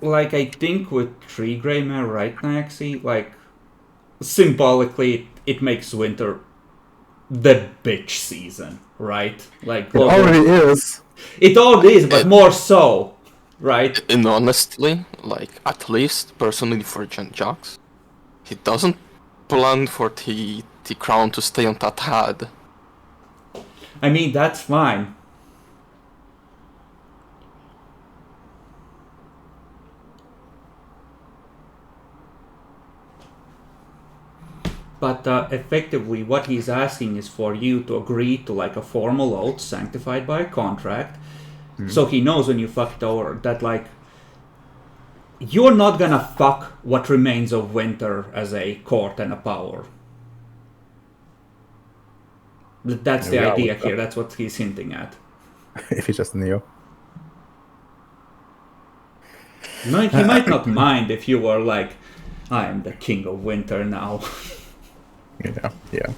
Like, I think with Tree Greymare, right, Naxi? Like, symbolically, it makes Winter the bitch season, right? Like, It already is. It already is, but more so, right? And honestly, like, at least, personally for Jen Jax, he doesn't plan for the crown to stay on that head. I mean, that's fine. But effectively, what he's asking is for you to agree to like a formal oath sanctified by a contract, so he knows when you fuck it over that like you're not gonna fuck what remains of Winter as a court and a power. That's the idea here. That's what he's hinting at. If he just knew. No, he might not mind if you were like, I am the king of Winter now. Yeah.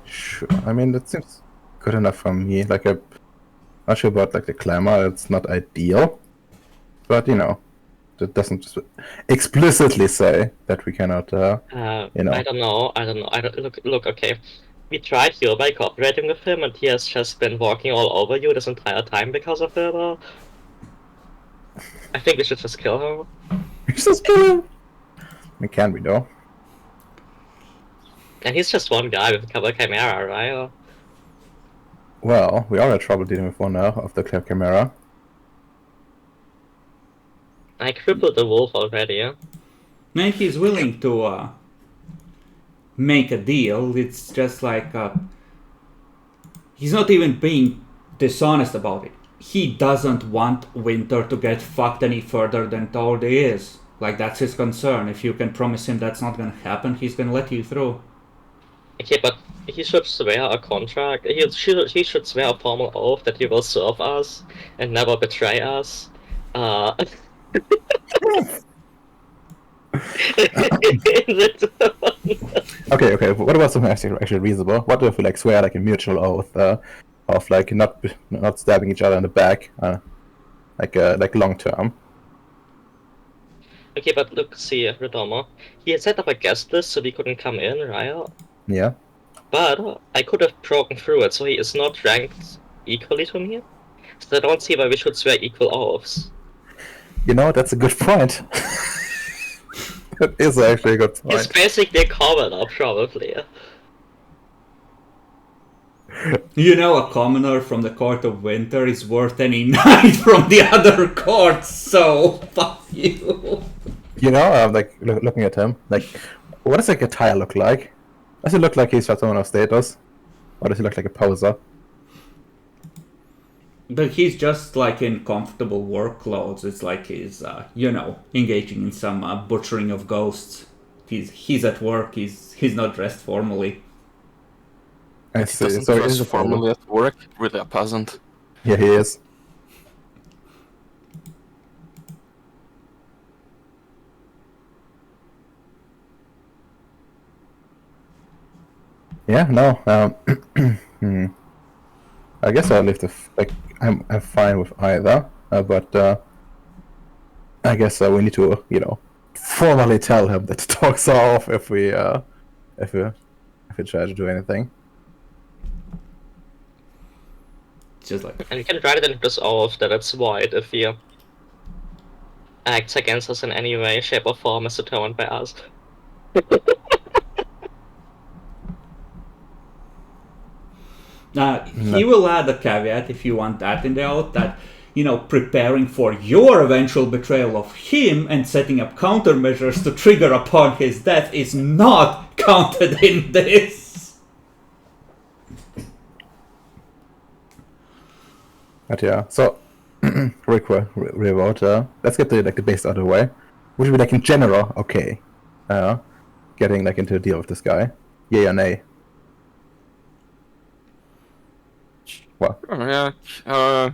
Sure. I mean, that seems good enough for me. Like, I'm not sure about like the clamor. It's not ideal, but that doesn't just explicitly say that we cannot. I don't know. Look. Okay, we tried here by cooperating with him, and he has just been walking all over you this entire time because of it. I think we should just kill him. Just kill him. We can, we though. And he's just one guy with a couple of Chimera, right? Well, we all had trouble dealing with one of the Chimera. I crippled the wolf already. And he's willing to make a deal. It's just like he's not even being dishonest about it. He doesn't want Winter to get fucked any further than it already is. Like, that's his concern. If you can promise him that's not gonna happen, he's gonna let you through. Okay, but he should swear a contract. He should swear a formal oath that he will serve us and never betray us. Okay. What about something actually reasonable? What if we like swear like a mutual oath of like not stabbing each other in the back, like long term? Okay, but look, see, Redomo. He had set up a guest list so we couldn't come in, right? Yeah. But I could have broken through it, so he is not ranked equally to me. So I don't see why we should swear equal oaths. That's a good point. That is actually a good point. He's basically a commoner, probably. A commoner from the Court of Winter is worth any knight from the other courts, so fuck you. I'm like looking at him, like, what does like a tire look like? Does it look like he's someone of status? Or does he look like a poser? But he's just like in comfortable work clothes. It's like he's, engaging in some butchering of ghosts. He's at work. He's not dressed formally. I He see. doesn't So dress he's formally at work, really a peasant. Yeah, he is. Yeah, no. I guess I'll leave I'm fine with either, but I guess we need to, formally tell him that the talks are off if we try to do anything. Just like, And you can write it in this oath that it's void if he acts against us in any way, shape, or form as determined by us. he will add a caveat if you want that in the oath that, preparing for your eventual betrayal of him and setting up countermeasures to trigger upon his death is not counted in this. But yeah, so revolt. Let's get the base out of the way. Would you be like in general okay? Getting like into a deal with this guy? Yay or nay? Well, Oh, yeah.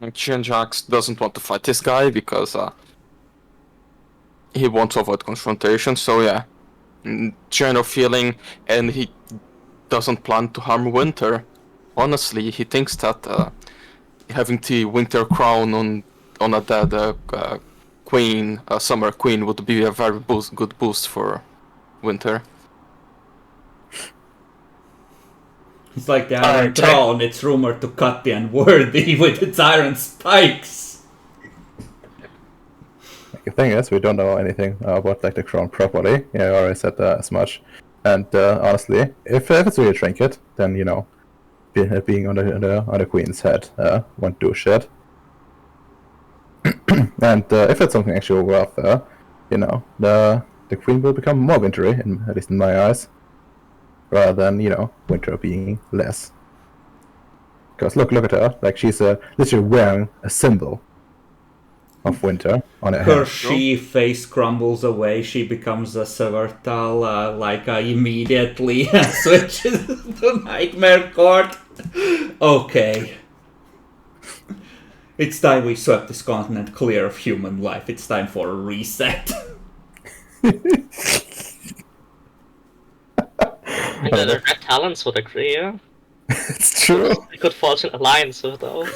Changeax doesn't want to fight this guy because he wants to avoid confrontation. So yeah, general feeling, and he doesn't plan to harm Winter. Honestly, he thinks that having the Winter crown on a dead queen, Summer Queen, would be a very good boost for Winter. It's like the Iron Throne, it's rumored to cut the unworthy with its iron spikes. the thing is, we don't know anything about like the crown properly. Yeah, I already said that as much. And honestly, if it's really a trinket, then you know, being on the queen's head won't do shit. And if it's something actually worth, you know, the queen will become more wintry, at least in my eyes, rather than you know Winter being less. Because look at her, like she's literally wearing a symbol of Winter on her Her head. she face crumbles away, she becomes a Severtal, immediately switches to Nightmare Court. Okay. It's time we swept this continent clear of human life. It's time for a reset. And the Red Talons would agree, yeah? It's true. We could forge an alliance with those.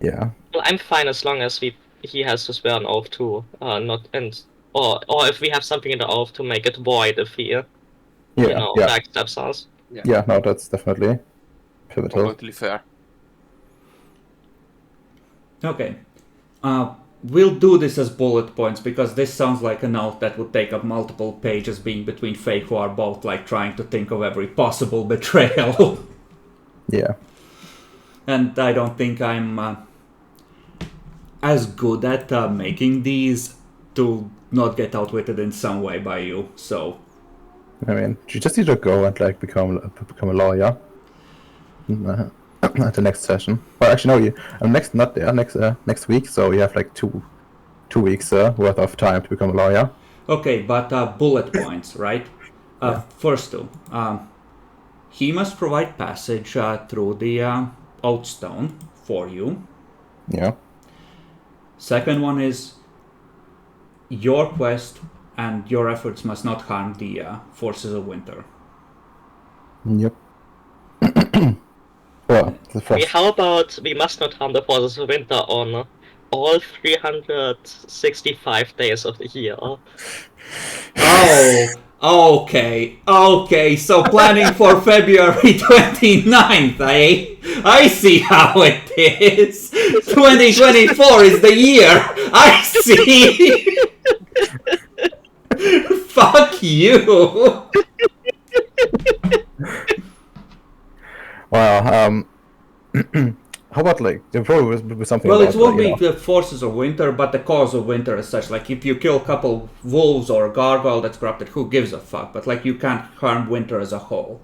Yeah. Well, I'm fine as long as he has to swear an oath too, or if we have something in the oath to make it void if he, backstabs us. Yeah, no, that's definitely pivotal. Completely fair. Okay. We'll do this as bullet points because this sounds like a note that would take up multiple pages being between fake who are both like trying to think of every possible betrayal. Yeah. And I don't think I'm as good at making these to not get outwitted in some way by you, so... I mean, you just need to go and like become a lawyer at the next session. Well, actually, no, next week. So you have like two weeks worth of time to become a lawyer. Okay, but bullet points, right? Yeah. First two, he must provide passage through the Oathstone for you. Yeah. Second one is your quest and your efforts must not harm the forces of Winter. Yep. Well, the first. How about we must not harm the forces of Winter on all 365 days of the year? Oh, okay, so planning for February 29th, eh? I see how it is. 2024 is the year. I see. Fuck you. Well, how about like there probably will be something. Well, about, it won't like, be you know, the forces of Winter, but the cause of Winter as such. Like, if you kill a couple wolves or a gargoyle that's corrupted, who gives a fuck? But, like, you can't harm Winter as a whole.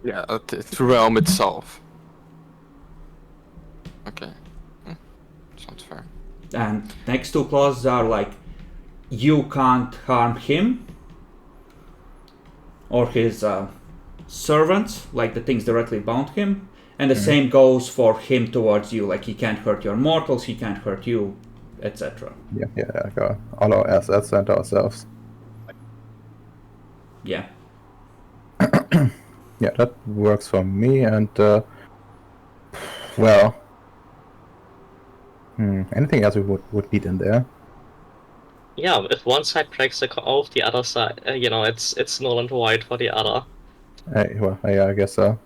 Yeah, the realm itself. Okay. Sounds fair. And next two clauses are, like, you can't harm him or his servants, like the things directly bound him. And the same goes for him towards you. Like, he can't hurt your mortals, he can't hurt you, etc. Yeah, go all our assets and ourselves. Yeah. Yeah, that works for me. And well, anything else we would need in there? Yeah, if one side breaks the oath, the other side, it's null and void for the other. Well, yeah, I guess so.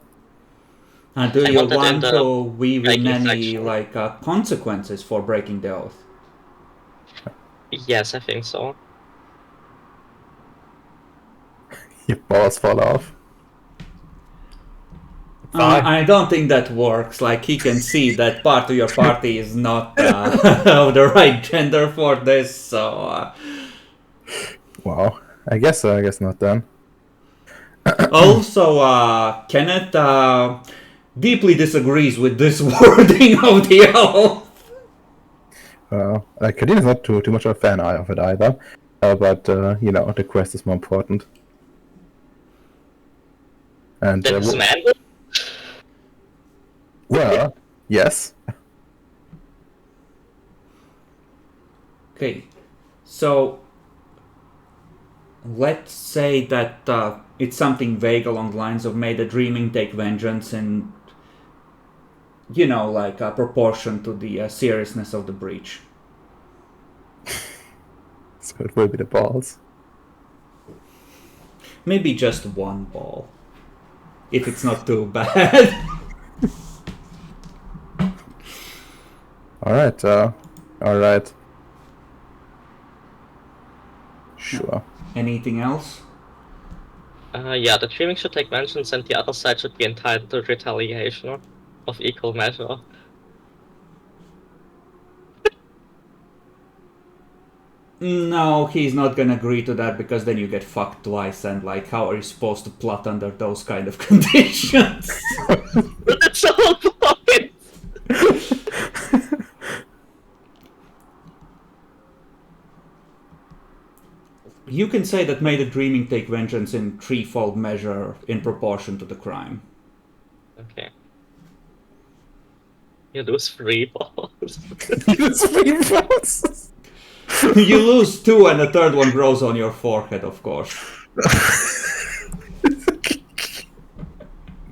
And do I you want that in want the to weave in breaking any section. consequences for breaking the oath? Yes, I think so. Your balls fall off. I don't think that works. Like, he can see that part of your party is not of the right gender for this, so... Wow. I guess not then. Also, Kenneth, deeply disagrees with this wording of the oath. Like, Kadina's not too much of a fan of it either. But, you know, the quest is more important. And, Then this man. well, yes. Okay, so let's say that it's something vague along the lines of may the dreaming take vengeance in, you know, like a proportion to the seriousness of the breach. So it will be the balls. Maybe just one ball, if it's not too bad. Alright, alright. Sure. Anything else? Yeah, the dreaming should take vengeance and the other side should be entitled to retaliation of equal measure. No, he's not gonna agree to that because then you get fucked twice and like how are you supposed to plot under those kind of conditions? But that's the whole point! You can say that may the dreaming take vengeance in threefold measure in proportion to the crime. Okay. You lose 3 balls. Use 3 balls! You lose 2 and the third one grows on your forehead, of course.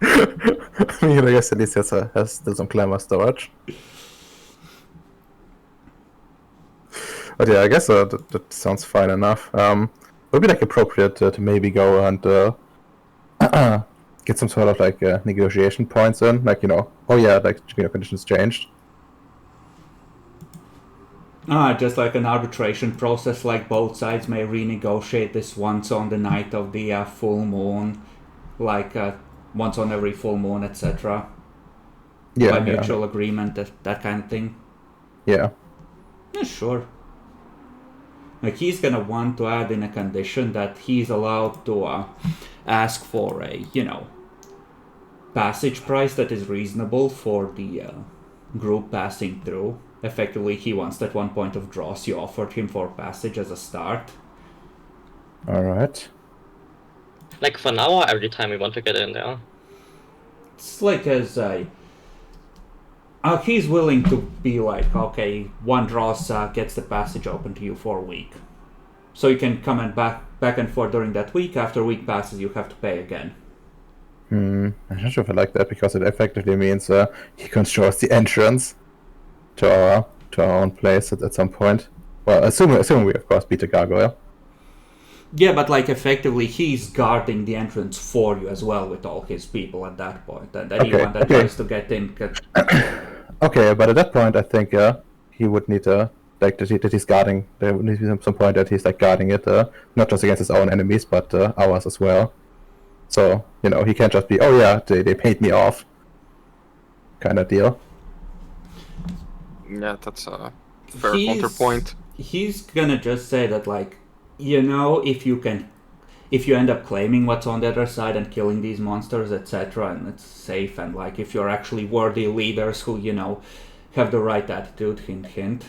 I mean, I guess at least has still some clamor storage. But yeah, I guess that sounds fine enough. It would be like appropriate to maybe go and get some sort of like negotiation points in, like, you know, oh yeah, like, you know, conditions changed. Just like an arbitration process, like both sides may renegotiate this once on the night of the full moon, like once on every full moon, etc. Yeah, By mutual agreement, that kind of thing. Yeah. Yeah, sure. Like he's gonna want to add in a condition that he's allowed to ask for a, you know, passage price that is reasonable for the group passing through. Effectively, he wants that 1 point of dross you offered him for passage as a start. Alright. Like for now or every time we want to get in there? It's like as a... he's willing to be like, okay, 1 dross gets the passage open to you for a week. So you can come and back and forth during that week. After a week passes, you have to pay again. I'm not sure if I like that because it effectively means he controls the entrance to our own place at some point. Well, assuming we of course beat the gargoyle. Yeah, but like effectively he's guarding the entrance for you as well with all his people at that point. And anyone that tries to get in can... Okay, but at that point I think he would need like that he's guarding. There would need to be some point that he's like guarding it, not just against his own enemies, but ours as well. So, you know, he can't just be, oh yeah, they paid me off, kind of deal. Yeah, that's a fair counterpoint. He's gonna just say that, like, you know, if you end up claiming what's on the other side and killing these monsters, etc., and it's safe, and like if you're actually worthy leaders who, you know, have the right attitude, hint hint,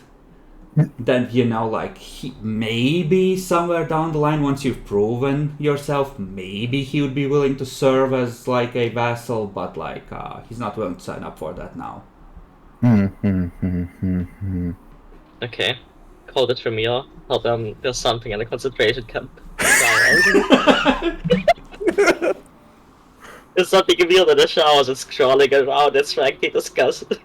then, you know, like maybe somewhere down the line, once you've proven yourself, maybe he would be willing to serve as like a vassal, but like he's not willing to sign up for that now. Okay. Call the Tremere. Tell them there's something in the concentration camp. There's something revealed in the showers, it's crawling around, it's frankly disgusting.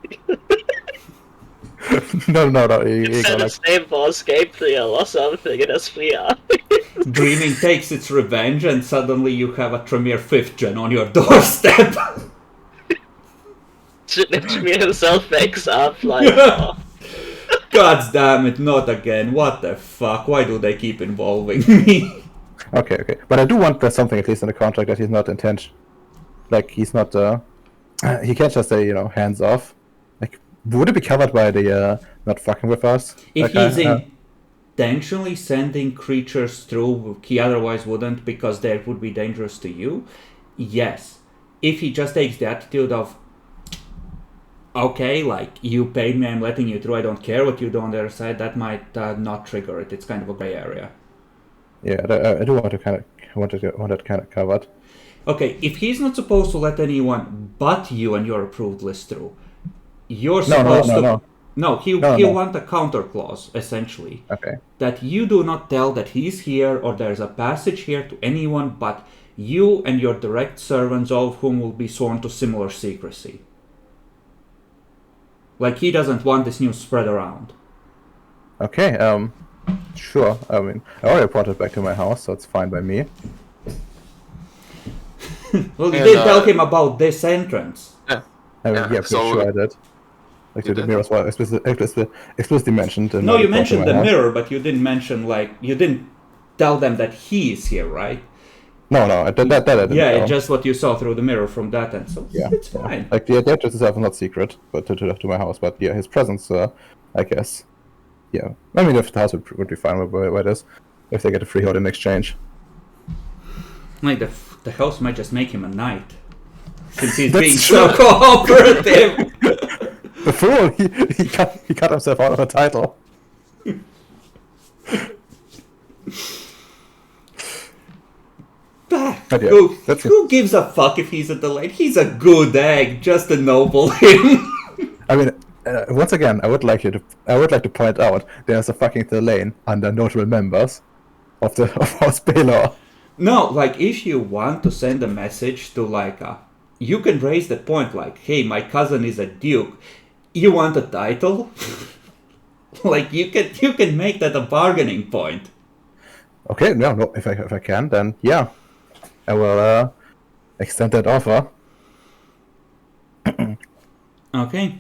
No. It's set its name for escape reel or something, it has 3 eyes. Dreaming takes its revenge and suddenly you have a Tremere 5th gen on your doorstep. Tremere himself wakes up like, oh. God damn it, not again. What the fuck? Why do they keep involving me? Okay. But I do want there's something at least in the contract that he's not like he's not he can't just say, you know, hands off. Like, would it be covered by the not fucking with us? If like, he's intentionally sending creatures through, he otherwise wouldn't because they would be dangerous to you. Yes. If he just takes the attitude of okay, like, you paid me, I'm letting you through, I don't care what you do on the other side, that might not trigger it. It's kind of a gray area. Yeah, I do want to kind of want it kind of covered. Okay, if he's not supposed to let anyone but you and your approved list through, you're No, supposed to... no. No, No. he'll want a counter clause, essentially. Okay. That you do not tell that he's here or there's a passage here to anyone but you and your direct servants, all of whom will be sworn to similar secrecy. Like, he doesn't want this news spread around. Okay. Sure. I mean, I already brought it back to my house, so it's fine by me. Well, you And, did tell him about this entrance. Yeah. I mean, yeah, so sure I did. Like You the did? mirror was explicitly mentioned. In No, my you report to mentioned my the house. mirror, but you didn't mention, like, you didn't tell them that he is here, right? No, I did that I didn't Yeah, know. it's just what you saw through the mirror from that end, so Yeah, it's fine. Like the address itself is not secret, but to my house. But yeah, his presence, I guess. Yeah, I mean, if the house would be fine with this, if they get a freehold in exchange. Like, the house might just make him a knight. Since he's That's being true. so cooperative. The fool! He cut himself out of a title. But yeah, Who gives a fuck if he's a delight? He's a good egg, just ennoble him. I mean, once again, I would like to point out there's a fucking Delane under notable members of House Baylor. No, like, if you want to send a message to, like, you can raise the point, like, hey, my cousin is a duke. You want a title? Like, you can make that a bargaining point. Okay, no, if I can, then yeah, I will extend that offer. Okay.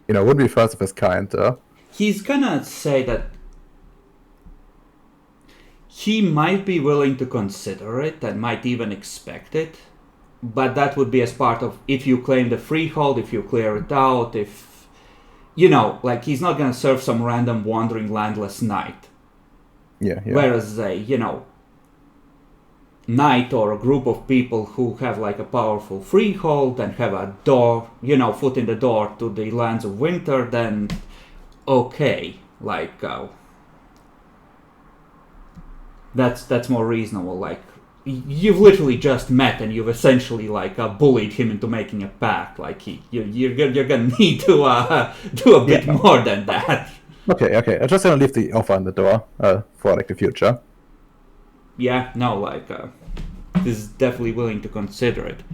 You know, would be first of his kind. He's gonna say that he might be willing to consider it and might even expect it, but that would be as part of if you claim the freehold, if you clear it out, if, you know, like, he's not gonna serve some random wandering landless knight. Yeah. Whereas a, you know, knight or a group of people who have, like, a powerful freehold and have a door, you know, foot in the door to the lands of winter, then okay, like, that's more reasonable. Like, you've literally just met and you've essentially, like, bullied him into making a pact. Like, you're gonna need to do a bit more than that. Okay. I'm just gonna leave the offer on the door for like the future. Yeah, no, like, this is definitely willing to consider it.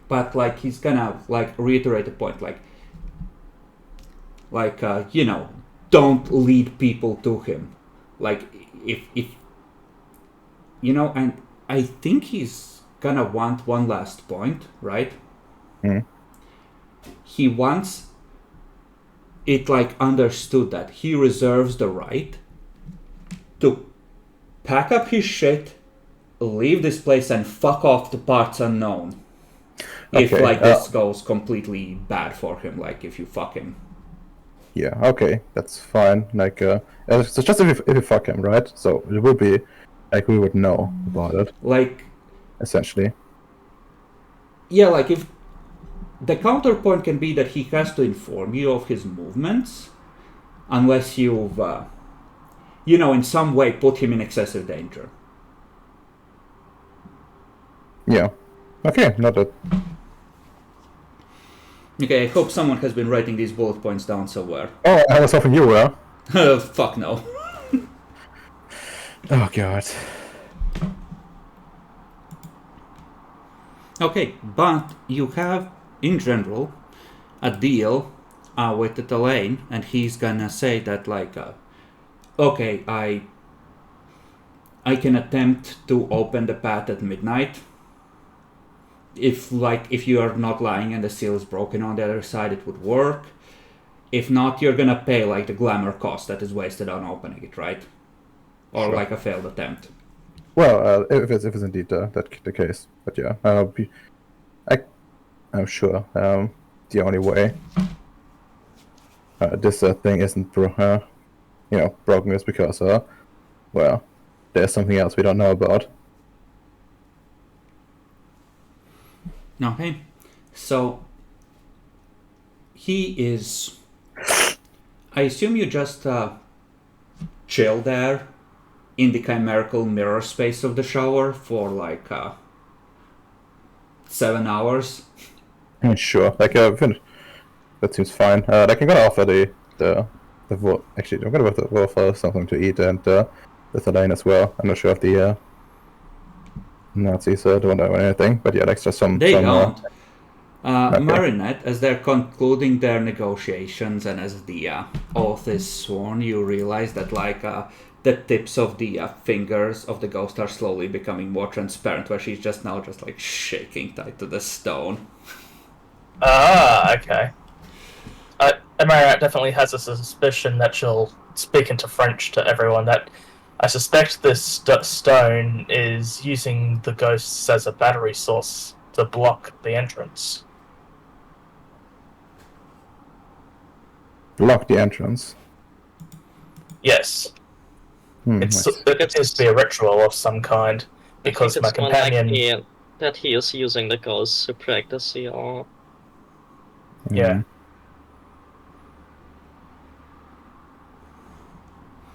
But, like, he's gonna, like, reiterate the point, like, you know, don't lead people to him. Like, if you know, and I think he's gonna want one last point, right? Mm. He wants it, like, understood that he reserves the right to pack up his shit, leave this place, and fuck off to parts unknown. If, Okay, like, this goes completely bad for him, like, if you fuck him. Yeah, okay, that's fine. Like, so just if you fuck him, right? So it would be like we would know about it, Like, essentially. yeah, like, if the counterpoint can be that he has to inform you of his movements, unless you've, you know, in some way put him in excessive danger. Yeah. Okay, not that. Okay, I hope someone has been writing these bullet points down somewhere. Oh, I was hoping you were. Fuck no. Oh god. Okay, but you have, in general, a deal with the Delane, and he's gonna say that, like, okay, I can attempt to open the path at midnight. If you are not lying and the seal is broken on the other side, it would work. If not, you're gonna pay, like, the glamour cost that is wasted on opening it, right? Or Sure. like a failed attempt. Well, if it's indeed the case, but yeah, I'm sure the only way this thing isn't broken is because well, there's something else we don't know about. Okay, so He is... I assume you just chill there in the chimerical mirror space of the shower for like 7 hours. Sure. Like, that seems fine. Like, I'm gonna offer the wolf. Actually, I'm gonna offer the wolf something to eat and the Thalain as well. I'm not sure if the Nazis don't know anything, but yeah, like just some. They some, don't. Okay. Marinette, as they're concluding their negotiations and as the oath is sworn, you realize that like the tips of the fingers of the ghost are slowly becoming more transparent, where she's just now just like shaking tight to the stone. Ah, okay. Amarat definitely has a suspicion that she'll speak into French to everyone. That I suspect this stone is using the ghosts as a battery source to block the entrance. Block the entrance. Yes. It appears to be a ritual of some kind, because my companion... more likely that he is using the ghosts to practice the art. Yeah.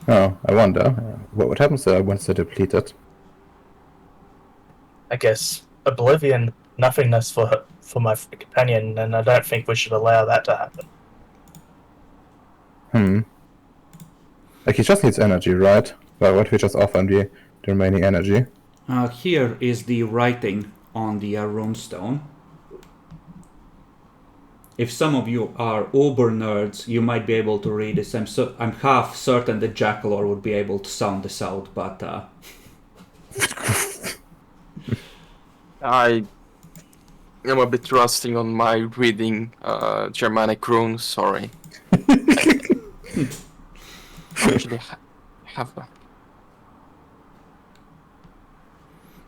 Oh, I wonder what would happen once they're depleted. I guess oblivion, nothingness for my companion, and I don't think we should allow that to happen. Like, he just needs energy, right? Well, what if we just offer him the remaining energy? Here is the writing on the runestone. If some of you are uber nerds, you might be able to read this. I'm half certain that Jackalor would be able to sound this out, but I am a bit rusty on my reading Germanic runes, sorry. Actually, have a...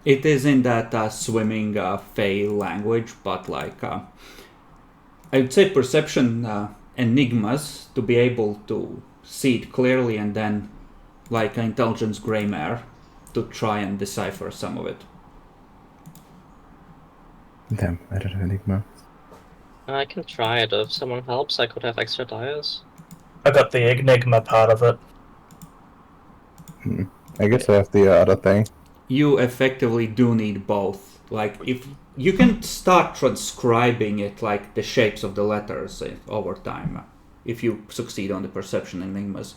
It is in that swimming Fey language, but like I would say perception enigmas to be able to see it clearly, and then like intelligence gray mare to try and decipher some of it. Damn, I don't have Enigma. I can try it. If someone helps, I could have extra dice. I got the enigma part of it. I guess I have the other thing. You effectively do need both. Like, if you can start transcribing it, like the shapes of the letters over time, if you succeed on the perception enigmas.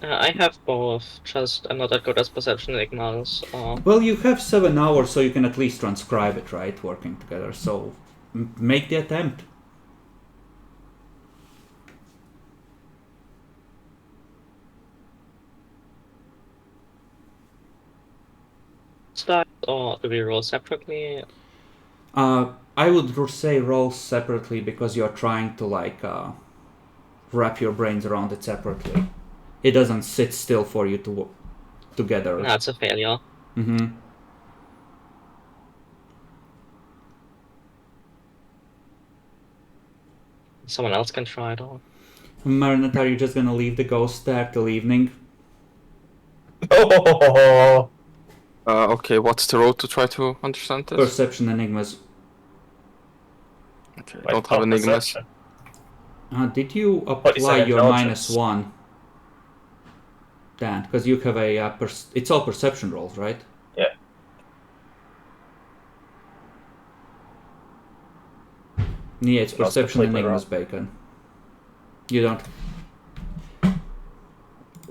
I have both, just I'm not that good as perception enigmas. Well, you have 7 hours, so you can at least transcribe it, right? Working together, so make the attempt. Start, or do we roll separately? I would say roll separately because you're trying to like wrap your brains around it separately. It doesn't sit still for you to together. That's a failure. Mm-hmm. Someone else can try it on. Marinette, are you just gonna leave the ghost there till evening? Oh, okay, what's the road to try to understand this? Perception enigmas. Okay, I don't have enigmas. Did you What is apply that, your intelligence? -1? Dan, because you have a it's all perception rolls, right? Yeah. Yeah, it's perception completely enigmas, wrong. Bacon. You don't...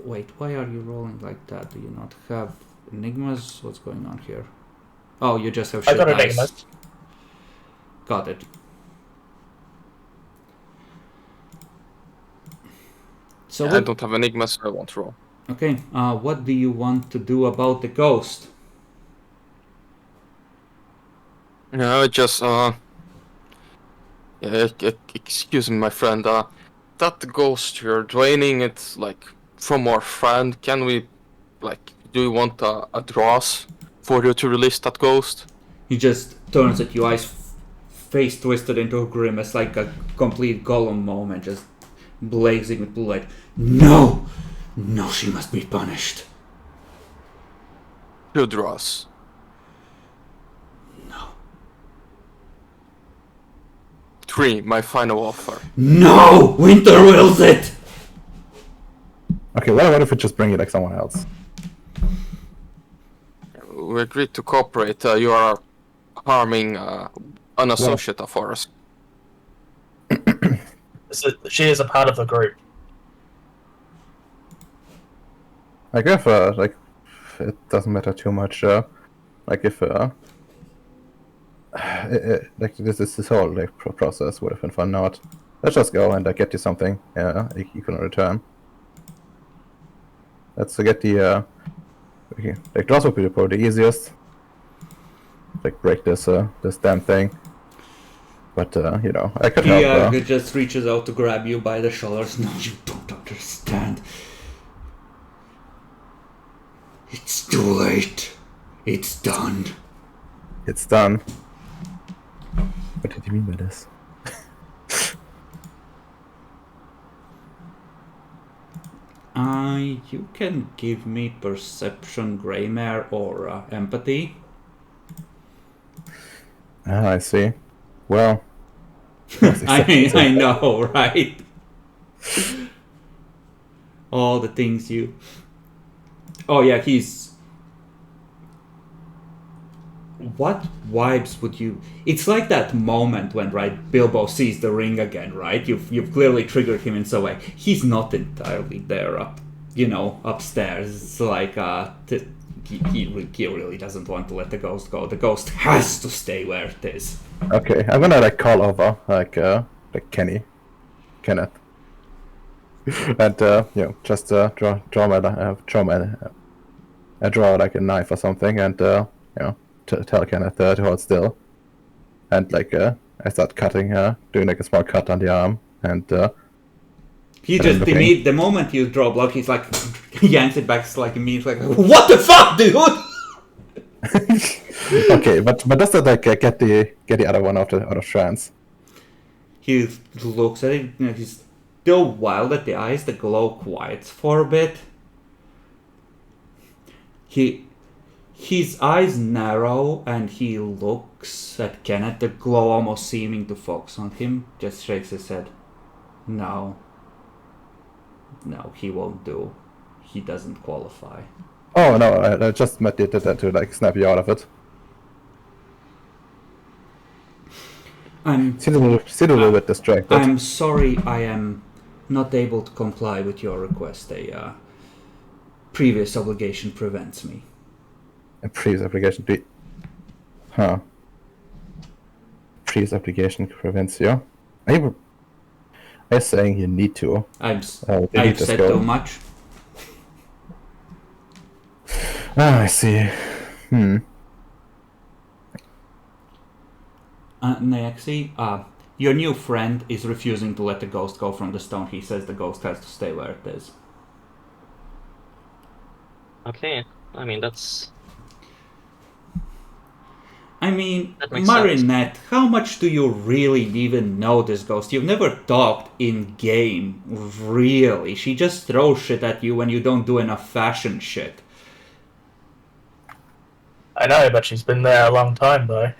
Wait, why are you rolling like that? Do you not have enigmas? What's going on here? Oh, you just have I shit got dice. enigmas. Got it. So I don't have enigmas, so I won't roll. Okay, what do you want to do about the ghost? No, just excuse me, my friend. That ghost you're draining it like from our friend. Can we, like, do you want a dross for you to release that ghost? He just turns at you, eyes face twisted into a grimace, like a complete Gollum moment, just blazing with blue light. No! No, she must be punished. Two dross. No. 3, my final offer. No! Winter wills it! Okay, what if we just bring you like someone else? We agreed to cooperate. You are harming an associate of ours. She is a part of the group. Like if like it doesn't matter too much. Like if like this whole like process would have been fun. Not. Let's just go and get you something. Equal in return. Let's get the okay, like draws would be probably the easiest. Like break this this damn thing. But you know, I could help. He just reaches out to grab you by the shoulders. No, you don't understand. It's too late. It's done. It's done. What did you mean by this? You can give me perception, Greymare, or empathy. Ah, I see. Well, I know, right? All the things you... Oh yeah, he's... What vibes would you... It's like that moment when, right, Bilbo sees the ring again, right? You've clearly triggered him in some way. He's not entirely there upstairs. It's like, he really doesn't want to let the ghost go. The ghost has to stay where it is. okay, I'm gonna like call over like Kenneth, and you know, just draw like a knife or something, and you know, tell Kenneth to hold still, and like I start cutting, doing like a small cut on the arm, and he just the moment you draw blood, he's like yanks it back, like immediately like, what the fuck, dude? okay, but does that like get the other one out of trance? He looks at it, you know, he's still wild at the eyes, the glow quiets for a bit. His eyes narrow and he looks at Kenneth, the glow almost seeming to focus on him, just shakes his head. No, he won't do. He doesn't qualify. Oh no, I just meant it to like snap you out of it. Seems a little bit distracted. I'm sorry, I am not able to comply with your request. A previous obligation prevents me. A previous application Previous application prevents you. Are you saying you need to? I've said too much. Ah, I see. Naexi, your new friend is refusing to let the ghost go from the stone. He says the ghost has to stay where it is. Okay, I mean, that's... I mean, That makes Marinette, how much do you really even know this ghost? You've never talked in-game, really. She just throws shit at you when you don't do enough fashion shit. I know, but she's been there a long time, though.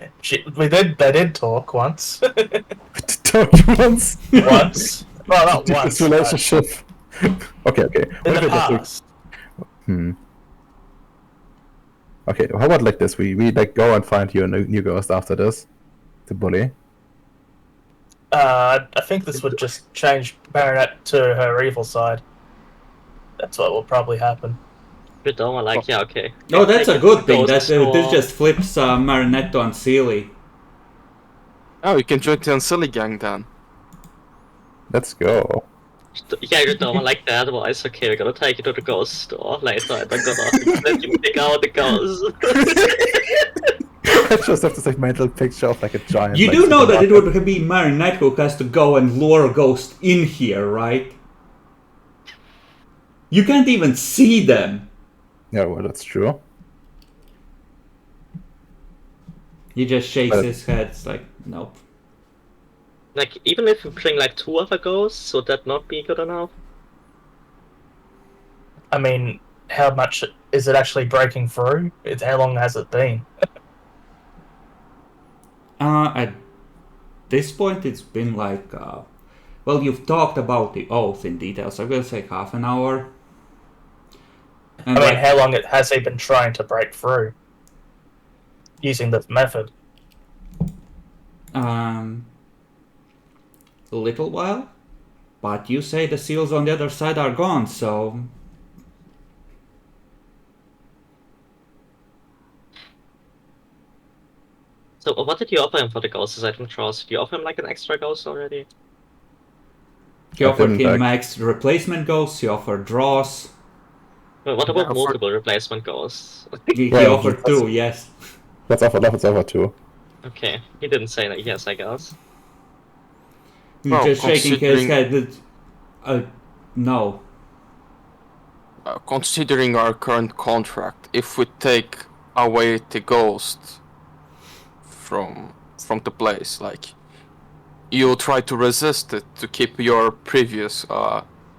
They did talk once. Talk once. Once. Well, not once. This relationship. Okay. In the past. Okay, how about like this? We like go and find you a new ghost after this, to bully. I think this would just change Marinette to her evil side. That's what will probably happen. But Doma, like, yeah, okay. Oh, that's a good thing. That Ghost this just flips Marinette on Sealy. Oh, you can join the Unsilly gang then. Let's go. Yeah, you don't like that advice. Okay, we're gonna take you to the ghost store later and I'm gonna let you pick out the ghost. I just have this like mental picture of like a giant. You like, do know that it supermarket. would be Marinette who has to go and lure a ghost in here, right? You can't even see them. Yeah, well, that's true. He just shakes But- his head. It's like, nope. Like, even if you bring like 2 other ghosts, would that not be good enough? I mean, how much is it actually breaking through? How long has it been? this point, it's been like, well, you've talked about the oath in detail, so I'm gonna say half an hour. And I mean, like, how long has he been trying to break through using this method? a little while, but you say the seals on the other side are gone, so So what did you offer him for the ghost aside from draws? Did you offer him like an extra ghost already? he I offered didn't, him like- max replacement ghosts, he offered draws, Well, what about Yeah, multiple replacement ghosts? he Well, offered 2, yes. Let's offer 2. Okay, he didn't say that. Yes, I guess. He's Well, just shaking his considering- head. No. Considering our current contract, if we take away the ghost from the place, like you try to resist it to keep your previous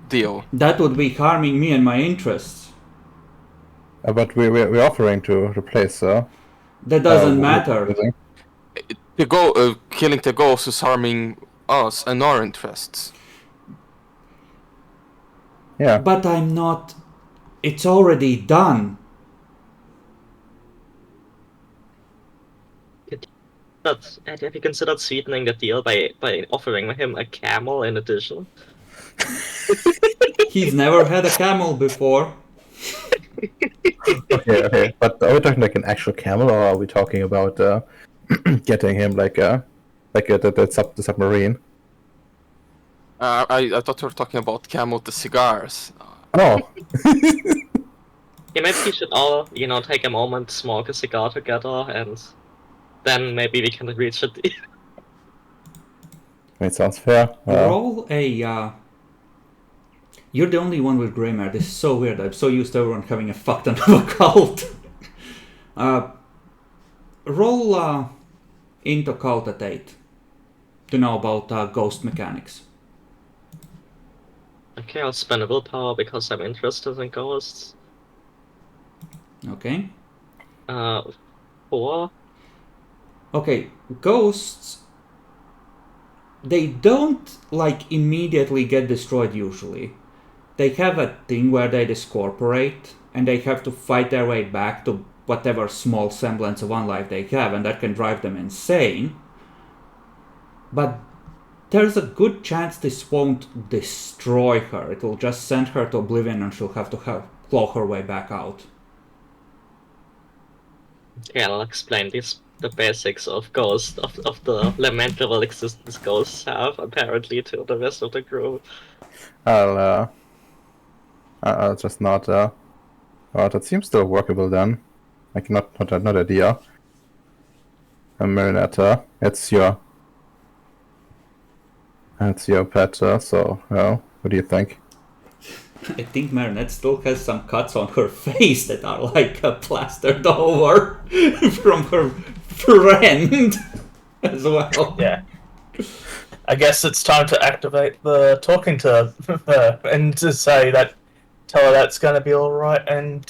deal. That would be harming me and my interests. But we're offering to replace That doesn't what matter. we're using. Killing the ghost is harming us and our interests. Yeah. But I'm not. It's already done. Have you considered sweetening the deal by offering him a camel in addition? He's never had a camel before. Okay. But are we talking like an actual camel, or are we talking about getting him the submarine? I thought you were talking about Camel the cigars. Oh, Yeah, maybe we should all, take a moment, smoke a cigar together, and then maybe we can reach a deal. it sounds fair. Roll a. You're the only one with Greymare. This is so weird. I'm so used to everyone having a fuck ton of a cult. Roll into cult at 8 to know about ghost mechanics. Okay, I'll spend a willpower because I'm interested in ghosts. Okay. 4. Okay, ghosts. They don't immediately get destroyed usually. They have a thing where they discorporate and they have to fight their way back to whatever small semblance of unlife they have, and that can drive them insane. But there's a good chance this won't destroy her. It will just send her to oblivion and she'll have to claw her way back out. Yeah, I'll explain the basics of ghost, of the lamentable existence ghosts have, apparently, to the rest of the group. I'll just not. That seems still workable then. Like not idea. Marinetta, it's your pet. So what do you think? I think Marinette still has some cuts on her face that are plastered over from her friend as well. Yeah. I guess it's time to activate the talking to her and to tell her that's going to be alright, and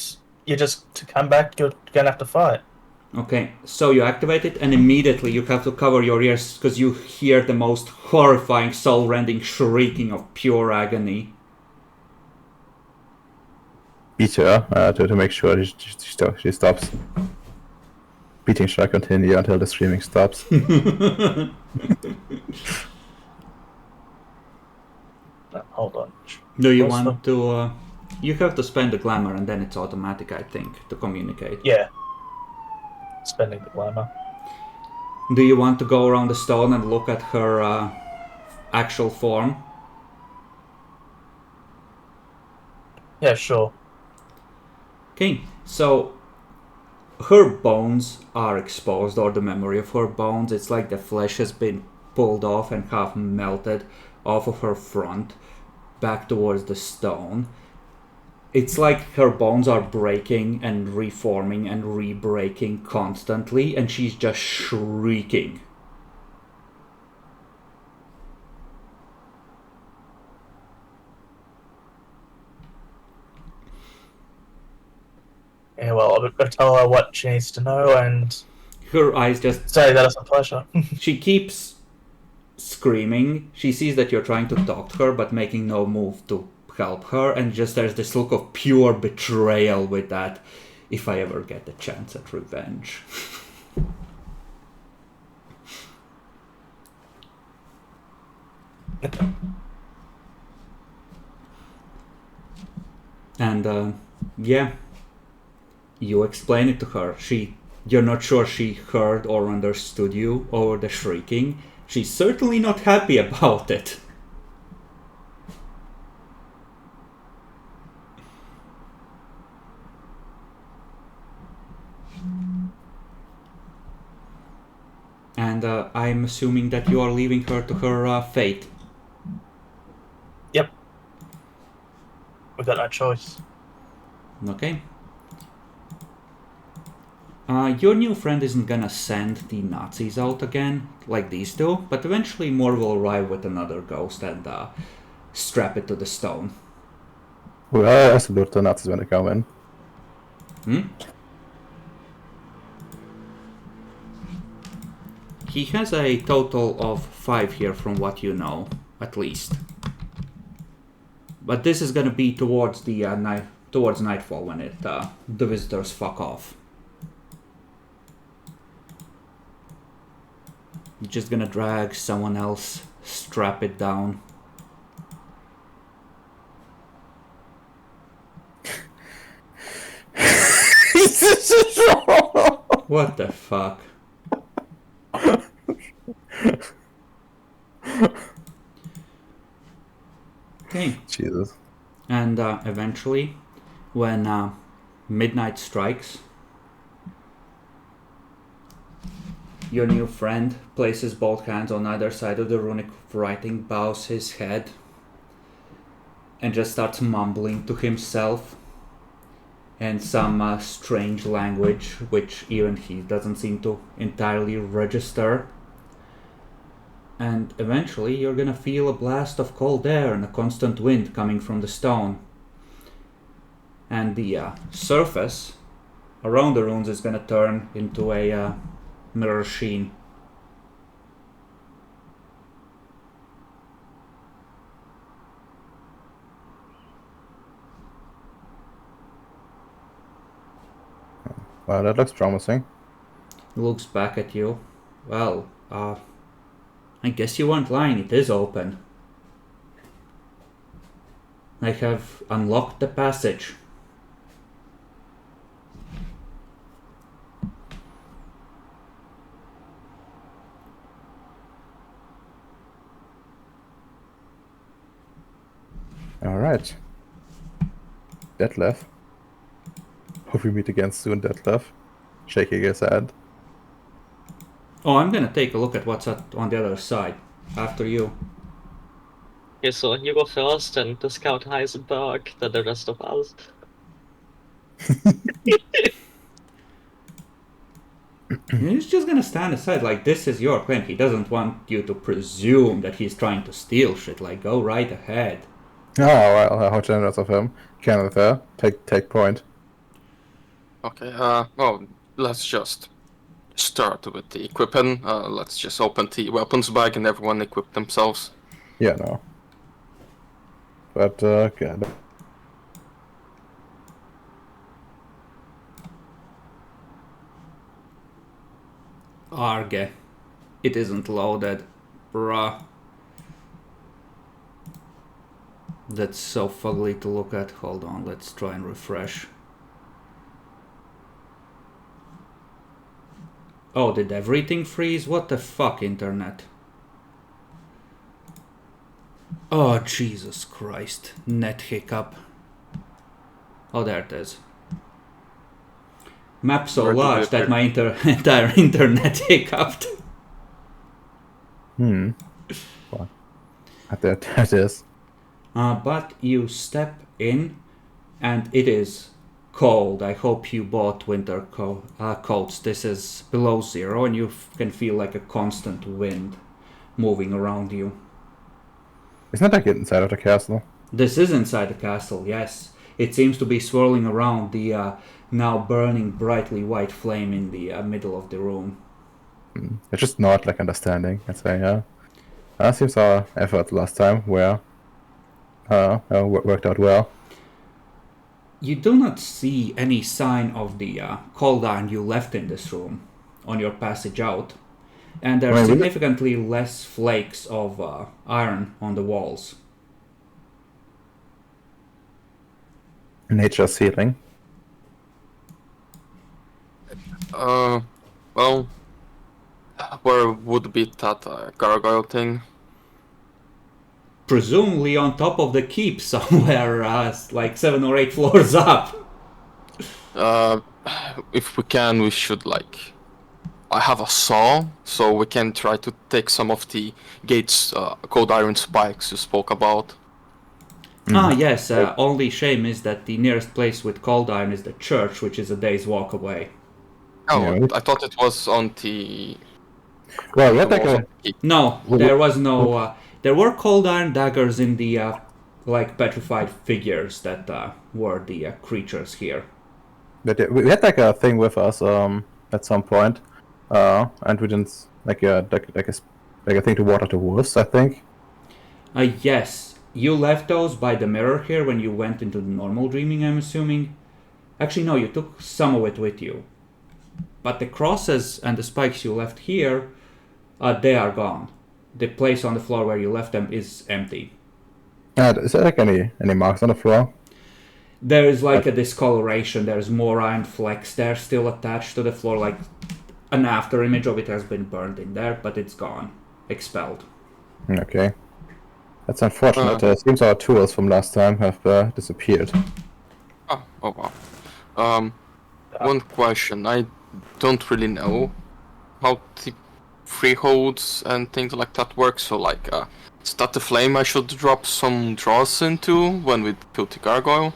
to come back, you're going to have to fight. Okay, so you activate it, and immediately you have to cover your ears because you hear the most horrifying, soul-rending shrieking of pure agony. Beat her to make sure she stops. Beating shall continue until the screaming stops. Hold on. Do you What's want to... you have to spend the glamour and then it's automatic, I think, to communicate. Yeah. Spending the glamour. Do you want to go around the stone and look at her actual form? Yeah, sure. Okay, so her bones are exposed, or the memory of her bones. It's like the flesh has been pulled off and half melted off of her front back towards the stone. It's like her bones are breaking and reforming and re-breaking constantly, and she's just shrieking. Yeah, well, I'll tell her what she needs to know and Her eyes just... say that it's a pleasure. She keeps screaming. She sees that you're trying to talk to her, but making no move to help her, and just there's this look of pure betrayal with that. If I ever get the chance at revenge. And yeah, you explain it to her. You're not sure she heard or understood you over the shrieking. She's certainly not happy about it. And I'm assuming that you are leaving her to her fate. Yep. We've got no choice. Okay. Your new friend isn't gonna send the Nazis out again, like these two, but eventually more will arrive with another ghost and strap it to the stone. Well, I salute the Nazis when they come in. Hmm? He has a total of 5 here from what you know, at least. But this is gonna be towards the towards nightfall when the visitors fuck off. You're just gonna drag someone else, strap it down. What the fuck? Okay. Jesus. And eventually, when midnight strikes, your new friend places both hands on either side of the runic writing, bows his head, and just starts mumbling to himself in some strange language, which even he doesn't seem to entirely register. And eventually you're gonna feel a blast of cold air and a constant wind coming from the stone. And the surface around the runes is gonna turn into a mirror sheen. Wow, that looks promising. Looks back at you. Well, I guess you weren't lying, it is open. I have unlocked the passage. Alright. Detlef. Hope we meet again soon, Detlef. Shaking his head. Oh, I'm gonna take a look at what's on the other side. After you. Okay, so you go first and the scout Heisenberg, then the rest of us. He's just gonna stand aside like this is your claim. He doesn't want you to presume that he's trying to steal shit. Like, go right ahead. Oh, well, how generous of him. Cannon fair. Take point. Okay, well, let's just start with the equipping. Let's just open the weapons bag and everyone equip themselves. Yeah, no. But, okay. Arge. It isn't loaded. Bruh. That's so fugly to look at. Hold on, let's try and refresh. Oh, did everything freeze? What the fuck, internet? Oh, Jesus Christ. Net hiccup. Oh, there it is. Map so Where did large it that appear? my entire internet hiccuped. Well, that is. But you step in and it is cold. I hope you bought winter coats. This is below 0 and you can feel like a constant wind moving around you. Isn't that like inside of the castle? This is inside the castle, yes. It seems to be swirling around the now burning brightly white flame in the middle of the room. It's just not like understanding, I'd say, yeah. Seems our effort last time worked out well. You do not see any sign of the cold iron you left in this room on your passage out. And there are significantly less flakes of iron on the walls. Nature's healing. Well, where would be that gargoyle thing? Presumably on top of the keep somewhere, like 7 or 8 floors up. If we can, we should I have a saw, so we can try to take some of the gate's cold iron spikes you spoke about. Yes, only shame is that the nearest place with cold iron is the church, which is a day's walk away. Oh, Yeah. I thought it was on the... Well, we had the like walls a... of the keep. No, there was no... there were cold iron daggers in the, petrified figures that were the creatures here. But we had like a thing with us at some point, and we didn't like a thing to water the wolves, I think. Yes, you left those by the mirror here when you went into the normal dreaming, I'm assuming. Actually, no, you took some of it with you. But the crosses and the spikes you left here, they are gone. The place on the floor where you left them is empty. Is there like any marks on the floor? There is like a discoloration. There's more iron flecks there still attached to the floor. Like an after image of it has been burned in there, but it's gone. Expelled. Okay. That's unfortunate. It seems our tools from last time have disappeared. Oh wow. One question. I don't really know how the freeholds and things like that work. So is that the flame I should drop some draws into when we kill the gargoyle?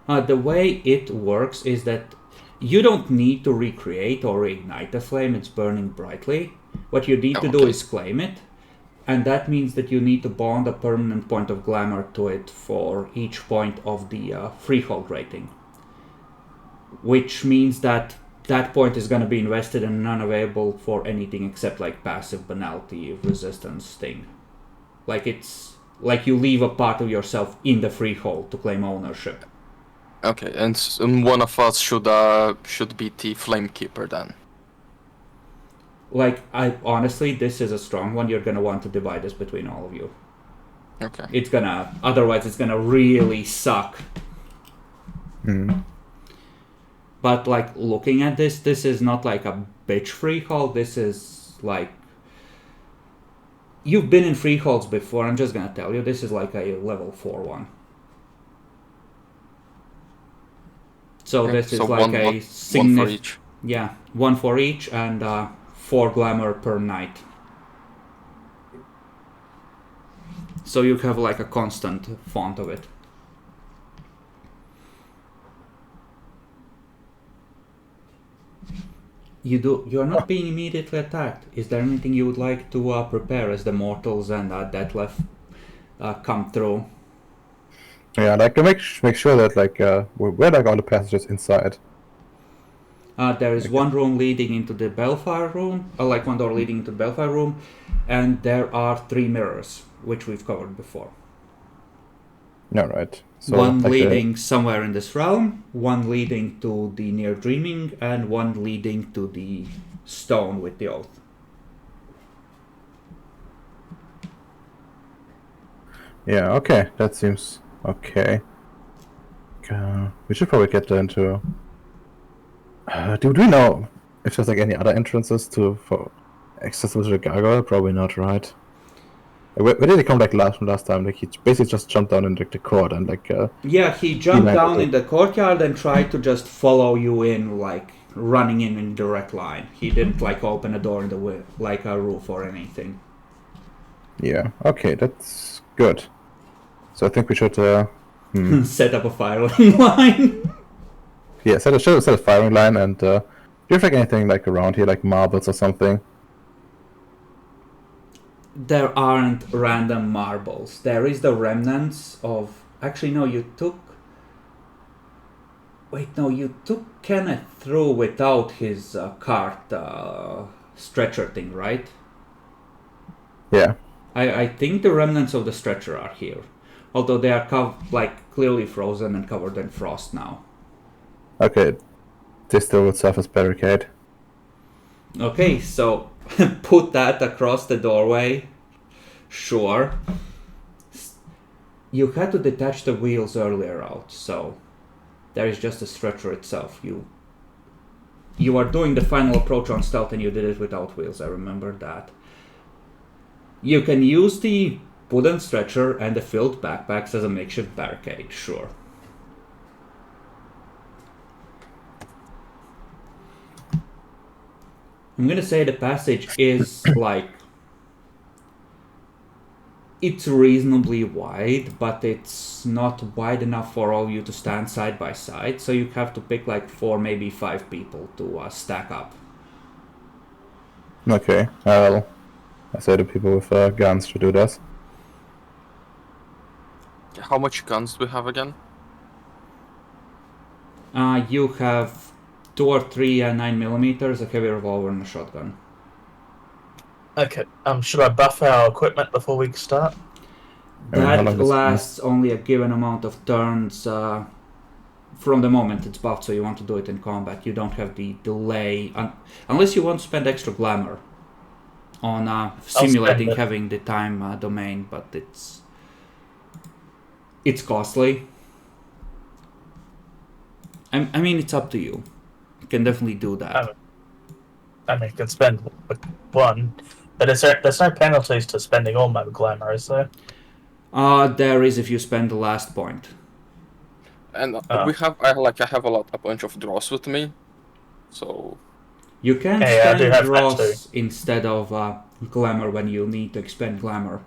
The way it works is that you don't need to recreate or reignite the flame. It's burning brightly. What you need to do is claim it. And that means that you need to bond a permanent point of glamour to it for each point of the freehold rating. Which means that that point is going to be invested and unavailable for anything except like passive banality, resistance thing. Like it's like you leave a part of yourself in the freehold to claim ownership. Okay, and one of us should be the flamekeeper then. Like, honestly, this is a strong one. You're gonna want to divide this between all of you. Okay. Otherwise it's gonna really suck. But like, looking at this is not like a bitch freehold. This is like, you've been in freeholds before. I'm just gonna tell you, this is like a level 4 one. So this is like one a one for each. Yeah, 1 for each, and 4 glamour per night. So you have like a constant font of it. You're not being immediately attacked. Is there anything you would like to prepare as the mortals and Detlef come through? Yeah, like to make sure that we're like all the passages inside. There is one room leading into the Bellfire room, like one door leading into the Bellfire room, and there are 3 mirrors, which we've covered before. No, right. So, one like leading somewhere in this realm, one leading to the near dreaming, and one leading to the stone with the oath. Yeah, okay, that seems okay. We should probably get into... do we know if there's like any other entrances for accessible to the gargoyle? Probably not, right? Where did he come last time? Like he basically just jumped down in the court and Yeah, he jumped down in the courtyard and tried to just follow you in, like running in direct line. He didn't like open a door in the like a roof or anything. Yeah, okay, that's good. So I think we should set up a firing line. Yeah, set a firing line, and do you have like anything like around here, like marbles or something? There aren't random marbles. There is the remnants of... Actually, no, you took... Wait, no, you took Kenneth through without his cart stretcher thing, right? Yeah. I think the remnants of the stretcher are here. Although they are clearly frozen and covered in frost now. Okay, they still would serve as barricade. Okay, so put that across the doorway. Sure. You had to detach the wheels earlier out, so there is just the stretcher itself. You are doing the final approach on stealth and you did it without wheels, I remember that. You can use the wooden stretcher and the filled backpacks as a makeshift barricade, sure. I'm gonna say the passage is it's reasonably wide, but it's not wide enough for all you to stand side by side, so you have to pick 4, maybe 5 people to stack up. Okay, well, I say the people with guns to do this. How much guns do we have again? You have 2 or 3 9mm, a heavy revolver, and a shotgun. Okay. Should I buff our equipment before we start? I mean, how That long does it lasts only a given amount of turns from the moment it's buffed, so you want to do it in combat. You don't have the delay, unless you want to spend extra glamour on simulating having the time domain, but it's costly. I mean, it's up to you. You can definitely do that. I mean, you can spend one, but there's no penalties to spending all my glamour, is there? There is if you spend the last point. And I have a bunch of draws with me, so You can Yeah, I do spend have that draws instead of glamour when you need to expend glamour.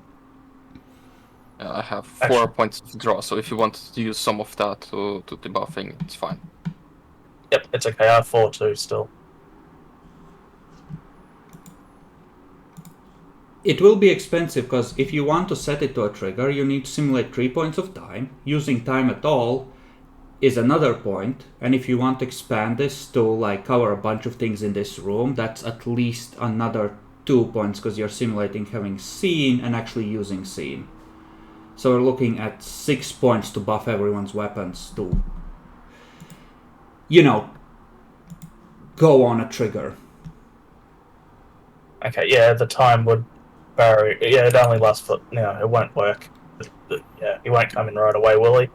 I have 4 points of draw. So if you want to use some of that to debuffing, it's fine. Yep, it's okay. I have 4 too still. It will be expensive because if you want to set it to a trigger, you need to simulate 3 points of time. Using time at all is another point, and if you want to expand this to cover a bunch of things in this room, that's at least another 2 points because you're simulating having seen and actually using seen. So we're looking at 6 points to buff everyone's weapons to, go on a trigger. Okay, yeah, the time would vary. Yeah, it only lasts for... it won't work. Yeah, he won't come in right away, will he?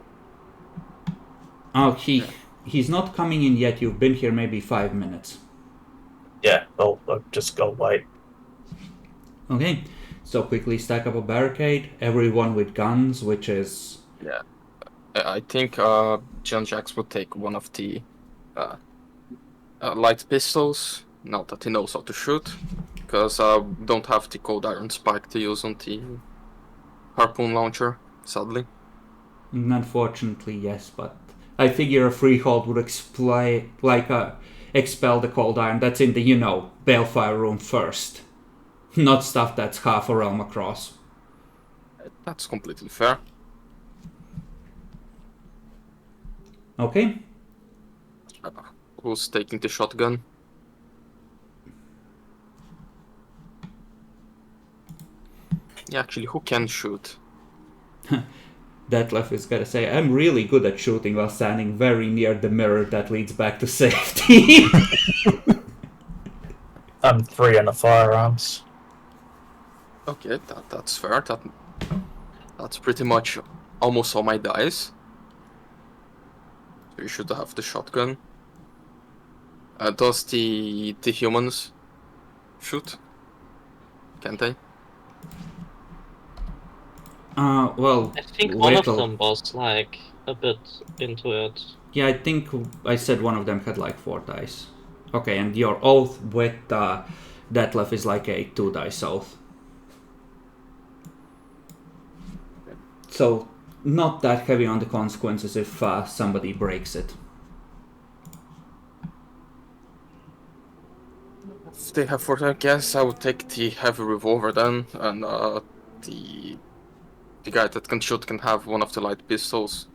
Oh, he's not coming in yet. You've been here maybe 5 minutes. Yeah, I'll just go wait. Okay, so quickly stack up a barricade. Everyone with guns, which is... Yeah. I think John Jax would take one of the light pistols, now that he knows how to shoot, because I don't have the cold iron spike to use on the harpoon launcher, sadly. Unfortunately, yes, but I figure a freehold would expel the cold iron that's in the, balefire room first. Not stuff that's half a realm across. That's completely fair. Okay. Who's taking the shotgun? Yeah, actually, who can shoot? Detlef is gonna say, I'm really good at shooting while standing very near the mirror that leads back to safety. I'm 3 on the firearms. Okay, that's fair. That's pretty much almost all my dice. So you should have the shotgun. Does the humans shoot? Can they? Well, I think one of them was a bit into it. Yeah, I think I said one of them had 4 dice. Okay, and your oath with Detlef is a 2 dice oath. So, not that heavy on the consequences if somebody breaks it. If they have 4, I guess I would take the heavy revolver then, and the guy that can shoot can have one of the light pistols.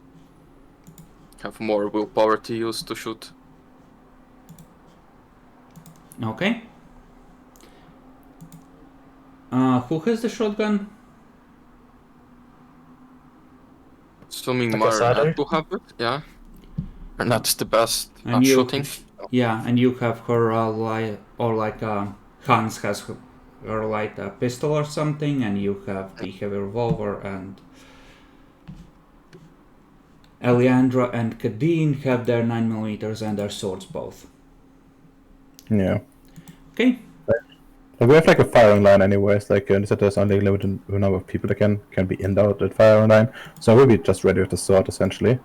Have more willpower to use to shoot. Okay. Who has the shotgun? Assuming I guess I do. Marionette will have it, yeah. Marionette's the best And at you- shooting. Yeah, and you have her Hans has her light pistol or something, and you have the heavy revolver, and Eliandra and Kadeen have their 9mm and their swords both. Yeah. Okay. Like, we have like a firing line anyways, like there's only a limited number of people that can be in that firing line. So we'll be just ready with the sword essentially.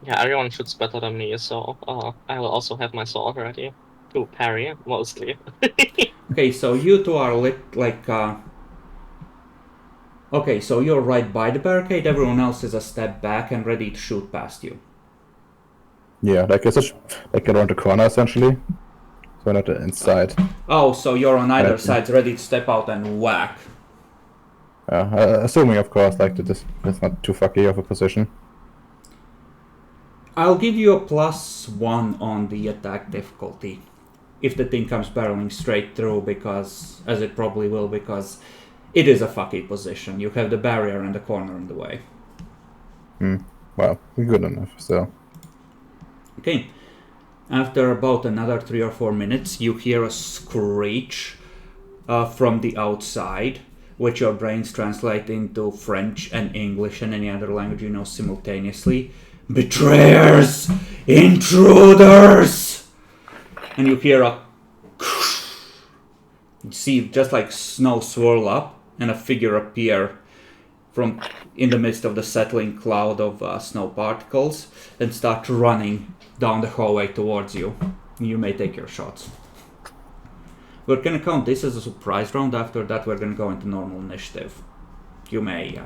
Yeah, everyone shoots better than me, so I will also have my sword ready to parry mostly. Okay, so you two are okay, so you're right by the barricade, everyone else is a step back and ready to shoot past you. Yeah, like it's just like around the corner essentially. So not inside. Oh, so you're on either Right. side, ready to step out and whack. Assuming of course like that that's not too fucky of a position. I'll give you a +1 on the attack difficulty if the thing comes barreling straight through, because, as it probably will, because it is a fucky position. You have the barrier and the corner in the way. Well, good enough, so. Okay. After about another 3 or 4 minutes, you hear a screech from the outside, which your brains translate into French and English and any other language you know simultaneously. Betrayers! Intruders! And you hear you see just like snow swirl up and a figure appear from in the midst of the settling cloud of snow particles and start running down the hallway towards you. You may take your shots. We're gonna count this as a surprise round. After that, we're gonna go into normal initiative. You may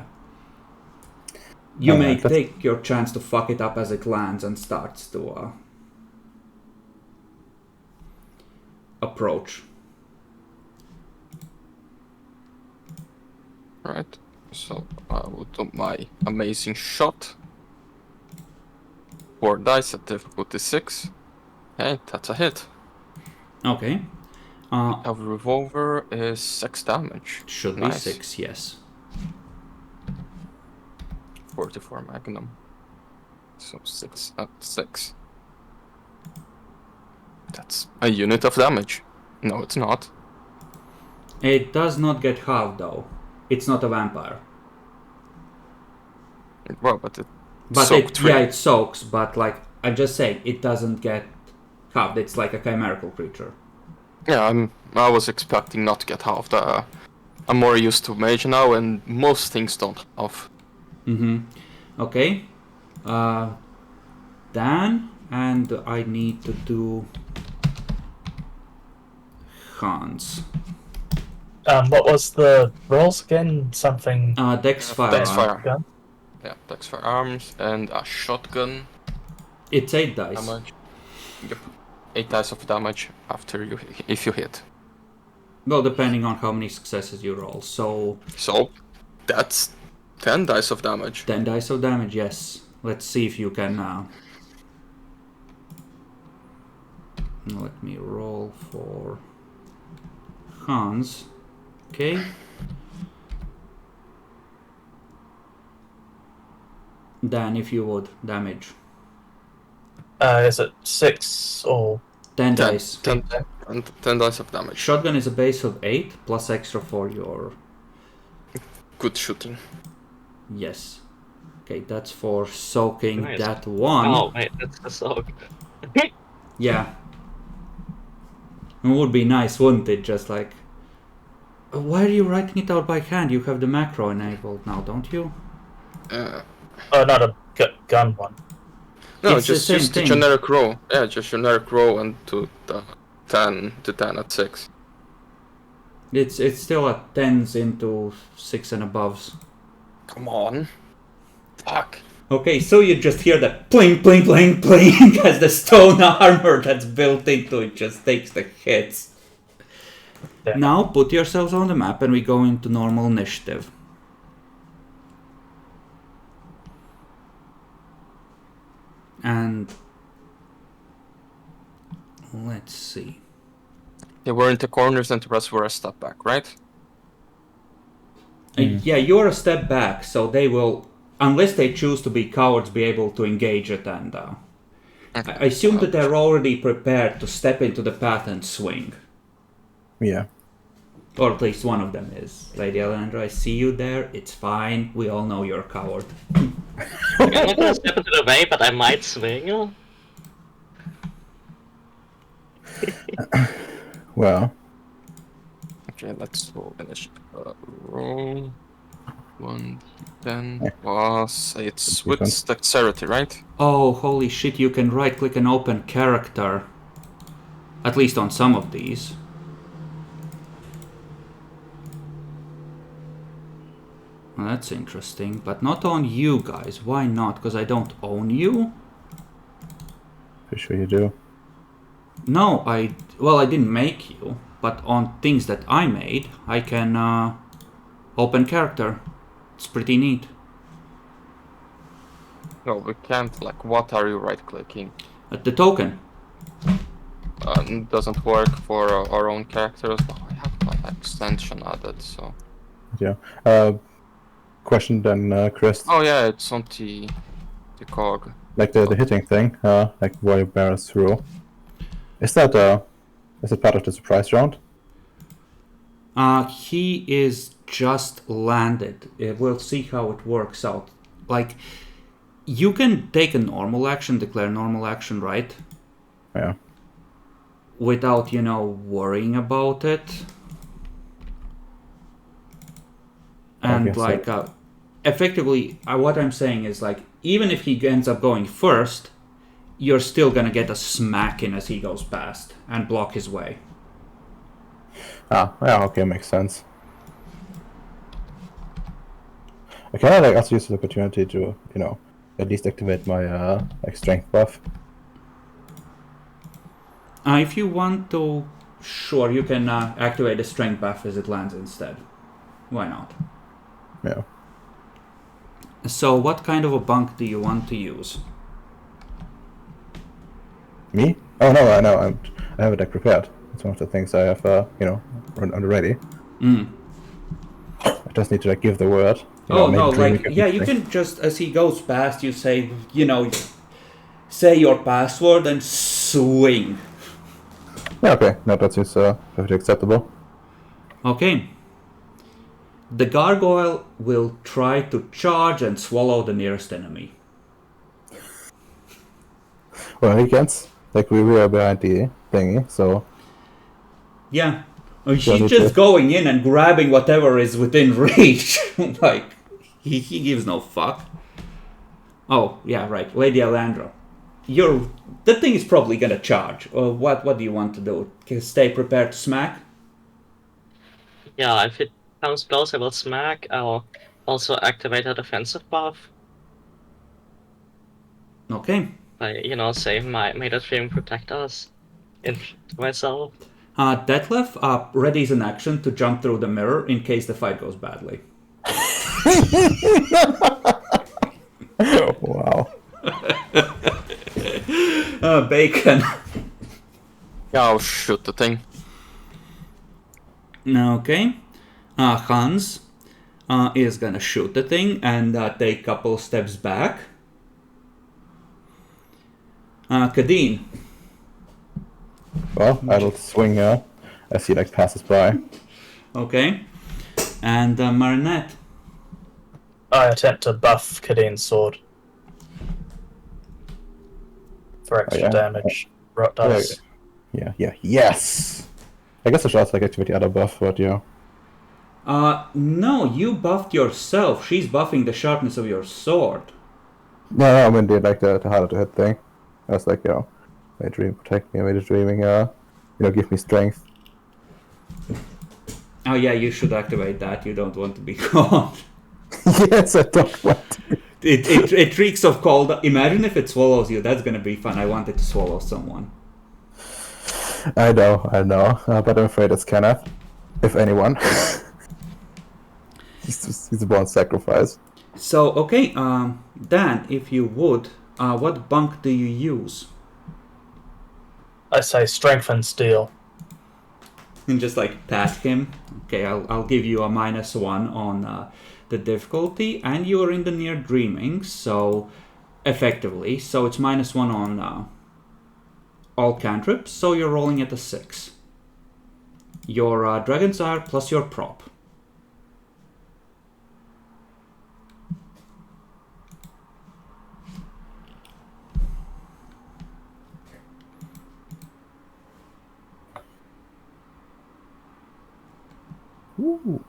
take your chance to fuck it up as it lands and starts to approach. Right. So I will do my amazing shot. 4 dice at difficulty 6. Hey, that's a hit. Okay. A revolver is 6 damage. Should Nice. be 6, yes. 44 magnum. So 6 at 6. That's a unit of damage. No, it's not. It does not get halved though. It's not a vampire. Well, but it But soaked yeah, it soaks, but like I just say, it doesn't get halved. It's like a chimerical creature. Yeah, I was expecting not to get halved. I'm more used to mage now, and most things don't halve. Okay. Dan, and I need to do Hans. What was the rolls again? Something. Dex fire. Dex fire. Gun? Yeah, Dex firearms and a shotgun It's 8 dice. damage. Yep, 8 dice of damage if you hit. Well, depending on how many successes you roll. So So that's 10 dice of damage. 10 dice of damage, yes. Let's see if you can... let me roll for Hans. Okay. Dan, if you would, damage. Is it 6 or 10 dice. 10 dice of damage. Shotgun is a base of 8, plus extra for your... Good shooting. Yes. Okay, that's for soaking Nice. that one. Oh, wait, that's the soak. Yeah. It would be nice, wouldn't it? Just like... Why are you writing it out by hand? You have the macro enabled now, don't you? not a gun one? No, It's the just same use the thing. generic row. Yeah, just generic row and to the 10 at 6. It's still at 10s into 6 and aboves. Come on. Fuck. Okay, so you just hear that pling, pling, pling, pling as the stone armor that's built into it just takes the hits. Yeah. Now put yourselves on the map and we go into normal initiative. And let's see. They were in the corners and the rest were a step back, right? Yeah, you're a step back, so they will unless they choose to be cowards, be able to engage it. And I assume that they're already prepared to step into the path and swing. Yeah. Or at least one of them is. Lady Alejandra, I see you there. It's fine. We all know you're a coward. I'm not gonna step into the way, but I might swing. Well. Okay, let's finish. Roll 1d10 plus it's with dexterity, right? Oh, holy shit, you can right-click and open character. At least on some of these. Well, that's interesting, but not on you guys. Why not? Because I don't own you? For sure you do. No, I didn't make you, but on things that I made, I can open character. It's pretty neat. No, we can't. Like, what are you right-clicking? At the token. It doesn't work for our own characters. But I have an extension added, so. Yeah. Question then, Chris. Oh yeah, it's on the cog. Like the hitting thing, like while you barrels through. Is it part of the surprise round? He is just landed. We'll see how it works out. Like, you can take a normal action, declare normal action, right? Yeah. Without, worrying about it. And like, effectively, what I'm saying is like, even if he ends up going first, you're still gonna get a smack in as he goes past and block his way. Yeah, okay, makes sense. Can I also use the opportunity to, at least activate my strength buff? If you want to, sure, you can activate the strength buff as it lands instead. Why not? Yeah. So, what kind of a bunk do you want to use? Me? Oh no, I know. I have a deck prepared. It's one of the things I have, on the ready. I just need to give the word. You can just, as he goes past, you say, say your password and swing. Yeah, okay. No, that seems perfectly acceptable. Okay. The gargoyle will try to charge and swallow the nearest enemy. Well, he gets, we are behind the thingy, so... Yeah. She's just going in and grabbing whatever is within reach. He gives no fuck. Oh, yeah, right. Lady Alejandra. The thing is probably gonna charge. What do you want to do? Stay prepared to smack? Yeah, if it comes close, I will smack. I'll also activate a defensive buff. Okay. Say may the stream protect us. In myself. Detlef readies an action to jump through the mirror in case the fight goes badly. Wow. Bacon. Yeah, I'll shoot the thing. Okay. Hans is gonna shoot the thing and take a couple steps back. Kadeen. Well, I'll swing as he passes by. Okay. And Marinette. I attempt to buff Kadeen's sword. For extra damage. Rot dice. Yeah, yes! I guess I should also activate the other buff, but yeah. No, you buffed yourself. She's buffing the sharpness of your sword. No, I mean the harder to hit thing. I was may dream protect me, may the dreaming give me strength. Oh yeah, you should activate that. You don't want to be caught. Yes, I don't want to. It reeks of cold. Imagine if it swallows you. That's gonna be fun. I wanted to swallow someone. I know. But I'm afraid it's Kenneth. If anyone. he's a born sacrifice. So, okay, Dan, if you would, what bunk do you use? I say strength and steel. And just task him. Okay, I'll give you a -1 on the difficulty, and you are in the near dreaming, so effectively, so it's -1 on all cantrips, so you're rolling at a 6. Your Dragon's Ire plus your prop. Ooh.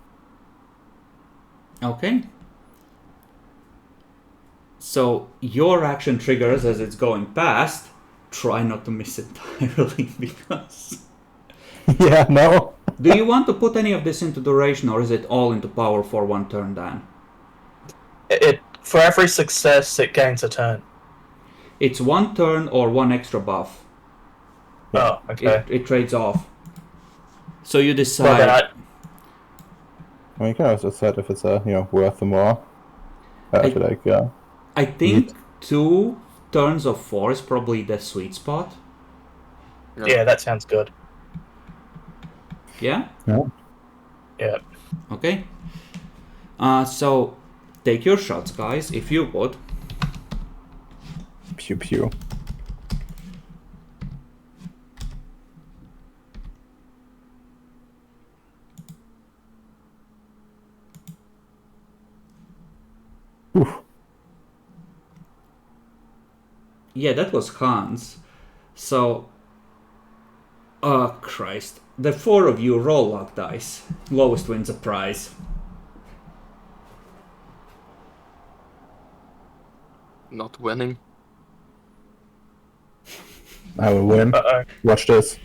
Okay. So your action triggers as it's going past. Try not to miss entirely because... Yeah, no. Do you want to put any of this into duration, or is it all into power for 1 turn, Dan? It for every success, it gains a turn. It's 1 turn or 1 extra buff. Oh, okay. It trades off. So you Well, decide... then I mean, you can also decide if it's worth more. I feel like I think 2 turns of 4 is probably the sweet spot. yeah, that sounds good. Yeah? Yeah. Okay. So take your shots, guys, if you would. pew pew. Oof. Yeah, that was Hans. So... Oh, Christ. The 4 of you roll luck dice. Lowest wins a prize. Not winning. I will win. Uh-oh. Watch this.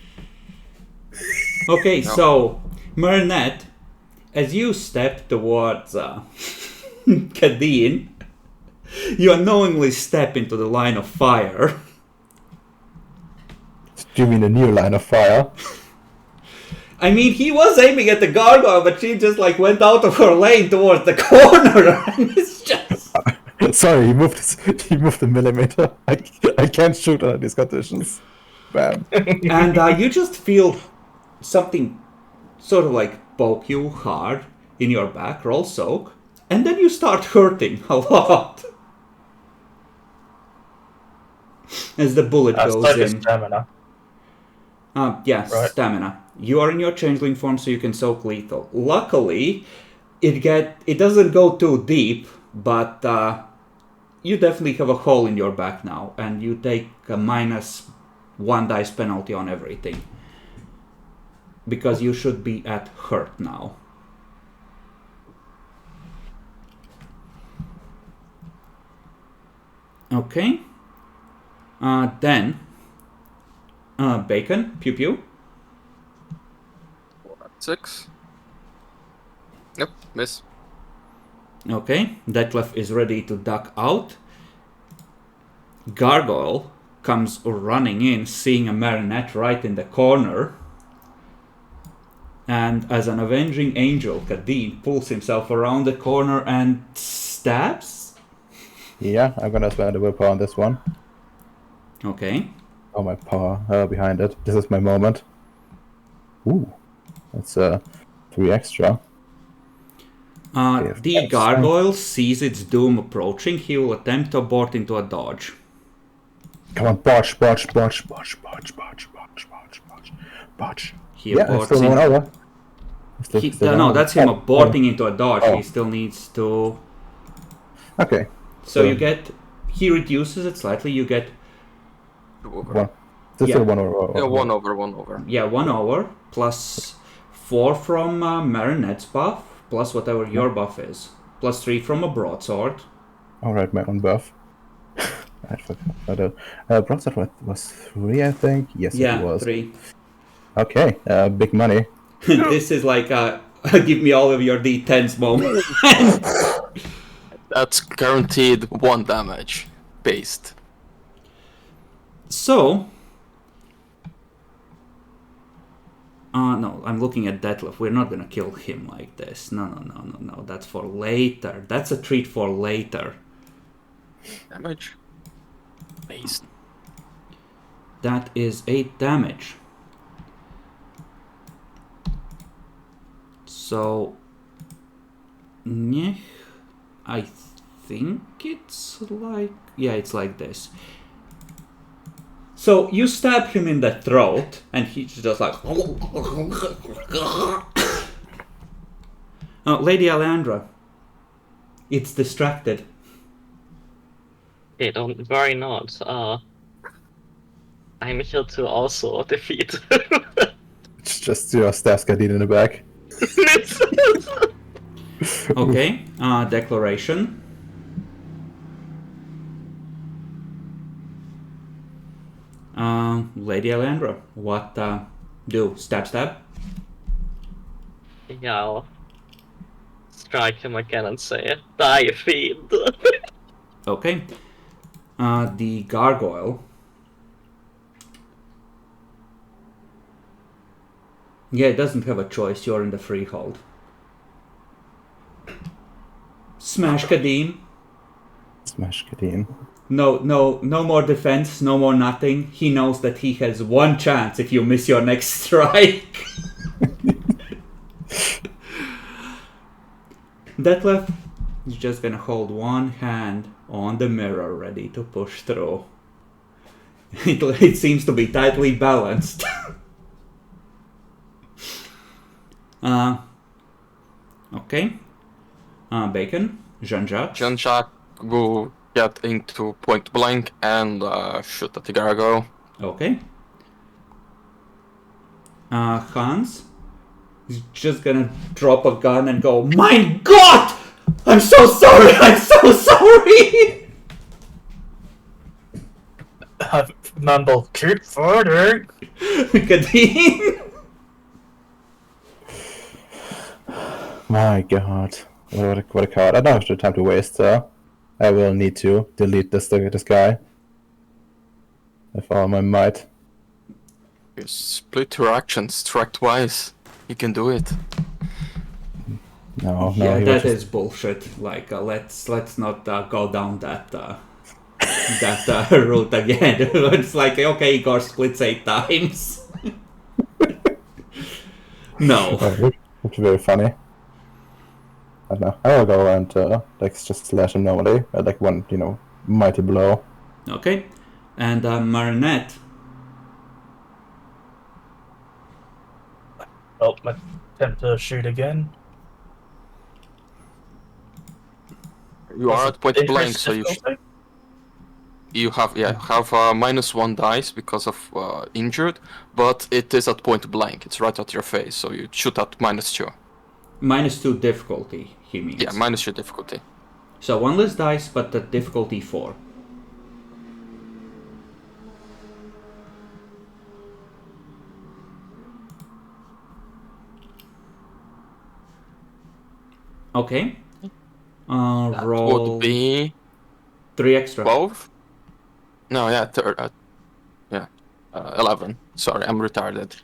Okay, No. so... Marinette, as you step towards Kadeen, you unknowingly step into the line of fire. Do you mean a new line of fire? I mean, he was aiming at the gargoyle, but she just like went out of her lane towards the corner, and it's just... Sorry, he moved a millimeter. I can't shoot under these conditions. Bam. And you just feel something sort of like poke you hard in your back, roll soak, and then you start hurting a lot. As the bullet goes Soak in. stamina. Yeah, Right. stamina. You are in your changeling form, so you can soak lethal. Luckily, it doesn't go too deep, but you definitely have a hole in your back now, and you take a -1 dice penalty on everything. Because you should be at hurt now. Okay. Then, Bacon, pew pew. 6. Yep, miss. Okay, Detlef is ready to duck out. Gargoyle comes running in, seeing a Marinette right in the corner. And as an avenging angel, Kadeen pulls himself around the corner and stabs. Yeah, I'm gonna spend a willpower on this one. Okay. Oh, my power behind it. This is my moment. Ooh, that's 3 extra. The gargoyle sees its doom approaching. He will attempt to abort into a dodge. Come on, botch. He Yeah, I'm aborts still going over. No, that's him aborting into a dodge. Oh. He still needs to... Okay. So you get... He reduces it slightly. You get... 2 over. One. This Yeah. is 1 over. Yeah, 1 over. Yeah, 1 over, plus 4 from Marinette's buff, plus whatever your buff is. Plus 3 from a broadsword. Alright, my own buff. I forgot. Broadsword was 3, I think. Yes, Yeah, it was. 3. Okay, big money. This is like a give me all of your d10s moment. That's guaranteed 1 damage. Based. So... no, I'm looking at Detlef. We're not gonna kill him like this. No. That's for later. That's a treat for later. Damage. Based. That is 8 damage. So... Niech I think it's like... Yeah, it's like this. So you stab him in the throat, and he's just like... Lady Alejandra, it's distracted. Okay, don't worry not. I'm here to also defeat. It's just stabs Kadeen in the back. Okay, declaration. Lady Alejandra, what do? Stab, stab? Yeah, I'll strike him again and say, die, fiend. Okay. The gargoyle. Yeah, it doesn't have a choice. You're in the freehold. Smash Kadim. Smash Kadeen. No more defense, no more nothing. He knows that he has one chance if you miss your next strike. Detlef is just gonna hold one hand on the mirror ready to push through. It seems to be tightly balanced. Okay. Bacon, Jean-Jacques. Jean-Jacques will get into point blank and shoot at the gargoyle. Okay. Hans is just gonna drop a gun and go, "My God! I'm so sorry! I'm so sorry!" I mumble, keep fighting. Kadeen. My God. What a card. I don't have the time to waste, I will need to delete this guy. With all my might. You split your actions, strike twice. You can do it. No, Yeah, he that was is bullshit. Like, let's not go down that route again. It's like, okay, Igor splits 8 times. No. Which is very funny. I don't know. I will go and just slash him normally. Like one, mighty blow. Okay. And Marinette. Oh, my attempt to shoot again. You are at point blank, Increased so difficulty? you have -1 dice because of injured, but it is at point blank. It's right at your face, so you shoot at -2. -2 difficulty, he means. Yeah, -2 difficulty. So 1 less dice, but the difficulty 4. Okay. That Roll would be 3 extra. 12. No, yeah, 11. Sorry, I'm retarded.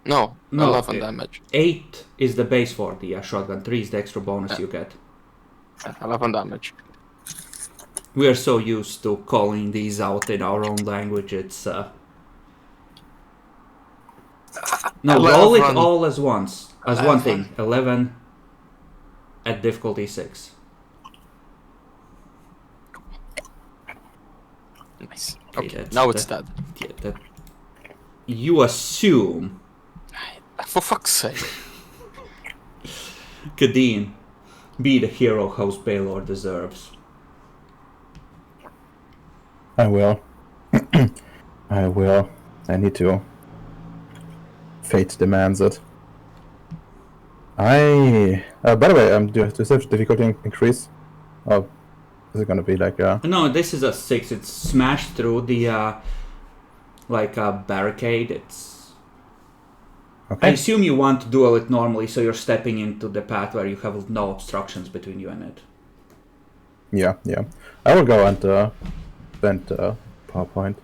No, No, 11 damage. 8 is the base for the shotgun. 3 is the extra bonus you get. 11 damage. We are so used to calling these out in our own language. It's no, roll it 11. all as once, as one thing. 11 at difficulty 6. Nice. Okay, Okay, now it's dead. Yeah, that you assume For fuck's sake. Kadeen be the hero House Baylor deserves. I will. I will. I need to. Fate demands it. By the way, does the difficulty increase? Oh, is it gonna be like No, this is a 6. It's smashed through the like a barricade. It's. okay? I assume you want to duel it normally, so you're stepping into the path where you have no obstructions between you and it. Yeah. I will go and spend PowerPoint.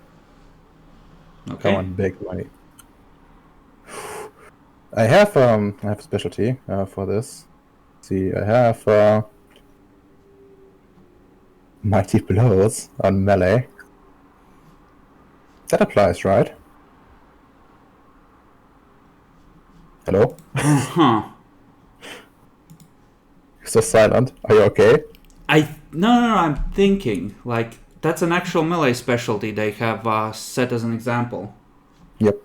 Okay. Come on, big money. I have a specialty for this. See, I have mighty blows on melee. That applies, right? Hello? Huh. You're so silent. Are you okay? No, I'm thinking. Like, that's an actual melee specialty they have set as an example. Yep.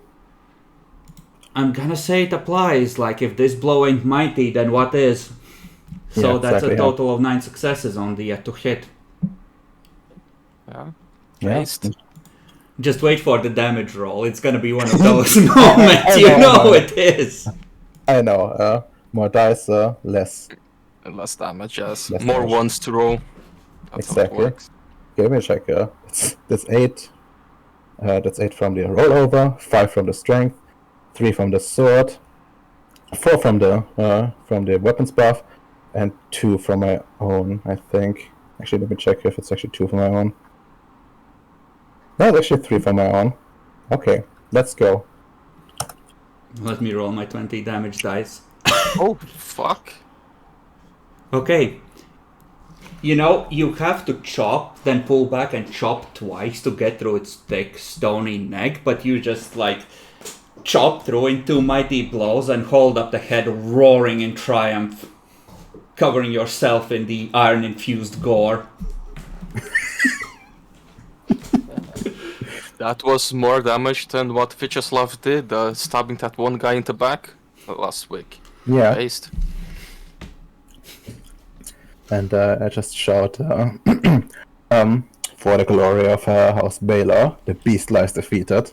I'm gonna say it applies. Like, if this blow ain't mighty, then what is? So Yeah, that's exactly, a yeah. total of 9 successes on the to hit. Yeah. Yeah. Based. Just wait for the damage roll. It's gonna be one of those moments. I You know, I know know. it is. I know. More dice, less. Less damage, yes. Less More damage. ones to roll. That's how it Exactly. works. Okay, let me check. That's 8. That's 8 from the rollover, 5 from the strength, 3 from the sword, 4 from the weapons buff, and 2 from my own, I think. Actually, let me check if it's actually 2 from my own. No, it's actually 3 from my own. Okay, let's go. Let me roll my 20 damage dice. Oh, fuck. Okay. You know, you have to chop, then pull back and chop twice to get through its thick, stony neck, but you just, like, chop through in 2 mighty blows and hold up the head roaring in triumph, covering yourself in the iron-infused gore. That was more damage than what Vyacheslav did, stabbing that one guy in the back last week. Yeah, Based. and I just shout, for the glory of House Baylor, the beast lies defeated.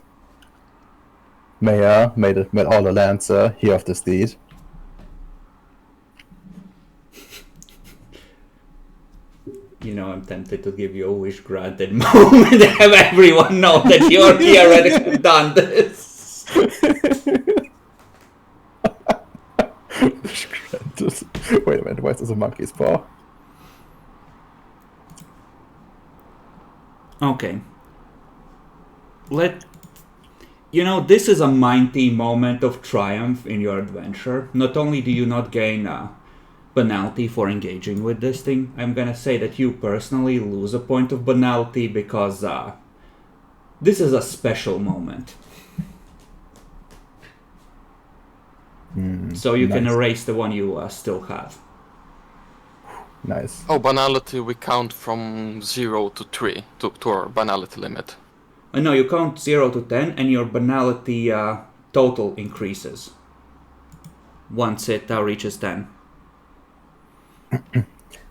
May all the lands hear of this deed. You know, I'm tempted to give you a wish granted moment and have everyone know that you're here and have done this. Wait a minute, why is this a monkey's paw? Okay. You know, this is a mighty moment of triumph in your adventure. Not only do you not gain a banality for engaging with this thing, I'm gonna say that you personally lose a point of banality because this is a special moment. So you can nice. erase the one you still have. Nice. Oh, banality we count from 0 to 3 to our banality limit. No, you count 0 to 10 and your banality total increases once it reaches 10.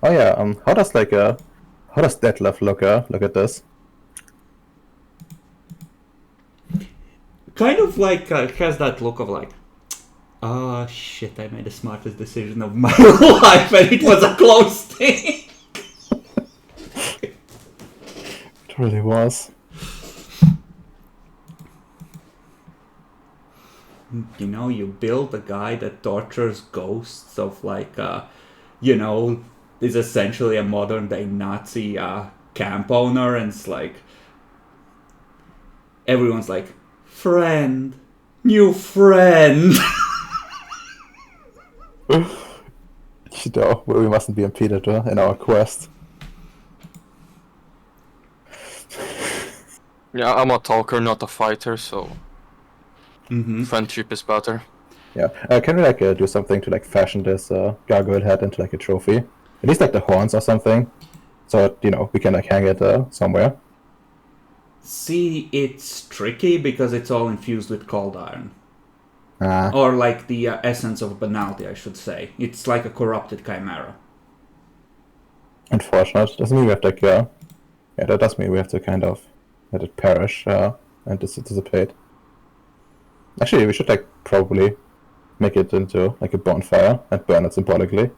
Oh yeah. How does Detlef look at this? Kind of like has that look of like, oh shit, I made the smartest decision of my life and it was a close thing. It really was. You know, you build a guy that tortures ghosts of like, you know, is essentially a modern day Nazi camp owner, and it's like, everyone's like, friend, new friend. You know, we mustn't be impeded in our quest. Yeah, I'm a talker, not a fighter, so Mm-hmm. friendship is better. Yeah. Can we do something to fashion this gargoyle head into a trophy? At least the horns or something, so we can hang it somewhere. See, it's tricky because it's all infused with cold iron. Ah. Or like the essence of banality, I should say. It's like a corrupted chimera. Unfortunate. Doesn't mean we have yeah, that does mean we have to kind of let it perish and dissipate. Actually, we should probably make it into a bonfire and burn it symbolically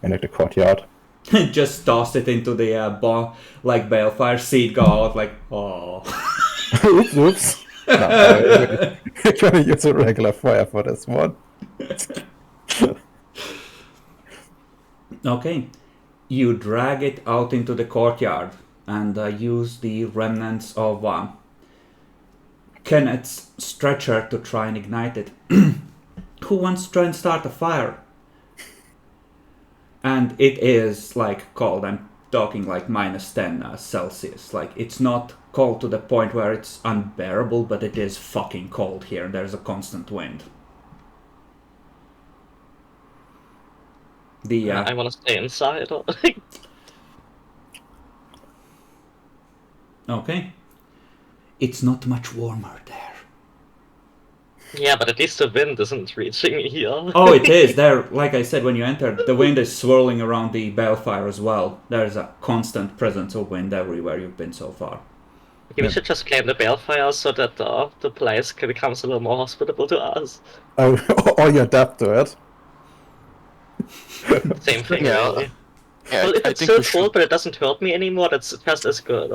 in the courtyard. Just toss it into the balefire, see it go out like, oh. Oops. No, we're gonna use a regular fire for this one. Okay. You drag it out into the courtyard and use the remnants of Kenneth's stretcher to try and ignite it. Who wants to try and start a fire? And it is cold. I'm talking -10 Celsius. It's not cold to the point where it's unbearable, but it is fucking cold here. There's a constant wind. I want to stay inside. Okay. It's not much warmer there. Yeah, but at least the wind isn't reaching me here. Oh, it is. There, like I said, when you enter, the wind is swirling around the balefire as well. There's a constant presence of wind everywhere you've been so far. Okay, we should just claim the balefire so that the place becomes a little more hospitable to us. Oh, or you adapt to it. Same thing, Yeah. really. Yeah, Well, if I it's think still we should. cold but it doesn't hurt me anymore, that's just as good.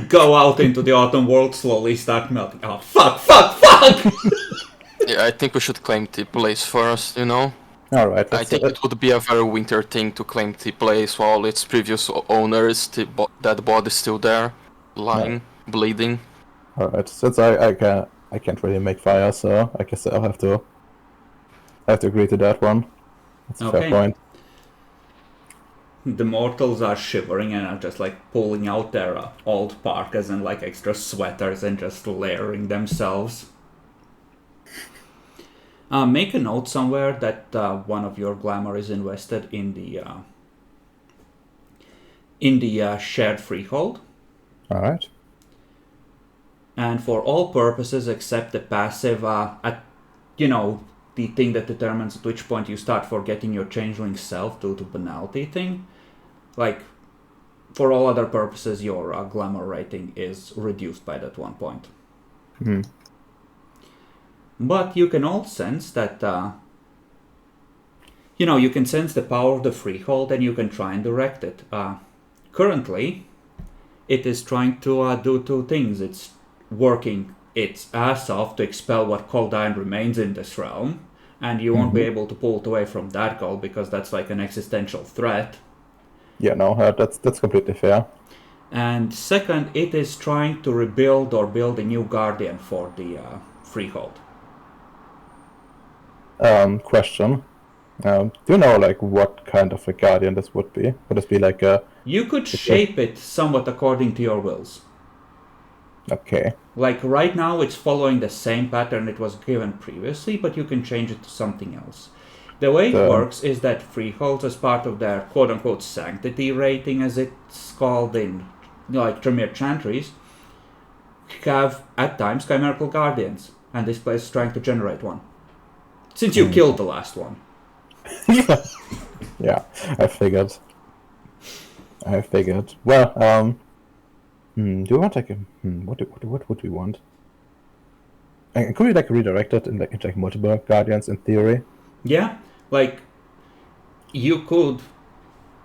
Go out into the autumn world, slowly start melting. Oh, fuck! Yeah, I think we should claim the place first. You know. Alright, I think it would be a very winter thing to claim the place while its previous owners, that body's still there, lying, bleeding. alright. Since I can't really make fire, so I guess I'll have to agree to that one. That's a fair Okay. point. The mortals are shivering and are just like pulling out their old parkas and like extra sweaters and just layering themselves. Make a note somewhere that one of your glamour is invested in the shared freehold. Alright. And for all purposes except the passive, the thing that determines at which point you start forgetting your changeling self due to banality thing, like, for all other purposes, your glamour rating is reduced by that one point. Hmm. But you can all sense that, you can sense the power of the freehold and you can try and direct it. Currently, it is trying to do two things. It's working its ass off to expel what cold iron remains in this realm, and you won't be able to pull it away from that goal because that's like an existential threat. Yeah, no, that's completely fair. And second, it is trying to rebuild or build a new guardian for the freehold. Question. Do you know, like, what kind of a guardian this would be? Would this be like a... You could shape it somewhat according to your wills. Okay. Like right now it's following the same pattern it was given previously, but you can change it to something else. The way it works is that freeholds, as part of their quote-unquote sanctity rating, as it's called in like Tremere Chantries, have at times chimerical guardians, and this place is trying to generate one. Since you killed the last one. Yeah, I figured. Well, do we want like a... what would we want? Could we like redirect it into like multiple guardians in theory? Yeah, like you could,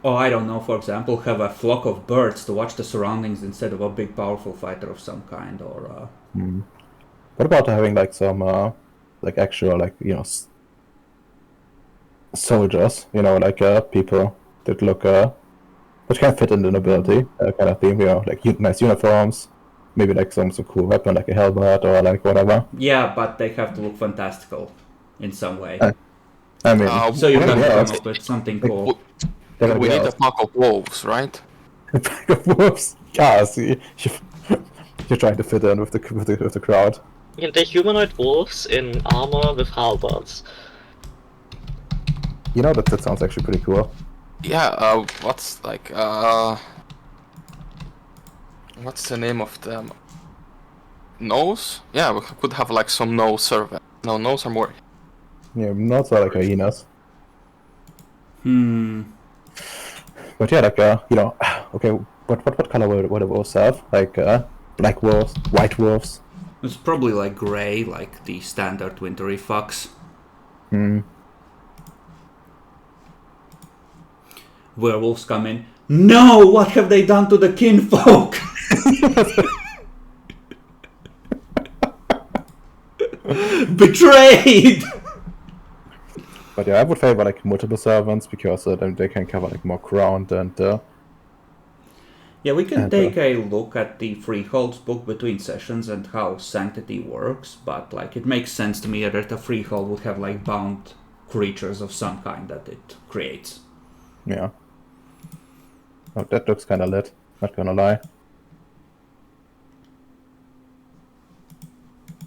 I don't know, for example, have a flock of birds to watch the surroundings instead of a big powerful fighter of some kind, or... What about having like some, like actual, like, soldiers, like people that look, which can fit in the nobility kind of theme, like nice uniforms, maybe like some cool weapon, like a helmet or like whatever. Yeah, but they have to look fantastical in some way. I mean, So you have to yeah, come up with something cool. We need a pack of wolves, right? A pack of wolves. Yeah, see, you're trying to fit in with the crowd. Yeah, they're humanoid wolves in armor with halberds. That sounds actually pretty cool. Yeah, what's the name of them? Nose? Yeah, we could have like some nose servant. No, nose are more. Yeah, not so like hyenas. But yeah, like okay, what color would the wolves have? Like black wolves, white wolves. It's probably like grey, like the standard wintry fox. Werewolves come in. No! What have they done to the kinfolk? Betrayed! But yeah, I would favor like multiple servants because then they can cover like more ground and. Yeah, we can take a look at the Freehold's book between sessions and how Sanctity works, but like it makes sense to me that a Freehold would have like bound creatures of some kind that it creates. Yeah. Oh, that looks kind of lit. Not gonna lie.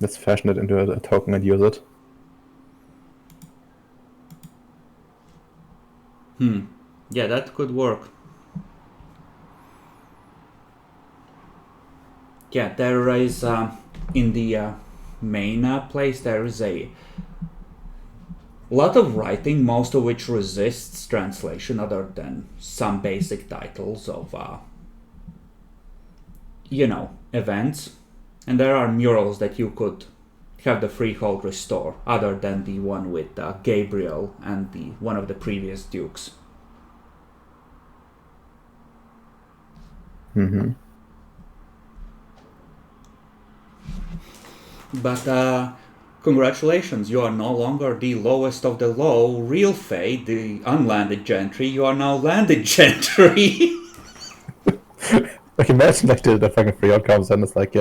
Let's fashion it into a token and use it. Yeah, that could work. Yeah, there is in the main place there is a lot of writing, most of which resists translation, other than some basic titles of events. And there are murals that you could have the freehold restore, other than the one with Gabriel and the one of the previous dukes. Mm-hmm. But congratulations, you are no longer the lowest of the low, real Fae, the unlanded gentry. You are now landed gentry. Like imagine like the fucking freehold comes and it's like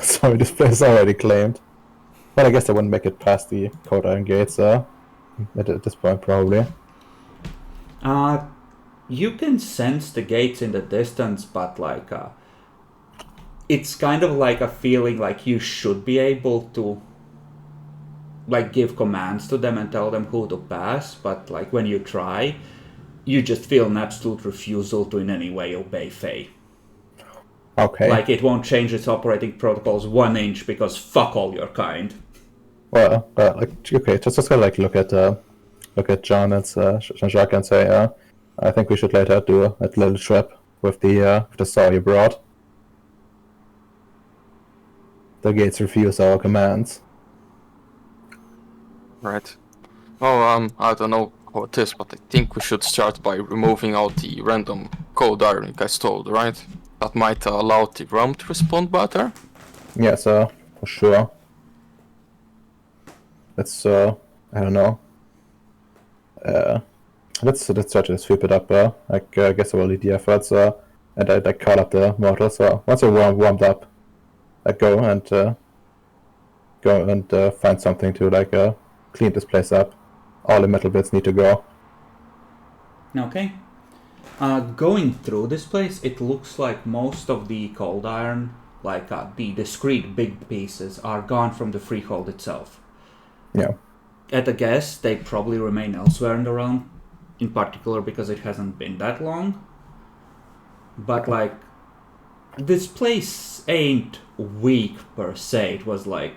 sorry, this place is already claimed. Well, I guess they wouldn't make it past the Cold Iron Gates at this point probably. You can sense the gates in the distance, but like it's kind of like a feeling like you should be able to like give commands to them and tell them who to pass, but like when you try, you just feel an absolute refusal to in any way obey Fae. Okay. Like it won't change its operating protocols 1 inch because fuck all your kind. Well, okay, just gotta like look at John and Jean-Jacques and say, I think we should later do a little trip with the saw you brought. The gates refuse our commands. Right. Oh, I don't know how it is, but I think we should start by removing out the random cold iron you guys told, right? That might allow the rum to respond better. Yes, for sure. Let's I don't know. Let's try to sweep it up. I guess I will lead the efforts. And I call up the mortals. Once you're warmed up, I go and find something to clean this place up. All the metal bits need to go. Okay. Going through this place, it looks like most of the cold iron, like the discrete big pieces, are gone from the freehold itself. Yeah. At a guess, they probably remain elsewhere in the realm, in particular because it hasn't been that long. But like, this place ain't weak per se. It was like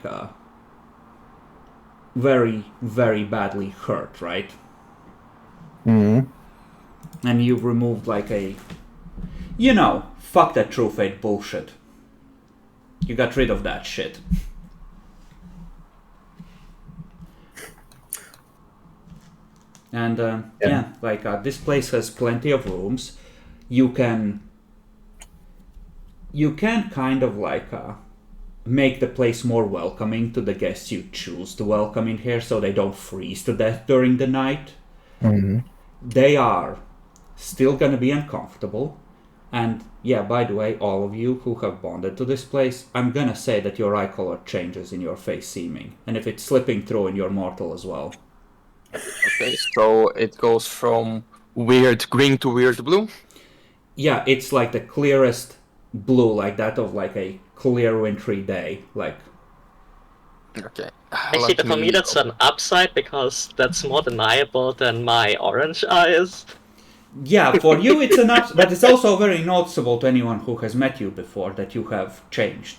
very, very badly hurt, right? Hmm. And you removed like fuck that true fate bullshit. You got rid of that shit. And this place has plenty of rooms. You can kind of make the place more welcoming to the guests you choose to welcome in here, so they don't freeze to death during the night. Mm-hmm. They are still gonna be uncomfortable. And yeah, by the way, all of you who have bonded to this place, I'm gonna say that your eye color changes in your face seeming, and if it's slipping through in your mortal as well. Okay, so it goes from weird green to weird blue? Yeah, it's like the clearest blue, like that of like a clear wintry day. Like, Okay. Actually, for me, that's an upside because that's more deniable than my orange eyes. yeah, for you it's an upside, but it's also very noticeable to anyone who has met you before that you have changed.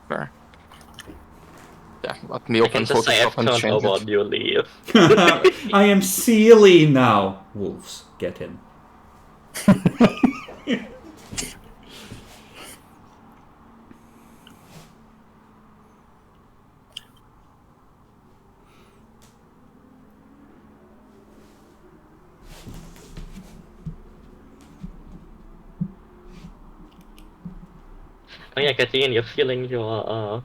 Fair. Yeah, let me I open can just say I've Photoshop and turned change over it. new leaf. I am Sealy now. Wolves, get him. Oh yeah, Kathleen, you're feeling your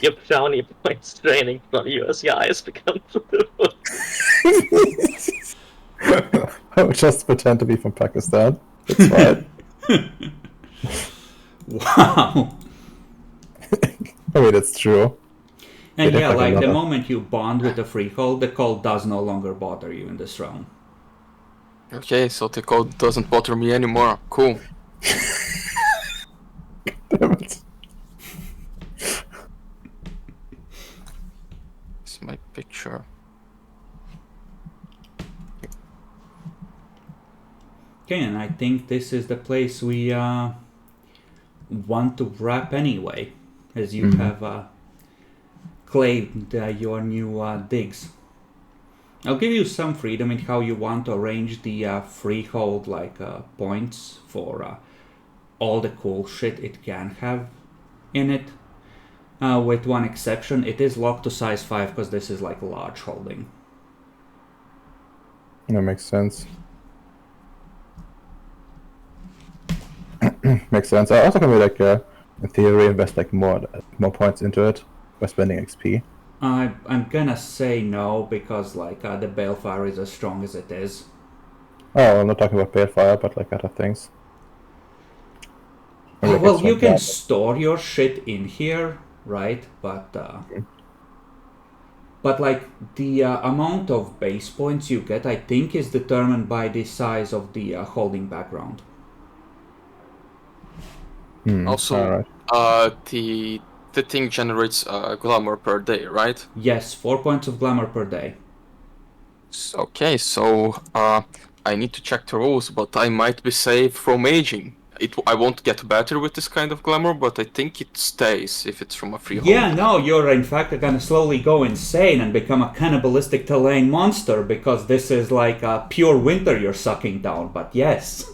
your brownie points draining from you as your eyes become blue. I would just pretend to be from Pakistan. It's fine. Wow. I mean, it's true. And They yeah, look like like a the lot. moment you bond with the freehold, the cold does no longer bother you in this realm. Okay, so the code doesn't bother me anymore. Cool. my picture? Okay, and I think this is the place we want to wrap anyway, as you have claimed your new digs. I'll give you some freedom in how you want to arrange the freehold points for all the cool shit it can have in it. With one exception, it is locked to size 5 because this is like a large holding. That makes sense. Makes sense. I also can be in theory, invest more points into it by spending XP. I'm gonna say no because the balefire is as strong as it is. Oh, I'm not talking about balefire, but other things. Maybe I Well, swing you can that. store your shit in here, right? But the amount of base points you get, I think, is determined by the size of the holding background. Also, alright. the thing generates glamour per day, right? Yes, 4 points of glamour per day. Okay, so I need to check the rules, but I might be safe from aging. I won't get better with this kind of glamour, but I think it stays if it's from a freehold. Yeah, no, you're in fact gonna slowly go insane and become a cannibalistic Talain monster because this is pure winter you're sucking down, but yes.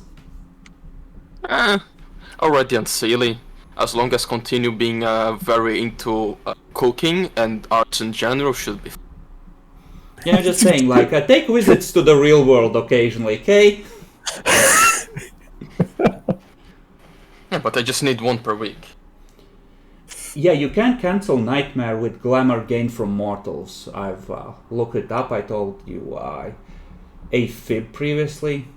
Already unseelie. As long as continue being very into cooking and arts in general should be. Yeah, I'm just saying, take visits to the real world occasionally, okay? Yeah, but I just need one per week. Yeah, you can cancel Nightmare with glamour gained from mortals. I've looked it up. I told you a fib previously.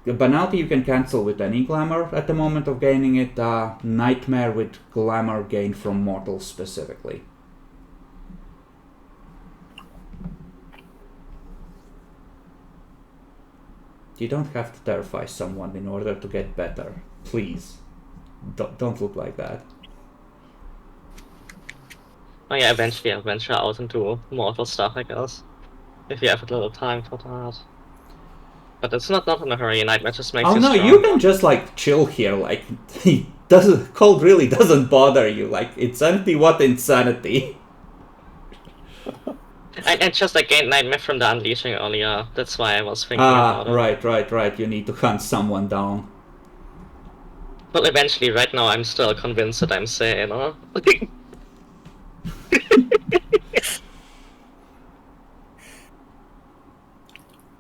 The banality you can cancel with any glamour at the moment of gaining it. Nightmare with glamour gained from mortals specifically. You don't have to terrify someone in order to get better. Please. Don't look like that. Oh yeah, eventually I'll venture out into mortal stuff, I guess. If you have a little time for that. But it's not in a hurry, Nightmare just makes Oh you no, stronger. you can just chill here, cold really doesn't bother you, it's empty what insanity. And just I gained Nightmare from the unleashing earlier, that's why I was thinking about it. Right, you need to hunt someone down. But eventually, right now I'm still convinced that I'm sane, huh?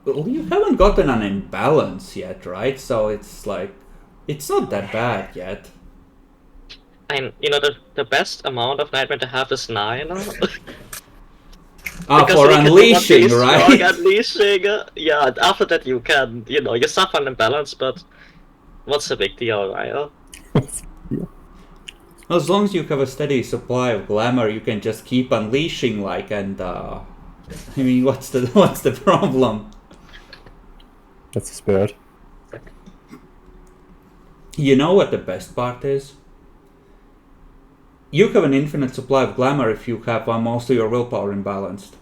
Well, you haven't gotten an imbalance yet, right? So it's it's not that bad yet. And the best amount of Nightmare to have is 9. For unleashing, right? Unleashing, yeah, and after that you can, you suffer an imbalance, but what's the big deal, right? As long as you have a steady supply of glamour, you can just keep unleashing, and I mean, what's the problem? That's the spirit. You know what the best part is? You have an infinite supply of glamour if you have most of your willpower imbalanced.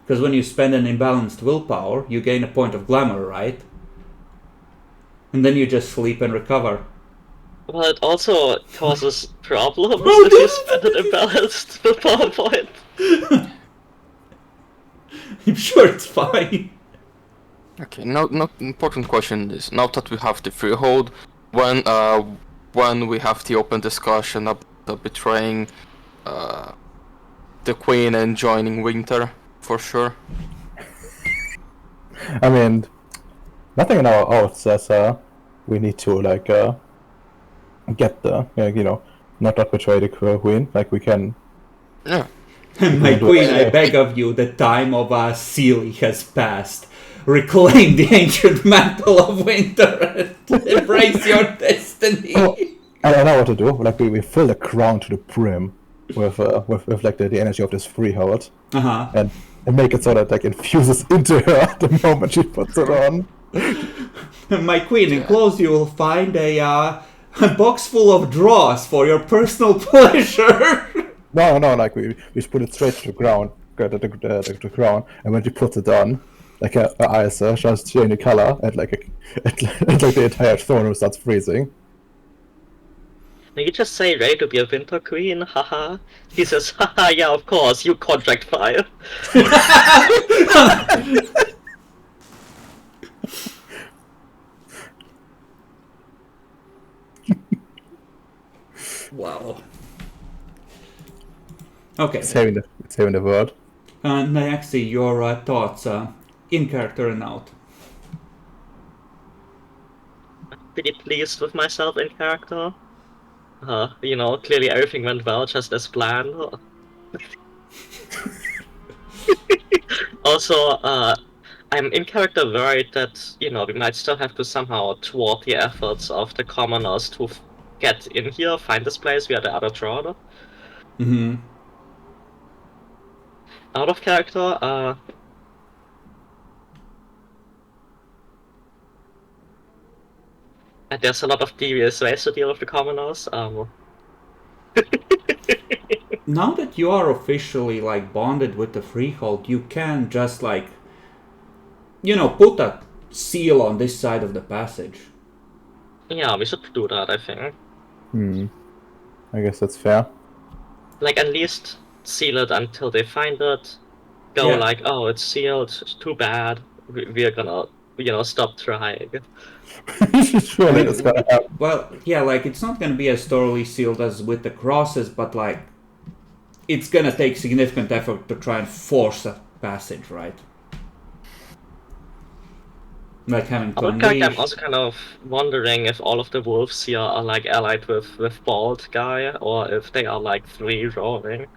Because when you spend an imbalanced willpower, you gain a point of glamour, right? And then you just sleep and recover. Well, it also causes problems if you spend an imbalanced willpower point. I'm sure it's fine. Okay, now important question is, now that we have the freehold, when we have the open discussion about betraying the queen and joining winter, for sure. I mean, nothing in our oath says we need to get the not betray the queen. We can. Yeah. My queen, I beg of you, the time of Sealy has passed. Reclaim the ancient mantle of winter and embrace your destiny. Oh, I know what to do. We fill the crown to the brim with the energy of this freehold, and make it so that infuses into her the moment she puts it on. My queen, enclosed you will find a box full of draws for your personal pleasure. No, like we just put it straight to the ground, the ground, and when you put it on, like a ice starts changing color, and like the entire throne room starts freezing. Now you just say ready to be a winter queen, haha. He says, haha, yeah, of course, you contract fire. Wow. Okay. Saving the world. Nyaxi, your thoughts in character and out. Pretty pleased with myself in character. Clearly everything went well, just as planned. Also, I'm in character worried that, we might still have to somehow thwart the efforts of the commoners to get in here, find this place via the other draw. Mm-hmm. Out of character, and there's a lot of devious ways to deal with the commoners. Now that you are officially like bonded with the Freehold, you can just like, put a seal on this side of the passage. Yeah, we should do that, I think. I guess that's fair. Like, at least seal it until they find it. Go Yeah. like, oh, it's sealed, too bad. We're gonna, stop trying. Surely it's gonna happen. Well, yeah, like it's not gonna be as thoroughly sealed as with the crosses, but like it's gonna take significant effort to try and force a passage, right? Like having to unleash. I'm also kind of wondering if all of the wolves here are like allied with Bald Guy, or if they are like free roaming.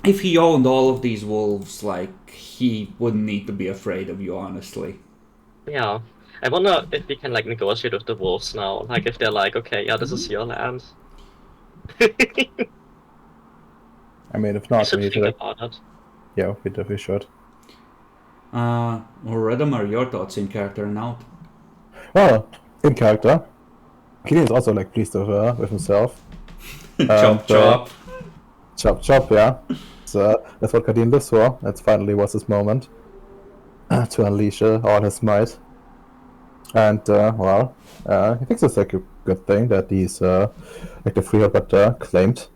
If he owned all of these wolves, like he wouldn't need to be afraid of you, honestly. Yeah. I wonder if we can like negotiate with the wolves now. Like if they're like, okay, yeah, this is your land. I mean, if We not, should we need think to. about it. Yeah, we should. Redemar, your thoughts in character and out? Well, in character, Gideon is also like pleased with himself. Chop chop. Chop, yeah. So that's what Kadeen lives for. That finally was his moment to unleash all his might. And he thinks it's like a good thing that he's like the Freehold got claimed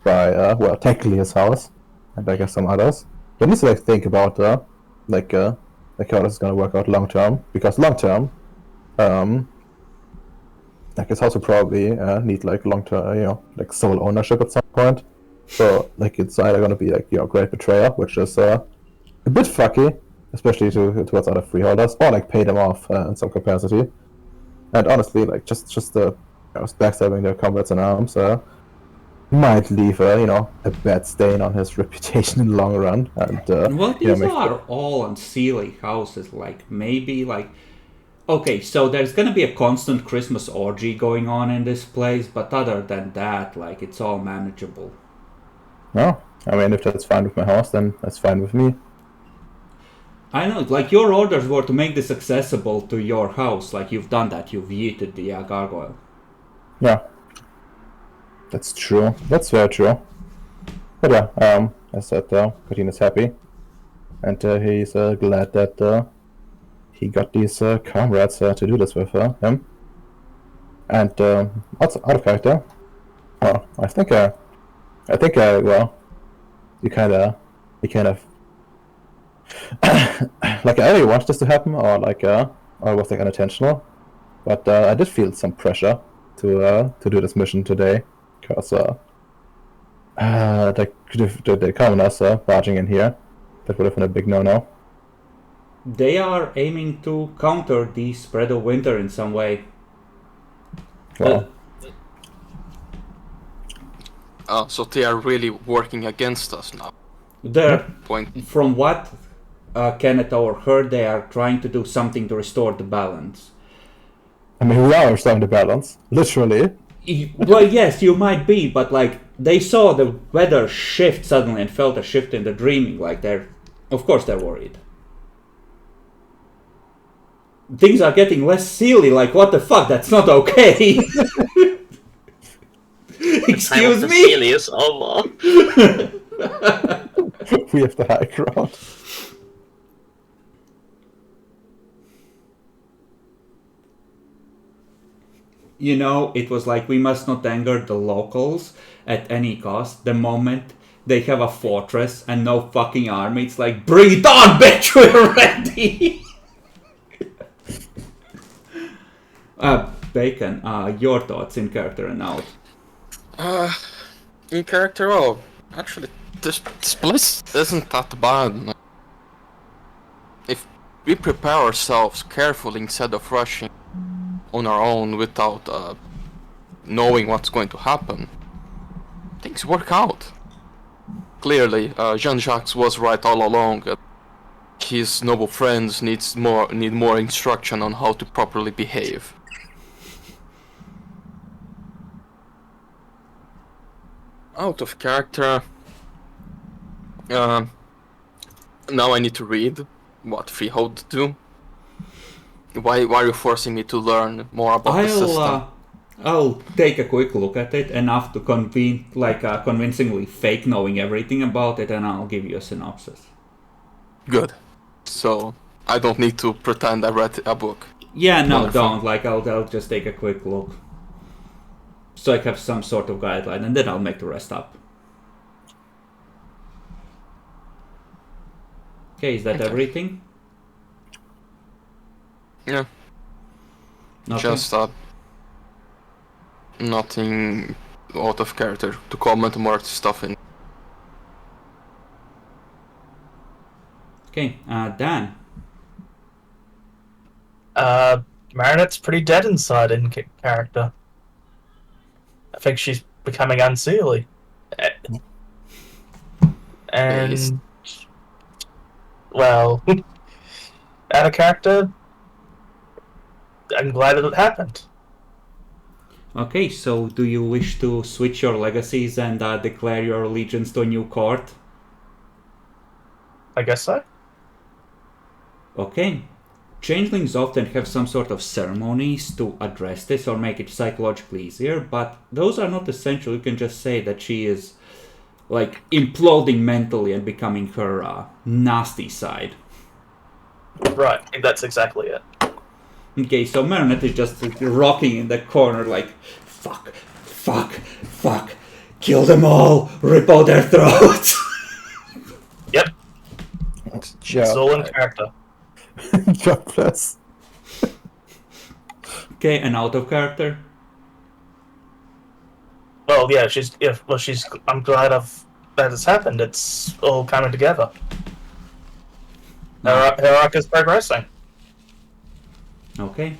by technically his house and I guess some others. But he needs to like think about how this is gonna work out long term, because long term, like his house will probably need like long term, like sole ownership at some point. So like it's either gonna be like great betrayal, which is a bit fucky, especially towards other freeholders, or like pay them off in some capacity. And honestly, like just backstabbing their comrades in arms might leave a bad stain on his reputation in the long run. And Well, these are all unseelie houses. Like maybe like. Okay, so there's gonna be a constant Christmas orgy going on in this place, but other than that, like it's all manageable. No, I mean if that's fine with my house, then that's fine with me. I know, like your orders were to make this accessible to your house. Like you've done that, you've yeeted the gargoyle. Yeah, that's true. That's very true. But yeah, as I said, Katin is happy, and he's glad that he got these comrades to do this with him. And also out of character, well, I think you kind of like I really wanted this to happen, or was like unintentional, but I did feel some pressure to do this mission today, because the commoners barging in here, that would have been a big no-no. They are aiming to counter the spread of winter in some way. Well, So they are really working against us now. From what Kenneth or heard, they are trying to do something to restore the balance. I mean, we are restoring the balance, literally. Well, yes, you might be, but like they saw the weather shift suddenly and felt a shift in the dreaming. Like of course they're worried. Things are getting less sealy. Like what the fuck? That's not okay. Excuse the me? Seal is over. We have the high ground. You know, it was like we must not anger the locals at any cost. The moment they have a fortress and no fucking army, it's like, bring it on, bitch, we're ready! Bacon, your thoughts in character and out. In character, well, actually, this place isn't that bad. If we prepare ourselves carefully instead of rushing on our own without knowing what's going to happen, things work out. Clearly, Jean-Jacques was right all along. His noble friends need more instruction on how to properly behave. Out of character. Now I need to read what Freehold do. Why are you forcing me to learn more about the system? I'll take a quick look at it, enough to convincingly fake knowing everything about it, and I'll give you a synopsis. Good. So I don't need to pretend I read a book. Yeah, no, Wonderful. don't. I'll just take a quick look. So I have some sort of guideline, and then I'll make the rest up. Okay, is that everything? Yeah. Okay. Just nothing out of character to comment more stuff in. Okay, Dan. Marinette's pretty dead inside in character. I think she's becoming unseelie. And, well, out of character, I'm glad that it happened. Okay, so do you wish to switch your legacies and declare your allegiance to a new court? I guess so. Okay. Changelings often have some sort of ceremonies to address this or make it psychologically easier, but those are not essential. You can just say that she is, like, imploding mentally and becoming her nasty side. Right, that's exactly it. Okay, so Marinette is just rocking in the corner like, fuck, kill them all, rip out their throats. Yep, she's all in character. Jobless. Okay, and out of character? Well, yeah, I'm glad that it's happened. It's all coming together. Her arc is progressing. Okay.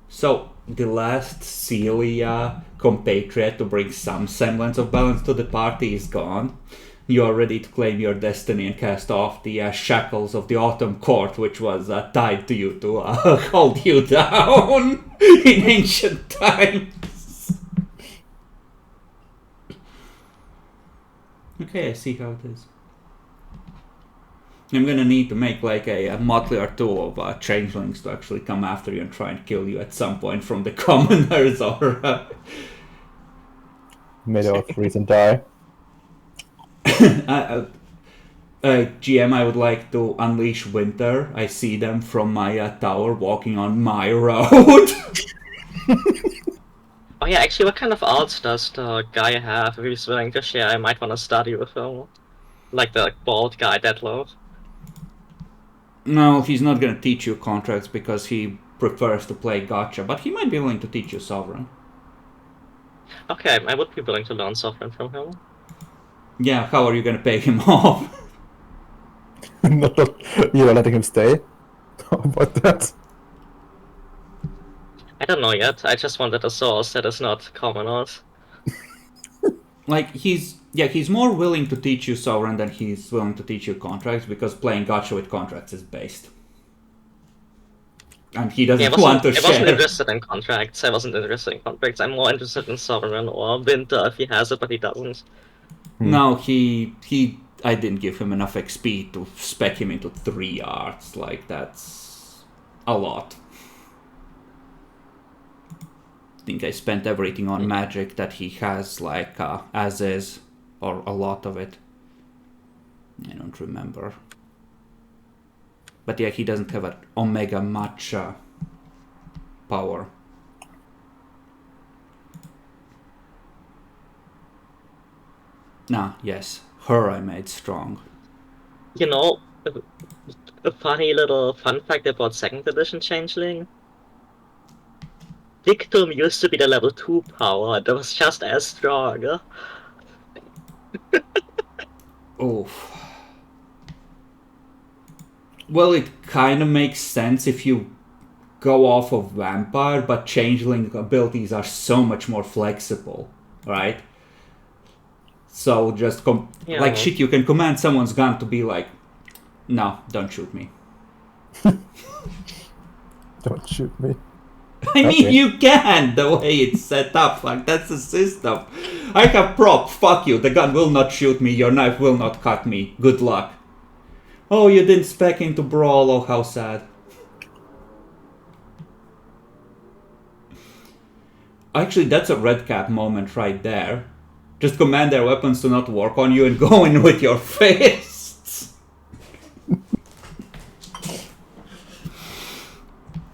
So, the last Celia compatriot to bring some semblance of balance to the party is gone. You are ready to claim your destiny and cast off the shackles of the Autumn Court, which was tied to you to hold you down in ancient times. Okay, I see how it is. I'm gonna need to make like a motley or two of changelings to actually come after you and try and kill you at some point from the commoners or... May they all freeze and die. GM, I would like to unleash winter. I see them from my tower walking on my road. Oh yeah, actually, what kind of arts does the guy have? If he's willing to share, I might want to study with him. Like the bald guy, Deadloaf. No, he's not gonna teach you contracts because he prefers to play gotcha, but he might be willing to teach you Sovereign. Okay, I would be willing to learn Sovereign from him. Yeah, how are you gonna pay him off? You're letting him stay? How about that? I don't know yet. I just wanted a source that is not commoners. Like, he's more willing to teach you Sovereign than he's willing to teach you contracts, because playing gotcha with contracts is based. And he doesn't want to share. I wasn't interested in contracts. I wasn't interested in contracts. I'm more interested in Sovereign or Winter if he has it, but he doesn't. No, I didn't give him enough XP to spec him into 3 arts. Like, that's a lot. think I spent everything on magic that he has, like, as is, or a lot of it. I don't remember. But yeah, he doesn't have an omega much power. Yes, her I made strong. You know, a funny little fun fact about 2nd edition Changeling. Dictum used to be the level 2 power, that was just as strong. Oof. Well, it kind of makes sense if you go off of vampire, but changeling abilities are so much more flexible, right? So just like shit, you can command someone's gun to be like, no, don't shoot me. Don't shoot me. I mean, you can, the way it's set up, like, that's the system. I have prop, fuck you, the gun will not shoot me, your knife will not cut me, good luck. Oh, you didn't spec into brawl, oh how sad. Actually, that's a red cap moment right there. Just command their weapons to not work on you and go in with your fists.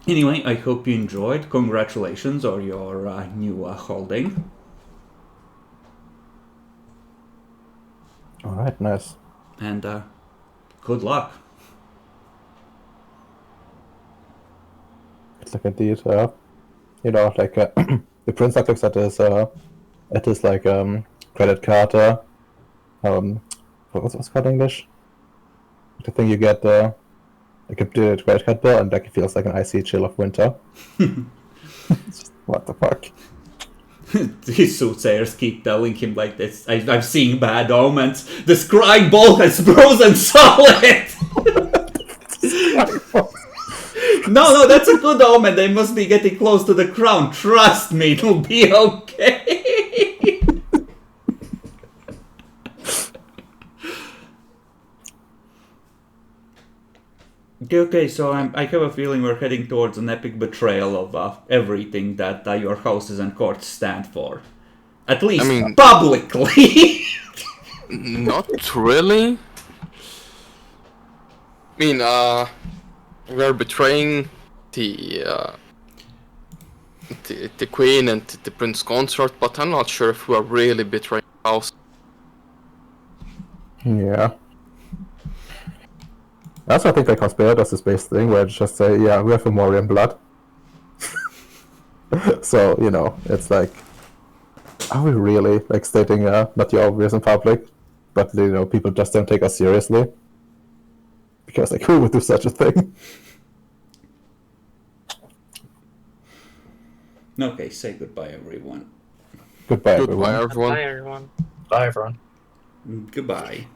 Anyway, I hope you enjoyed. Congratulations on your new holding. Alright, nice. And good luck. It's like indeed, you know, like the prince like looks at his like credit card. What's it called in English? The thing you get like a credit card bill, and like it feels like an icy chill of winter. It's just, what the fuck? His soothsayers keep telling him like this. I'm seeing bad omens. The scrying ball has frozen solid. No, that's a good omen. They must be getting close to the crown. Trust me, it'll be okay. Okay, so I have a feeling we're heading towards an epic betrayal of everything that your houses and courts stand for. At least publicly. Not really. I mean, we are betraying the queen and the prince consort, but I'm not sure if we are really betraying the house. Yeah. I also think like Conspirator does this base thing where it's just say, yeah, we have Fomorian blood. So, you know, it's like, are we really like stating not the obvious in public, but you know, people just don't take us seriously? Because like, who would do such a thing? Okay, say goodbye, everyone. Goodbye, Goodbye, everyone. everyone. Bye, everyone. Bye, everyone. Goodbye.